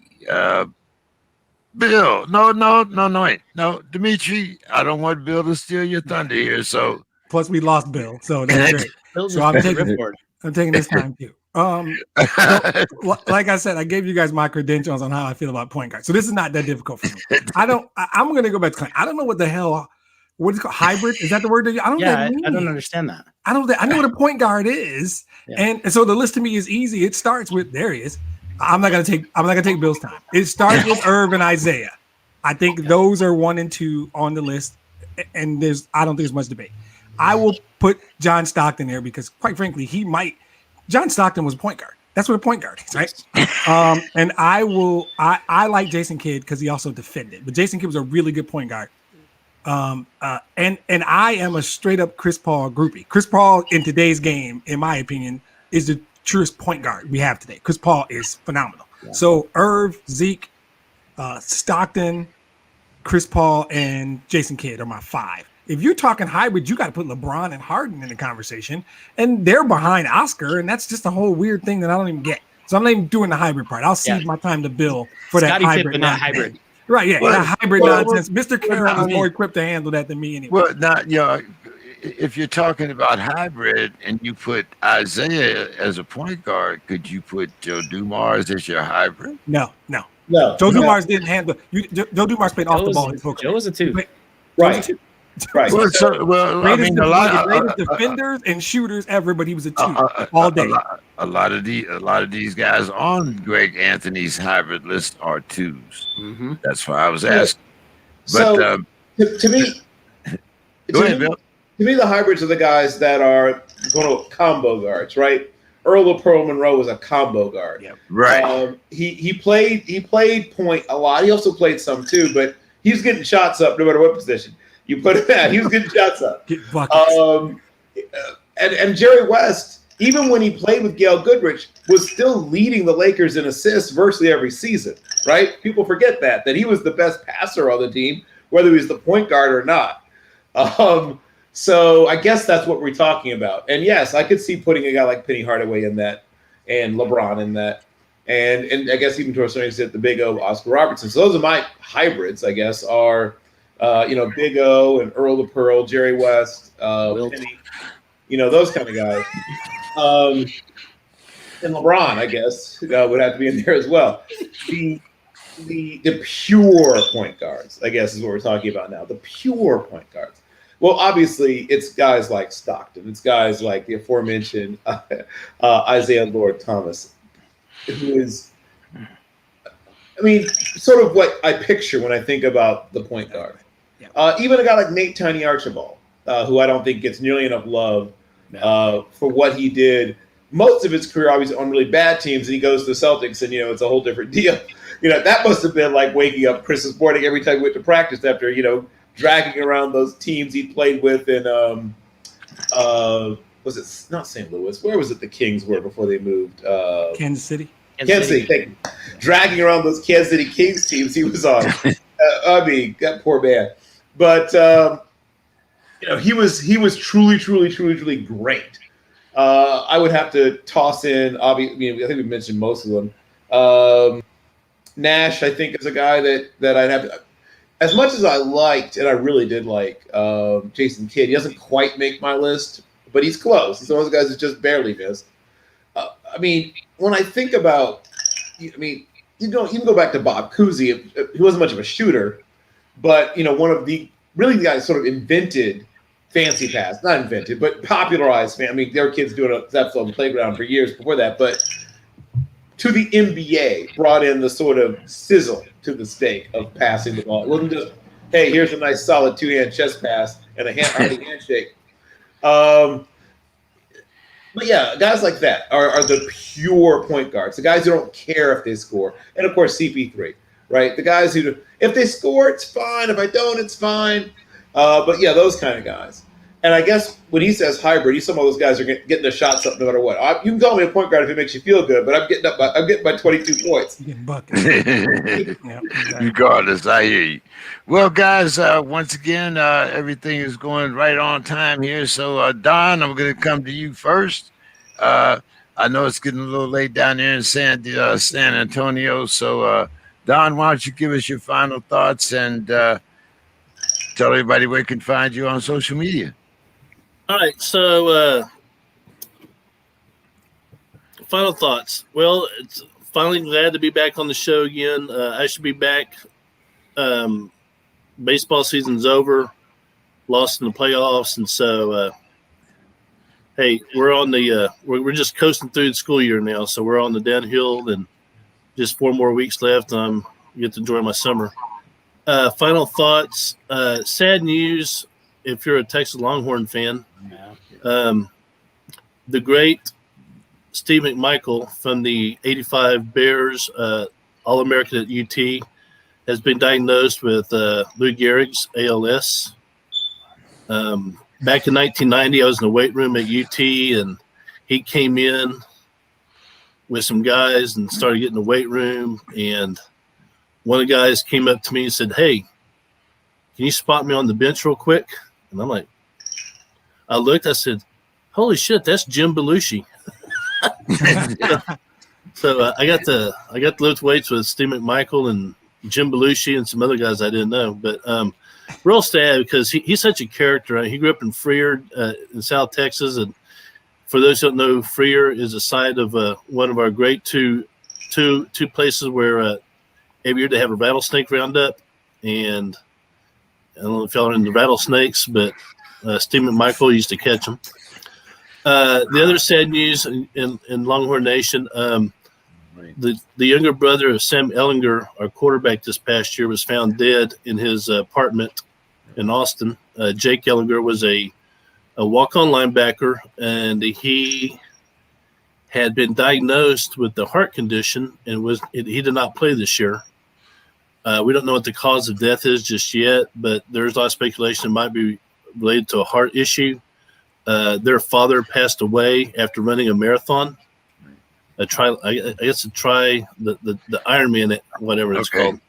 Bill, no, Dimitri. I don't want Bill to steal your thunder here. So plus we lost Bill, so that's great. So I'm taking this time too. Like I said, I gave you guys my credentials on how I feel about point guard. So this is not that difficult for me. I'm going to go back to I don't know what the hell. What is it called? Hybrid? Is that the word? I don't understand that. I know what a point guard is, and so the list to me is easy. It starts with there he is. I'm not gonna take Bill's time. It starts with Irv and Isaiah. I think those are 1 and 2 on the list, and I don't think there's much debate. I will put John Stockton there because, quite frankly, John Stockton was a point guard. That's what a point guard is, right? And I like Jason Kidd because he also defended, but Jason Kidd was a really good point guard. And I am a straight up Chris Paul groupie. Chris Paul in today's game, in my opinion, is the truest point guard we have today. Chris Paul is phenomenal. Yeah. So Irv, Zeke, Stockton, Chris Paul, and Jason Kidd are my 5. If you're talking hybrid, you got to put LeBron and Harden in the conversation, and they're behind Oscar, and that's just a whole weird thing that I don't even get. So I'm not even doing the hybrid part. I'll cede my time to Bill for Scottie that hybrid. That hybrid. Right, yeah, that hybrid nonsense. Mr. Carroll is more equipped to handle that than me anyway. Well, if you're talking about hybrid and you put Isaiah as a point guard, could you put Joe Dumars as your hybrid? No. Joe Dumars didn't handle. Joe Dumars played off the ball. Joe was a 2. Right. Right. Greatest defenders and shooters ever, but he was a 2 all day. A lot of these guys on Greg Anthony's hybrid list are 2s. Mm-hmm. That's why I was asking. But to me, go ahead, Bill. To me, the hybrids are the guys that are going to combo guards, right? Earl Pearl Monroe was a combo guard. Yep. Right. He played point a lot. He also played some too, but he was getting shots up no matter what position you put him at. He was getting shots up. And Jerry West, even when he played with Gail Goodrich, was still leading the Lakers in assists virtually every season, right? People forget that he was the best passer on the team, whether he was the point guard or not. So I guess that's what we're talking about. And yes, I could see putting a guy like Penny Hardaway in that and LeBron in that. And I guess even to a certain extent, the big O Oscar Robertson. So those are my hybrids, I guess, are Big O and Earl the Pearl, Jerry West, Wilt. Penny, those kind of guys. And LeBron, I guess, would have to be in there as well. The pure point guards, I guess, is what we're talking about now. The pure point guards. Well, obviously, it's guys like Stockton. It's guys like the aforementioned Isaiah Lord Thomas, who is, sort of what I picture when I think about the point guard. Even a guy like Nate Tiny Archibald, who I don't think gets nearly enough love for what he did. Most of his career, obviously, on really bad teams, and he goes to the Celtics, and, it's a whole different deal. That must have been like waking up Christmas morning every time he went to practice after, dragging around those teams he played with in, was it not St. Louis? Where was it the Kings were before they moved? Kansas City. Kansas City. Thank you. Dragging around those Kansas City Kings teams he was on. That poor man. But, he was truly, truly, truly, truly great. I would have to toss in, obviously, I think we mentioned most of them. Nash, I think, is a guy that I'd have to, as much as I liked, and I really did like Jason Kidd, he doesn't quite make my list, but he's close. He's one of those guys that just barely missed. When I think about, you can go back to Bob Cousy. He wasn't much of a shooter, but, one of the guys sort of invented fancy pass, not invented, but popularized. There were kids doing that on the playground for years before that, but to the NBA, brought in the sort of sizzle to the steak of passing the ball. It wasn't just, hey, here's a nice solid 2-hand chest pass and a handshake. But yeah, guys like that are the pure point guards, the guys who don't care if they score. And of course, CP3, right? The guys who, if they score, it's fine. If I don't, it's fine. But yeah, those kind of guys. And I guess when he says hybrid, some of those guys are getting their shots up no matter what. You can call me a point guard if it makes you feel good, but I'm getting my 22 points. Regardless, I hear you. Well, guys, once again, everything is going right on time here. So, Don, I'm going to come to you first. I know it's getting a little late down there in San Antonio. So, Don, why don't you give us your final thoughts and tell everybody where they can find you on social media. All right, so final thoughts. Well, it's finally glad to be back on the show again. I should be back. Baseball season's over, lost in the playoffs, and so hey, we're on the we're just coasting through the school year now, so we're on the downhill, and just 4 more weeks left. I get to enjoy my summer. Final thoughts. Sad news if you're a Texas Longhorn fan. The great Steve McMichael from the 85 Bears, All-American at UT, has been diagnosed with Lou Gehrig's ALS. Back in 1990, I was in the weight room at UT, and he came in with some guys and started getting in the weight room, and one of the guys came up to me and said, "Hey, can you spot me on the bench real quick?" And I'm like, I looked, I said, "Holy shit, that's Jim Belushi." So I got to lift weights with Steve McMichael and Jim Belushi and some other guys I didn't know. But real sad because he's such a character. He grew up in Freer in South Texas, and for those who don't know, Freer is a site of one of our great two places where every year they have a rattlesnake roundup, and I don't know if y'all are into rattlesnakes, but Steve McMichael used to catch them. The other sad news in Longhorn Nation, the younger brother of Sam Ellinger, our quarterback this past year, was found dead in his apartment in Austin. Jake Ellinger was a walk-on linebacker, and he had been diagnosed with the heart condition and he did not play this year. We don't know what the cause of death is just yet, but there's a lot of speculation it might be related to a heart issue. Their father passed away after running a marathon. The Ironman, whatever it's called.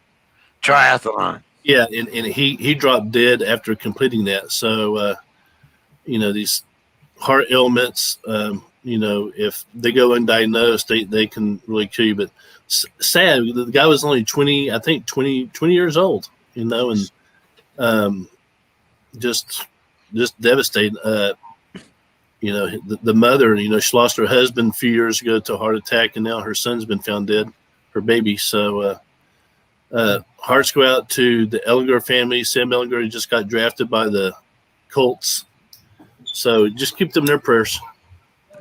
Triathlon. Yeah, and he dropped dead after completing that. So, these heart ailments, if they go undiagnosed, they can really kill you. But sad, the guy was only 20 years old, and just devastating. The mother, she lost her husband a few years ago to a heart attack, and now her son's been found dead, her baby. So hearts go out to the Ellinger family. Sam Ellinger just got drafted by the Colts. So just keep them in their prayers.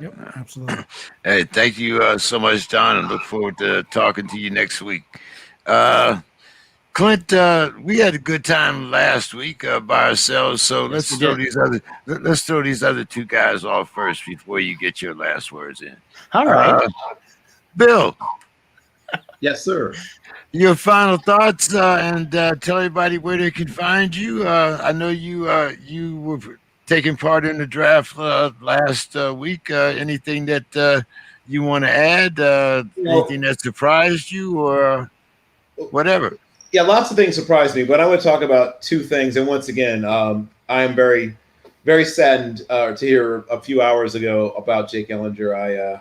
Yep, absolutely. Hey, thank you so much, Don, and look forward to talking to you next week. Clint, we had a good time last week by ourselves, so let's throw these other two guys off first before you get your last words in. All right. Bill. Yes, sir. Your final thoughts, and tell everybody where they can find you. I know you were taking part in the draft last week. Anything that you want to add? Anything that surprised you or whatever? Yeah, lots of things surprised me, but I want to talk about two things. And once again, I am very, very saddened to hear a few hours ago about Jake Ellinger.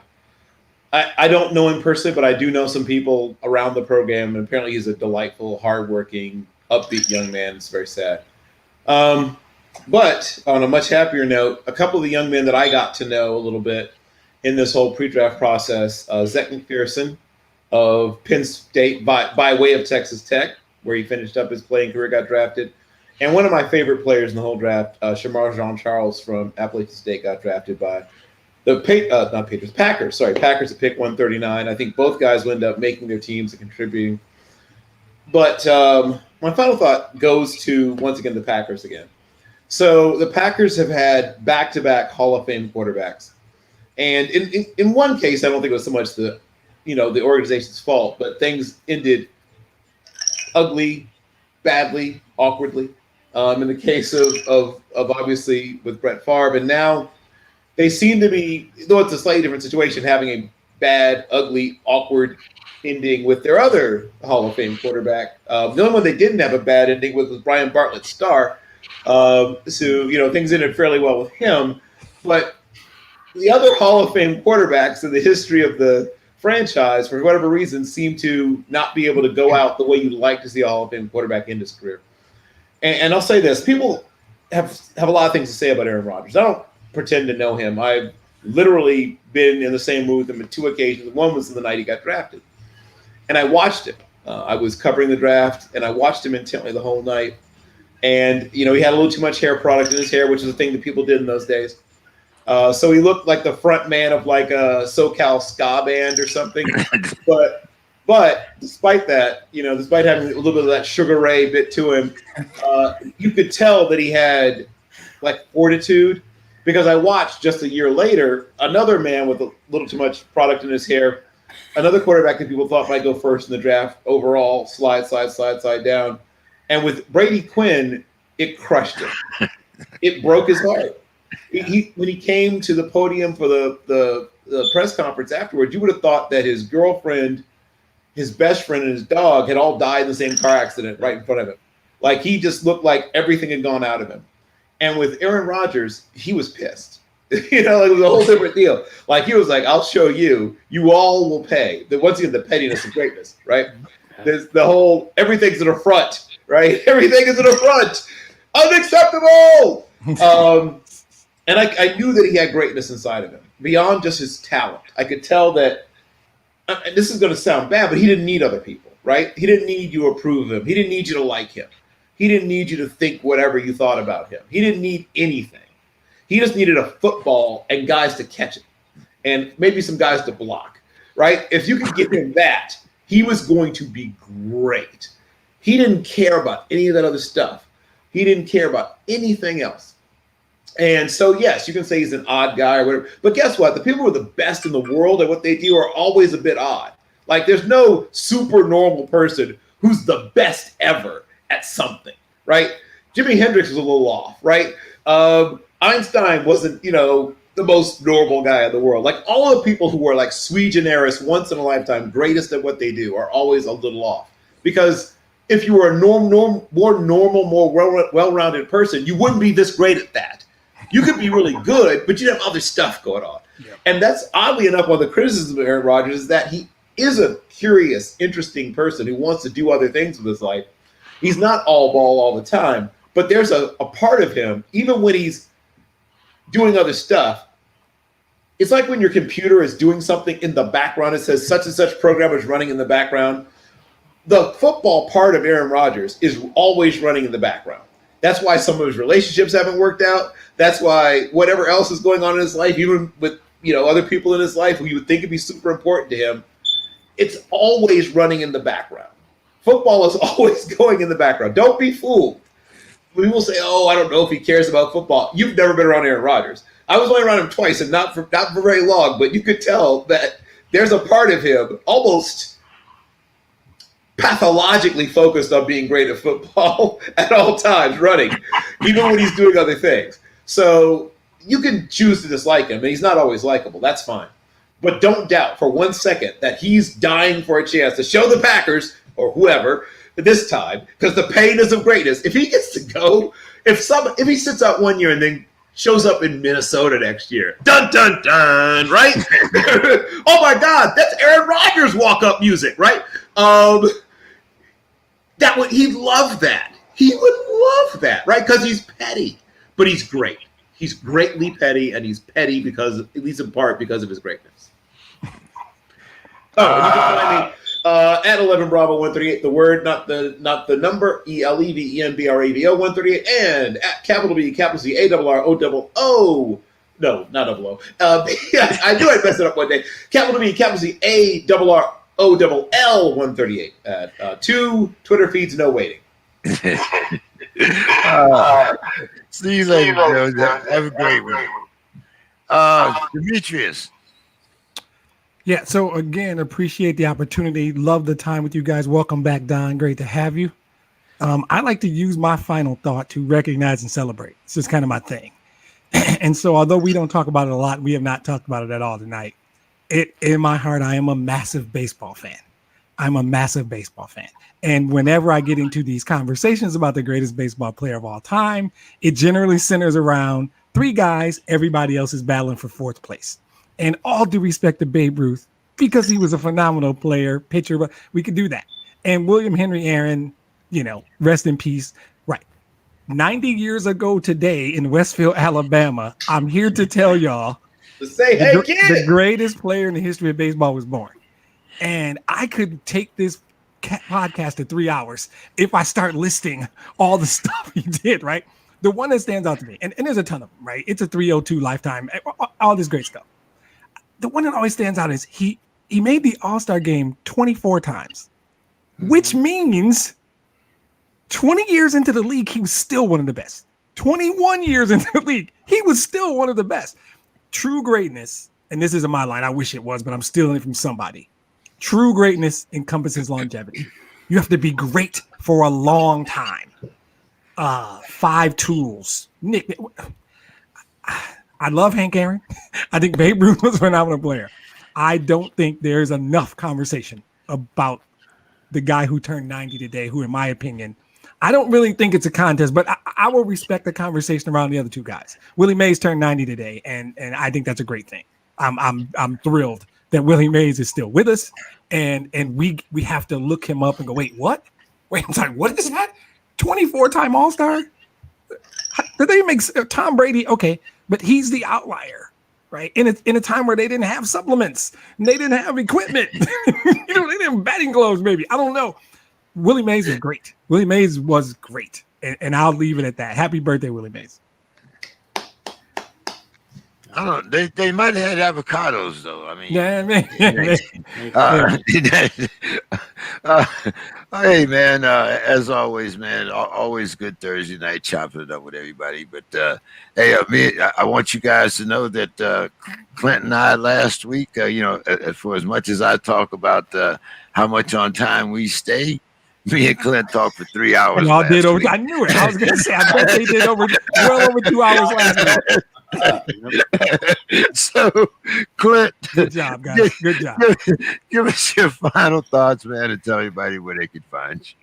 I don't know him personally, but I do know some people around the program, and apparently he's a delightful, hardworking, upbeat young man. It's very sad. But on a much happier note, a couple of the young men that I got to know a little bit in this whole pre-draft process, Zach McPherson of Penn State by way of Texas Tech, where he finished up his playing career, got drafted. And one of my favorite players in the whole draft, Shamar Jean-Charles from Appalachian State, got drafted by the Packers. Sorry, Packers at pick 139. I think both guys will end up making their teams and contributing. But my final thought goes to, once again, the Packers again. So the Packers have had back-to-back Hall of Fame quarterbacks. And in one case, I don't think it was so much the organization's fault, but things ended ugly, badly, awkwardly. In the case of obviously with Brett Favre, and now they seem to be, though it's a slightly different situation, having a bad, ugly, awkward ending with their other Hall of Fame quarterback. The only one they didn't have a bad ending with was Brian Bartlett Starr. So things ended fairly well with him, but the other Hall of Fame quarterbacks in the history of the franchise, for whatever reason, seem to not be able to go out the way you'd like to see a Hall of Fame quarterback end his career. And I'll say this: people have a lot of things to say about Aaron Rodgers. I don't pretend to know him. I've literally been in the same room with him on two occasions. One was the night he got drafted, and I watched him. I was covering the draft, and I watched him intently the whole night. And he had a little too much hair product in his hair, which is a thing that people did in those days. So he looked like the front man of like a SoCal ska band or something. But despite that, despite having a little bit of that Sugar Ray bit to him, you could tell that he had like fortitude, because I watched just a year later another man with a little too much product in his hair, another quarterback that people thought might go first in the draft overall, slide down. And with Brady Quinn, it crushed him. It broke his heart. When he came to the podium for the press conference afterwards, you would have thought that his girlfriend, his best friend, and his dog had all died in the same car accident right in front of him. Like, he just looked like everything had gone out of him. And with Aaron Rodgers, he was pissed. It was a whole different deal. Like, he was like, I'll show you. You all will pay. Once again, the pettiness of greatness, right? There's the whole, everything's an affront, right? Everything is an affront. Unacceptable! And I knew that he had greatness inside of him, beyond just his talent. I could tell that, and this is going to sound bad, but he didn't need other people, right? He didn't need you to approve of him. He didn't need you to like him. He didn't need you to think whatever you thought about him. He didn't need anything. He just needed a football and guys to catch it, and maybe some guys to block, right? If you could give him that, he was going to be great. He didn't care about any of that other stuff. He didn't care about anything else. And so, yes, you can say he's an odd guy or whatever. But guess what? The people who are the best in the world at what they do are always a bit odd. Like, there's no super normal person who's the best ever at something, right? Jimi Hendrix was a little off, right? Einstein wasn't, the most normal guy in the world. Like, all the people who are like sui generis, once in a lifetime, greatest at what they do are always a little off. Because if you were a more normal, more well-rounded person, you wouldn't be this great at that. You could be really good, but you'd have other stuff going on. Yeah. And that's, oddly enough, one of the criticisms of Aaron Rodgers is that he is a curious, interesting person who wants to do other things with his life. He's not all ball all the time, but there's a part of him, even when he's doing other stuff, it's like when your computer is doing something in the background, it says such and such program is running in the background. The football part of Aaron Rodgers is always running in the background. That's why some of his relationships haven't worked out. That's why whatever else is going on in his life, even with other people in his life who you would think would be super important to him, it's always running in the background. Football is always going in the background. Don't be fooled. People say, "Oh, I don't know if he cares about football." You've never been around Aaron Rodgers. I was only around him twice, and not for very long, but you could tell that there's a part of him almost pathologically focused on being great at football at all times, running, even when he's doing other things. So you can choose to dislike him, and he's not always likable. That's fine. But don't doubt for 1 second that he's dying for a chance to show the Packers or whoever this time, because the pain is of greatness. If he gets to go, if he sits out 1 year and then shows up in Minnesota next year, dun dun dun, right? Oh my God, that's Aaron Rodgers walk-up music, right? He'd love that. He would love that, right? Because he's petty, but he's great. He's greatly petty, and he's petty because, at least in part, because of his greatness. Oh, and you can find me at 11 Bravo 138. The word, not the number. ELEVENBRAVO 138, and at capital B capital C ARROOO. No, not double O. I knew I'd mess it up one day. Capital B capital C ARROOL 138. At 2 Twitter feeds, no waiting. See you later, Joe. Have a great one. Demetrius. Yeah, so again, appreciate the opportunity. Love the time with you guys. Welcome back, Don. Great to have you. I like to use my final thought to recognize and celebrate. This is kind of my thing. And so although we don't talk about it a lot, we have not talked about it at all tonight. In my heart, I am a massive baseball fan. I'm a massive baseball fan. And whenever I get into these conversations about the greatest baseball player of all time, it generally centers around 3 guys. Everybody else is battling for 4th place. And all due respect to Babe Ruth, because he was a phenomenal player, pitcher, but we could do that. And William Henry Aaron, rest in peace. Right. 90 years ago today in Westfield, Alabama, I'm here to tell y'all the greatest player in the history of baseball was born. And I could take this podcast to 3 hours if I start listing all the stuff he did, right? The one that stands out to me, and there's a ton of them, right? It's a 302 lifetime, all this great stuff. The one that always stands out is he made the All-Star game 24 times, which means 20 years into the league, he was still one of the best. 21 years into the league, he was still one of the best. True greatness, and this isn't my line, I wish it was, but I'm stealing it from somebody. True greatness encompasses longevity. You have to be great for a long time. 5 tools. Nick, I love Hank Aaron. I think Babe Ruth was a phenomenal player. I don't think there's enough conversation about the guy who turned 90 today, who, in my opinion, I don't really think it's a contest, but I will respect the conversation around the other 2 guys. Willie Mays turned 90 today, and I think that's a great thing. I'm thrilled that Willie Mays is still with us, and we have to look him up and go, wait, what? Wait, I'm sorry, what is that? 24-time All-Star? Did they make Tom Brady? Okay, but he's the outlier, right? In a time where they didn't have supplements, and they didn't have equipment, they didn't have batting gloves, maybe. I don't know. Willie Mays was great. Willie Mays was great, and I'll leave it at that. Happy birthday, Willie Mays. I don't know. They might have had avocados though. I mean, yeah, man. Hey man, as always, man, always good Thursday night chopping it up with everybody. But hey, I want you guys to know that Clint and I last week, for as much as I talk about how much on time we stay, me and Clint talked for 3 hours. Y'all did over. I knew it. I was gonna say. I bet they did well over 2 hours last week. So, Clint, good job, guys. Good job. Give us your final thoughts, man, and tell everybody where they can find you.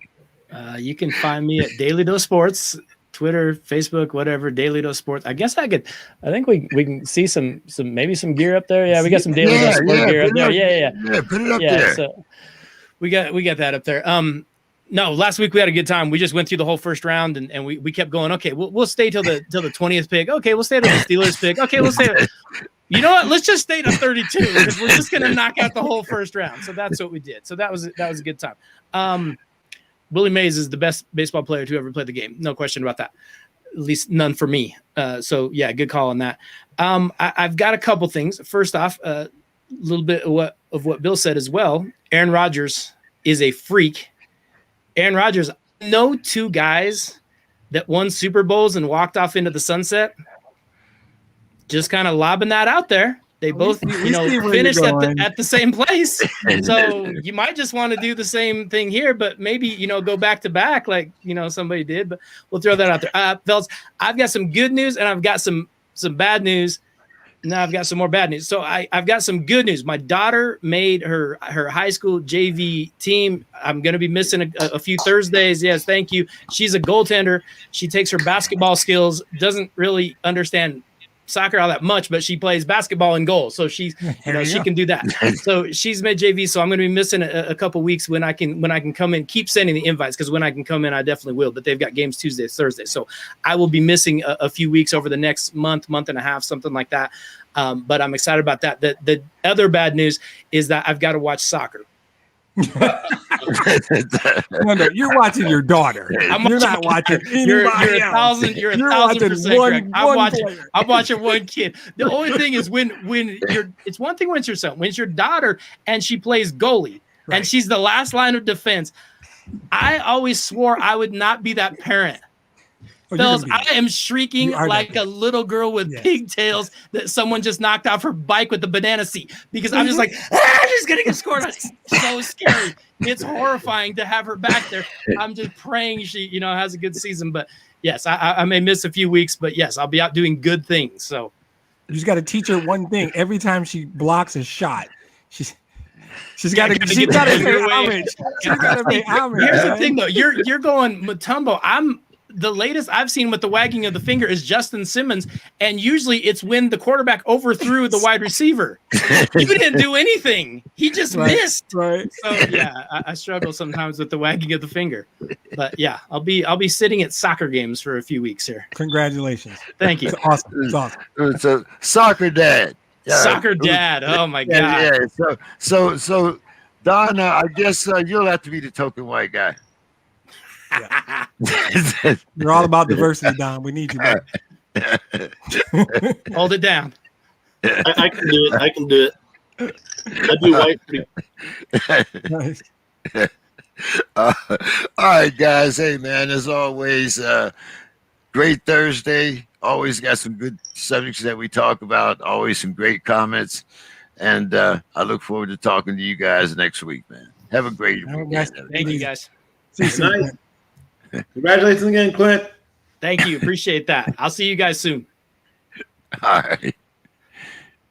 You can find me at Daily Dose Sports, Twitter, Facebook, whatever. Daily Dose Sports. I think we can see some maybe some gear up there. Yeah, we got some Daily Dose Sports gear up there. Yeah. Yeah, put it up there. So we got that up there. No, last week we had a good time. We just went through the whole first round and we kept going. Okay, we'll stay till the 20th pick. Okay, we'll stay till the Steelers pick. Okay, we'll stay. You know what? Let's just stay to 32 because we're just gonna knock out the whole first round. So that's what we did. So that was a good time. Willie Mays is the best baseball player to ever play the game. No question about that. At least none for me. So yeah, good call on that. I've got a couple things. First off, a little bit of what Bill said as well. Aaron Rodgers is a freak. Aaron Rodgers, I know two guys that won Super Bowls and walked off into the sunset. Just kind of lobbing that out there. They both, finished at the same place. So you might just want to do the same thing here, but maybe, go back to back like, somebody did. But we'll throw that out there. Fellas, I've got some good news and I've got some bad news. Now I've got some more bad news. So I've got some good news. My daughter made her high school JV team. I'm going to be missing a few Thursdays. Yes, thank you. She's a goaltender. She takes her basketball skills, doesn't really understand soccer all that much, but she plays basketball in goal. So she's, she can do that. So she's made JV. So I'm going to be missing a couple weeks when I can come in, keep sending the invites. Cause when I can come in, I definitely will, but they've got games Tuesday, Thursday. So I will be missing a few weeks over the next month and a half, something like that. But I'm excited about that. The other bad news is that I've got to watch soccer. No, you're watching your daughter. You're not watching anybody else. You're 1,000% correct. I'm watching one kid. The only thing is when it's one thing when it's your son. When it's your daughter and she plays goalie and she's the last line of defense, I always swore I would not be that parent. Fellas, I am shrieking like a little girl with pigtails that someone just knocked off her bike with the banana seat because I'm just like, she's going to get scored. It's so scary. It's horrifying to have her back there. I'm just praying she, has a good season. But yes, I may miss a few weeks, but yes, I'll be out doing good things. So you just got to teach her one thing. Every time she blocks a shot, she's got to pay homage. She's got to pay homage. Here's the thing, though. You're going Mutombo. The latest I've seen with the wagging of the finger is Justin Simmons, and usually it's when the quarterback overthrew the wide receiver. He didn't do anything; he just missed. Right. So yeah, I struggle sometimes with the wagging of the finger, but yeah, I'll be sitting at soccer games for a few weeks here. Congratulations! Thank you. It's awesome. It's awesome. It's a soccer dad. Soccer dad. Oh my god. Yeah. So Don, I guess you'll have to be the token white guy. Yeah. You're all about diversity, Don. We need you, man. Hold it down. I can do it. I do white. Nice. All right, guys. Hey, man, as always, great Thursday. Always got some good subjects that we talk about. Always some great comments. And I look forward to talking to you guys next week, man. Have a great weekend. Thank you, guys. See you soon. Congratulations again, Clint. Thank you. Appreciate that. I'll see you guys soon. All right.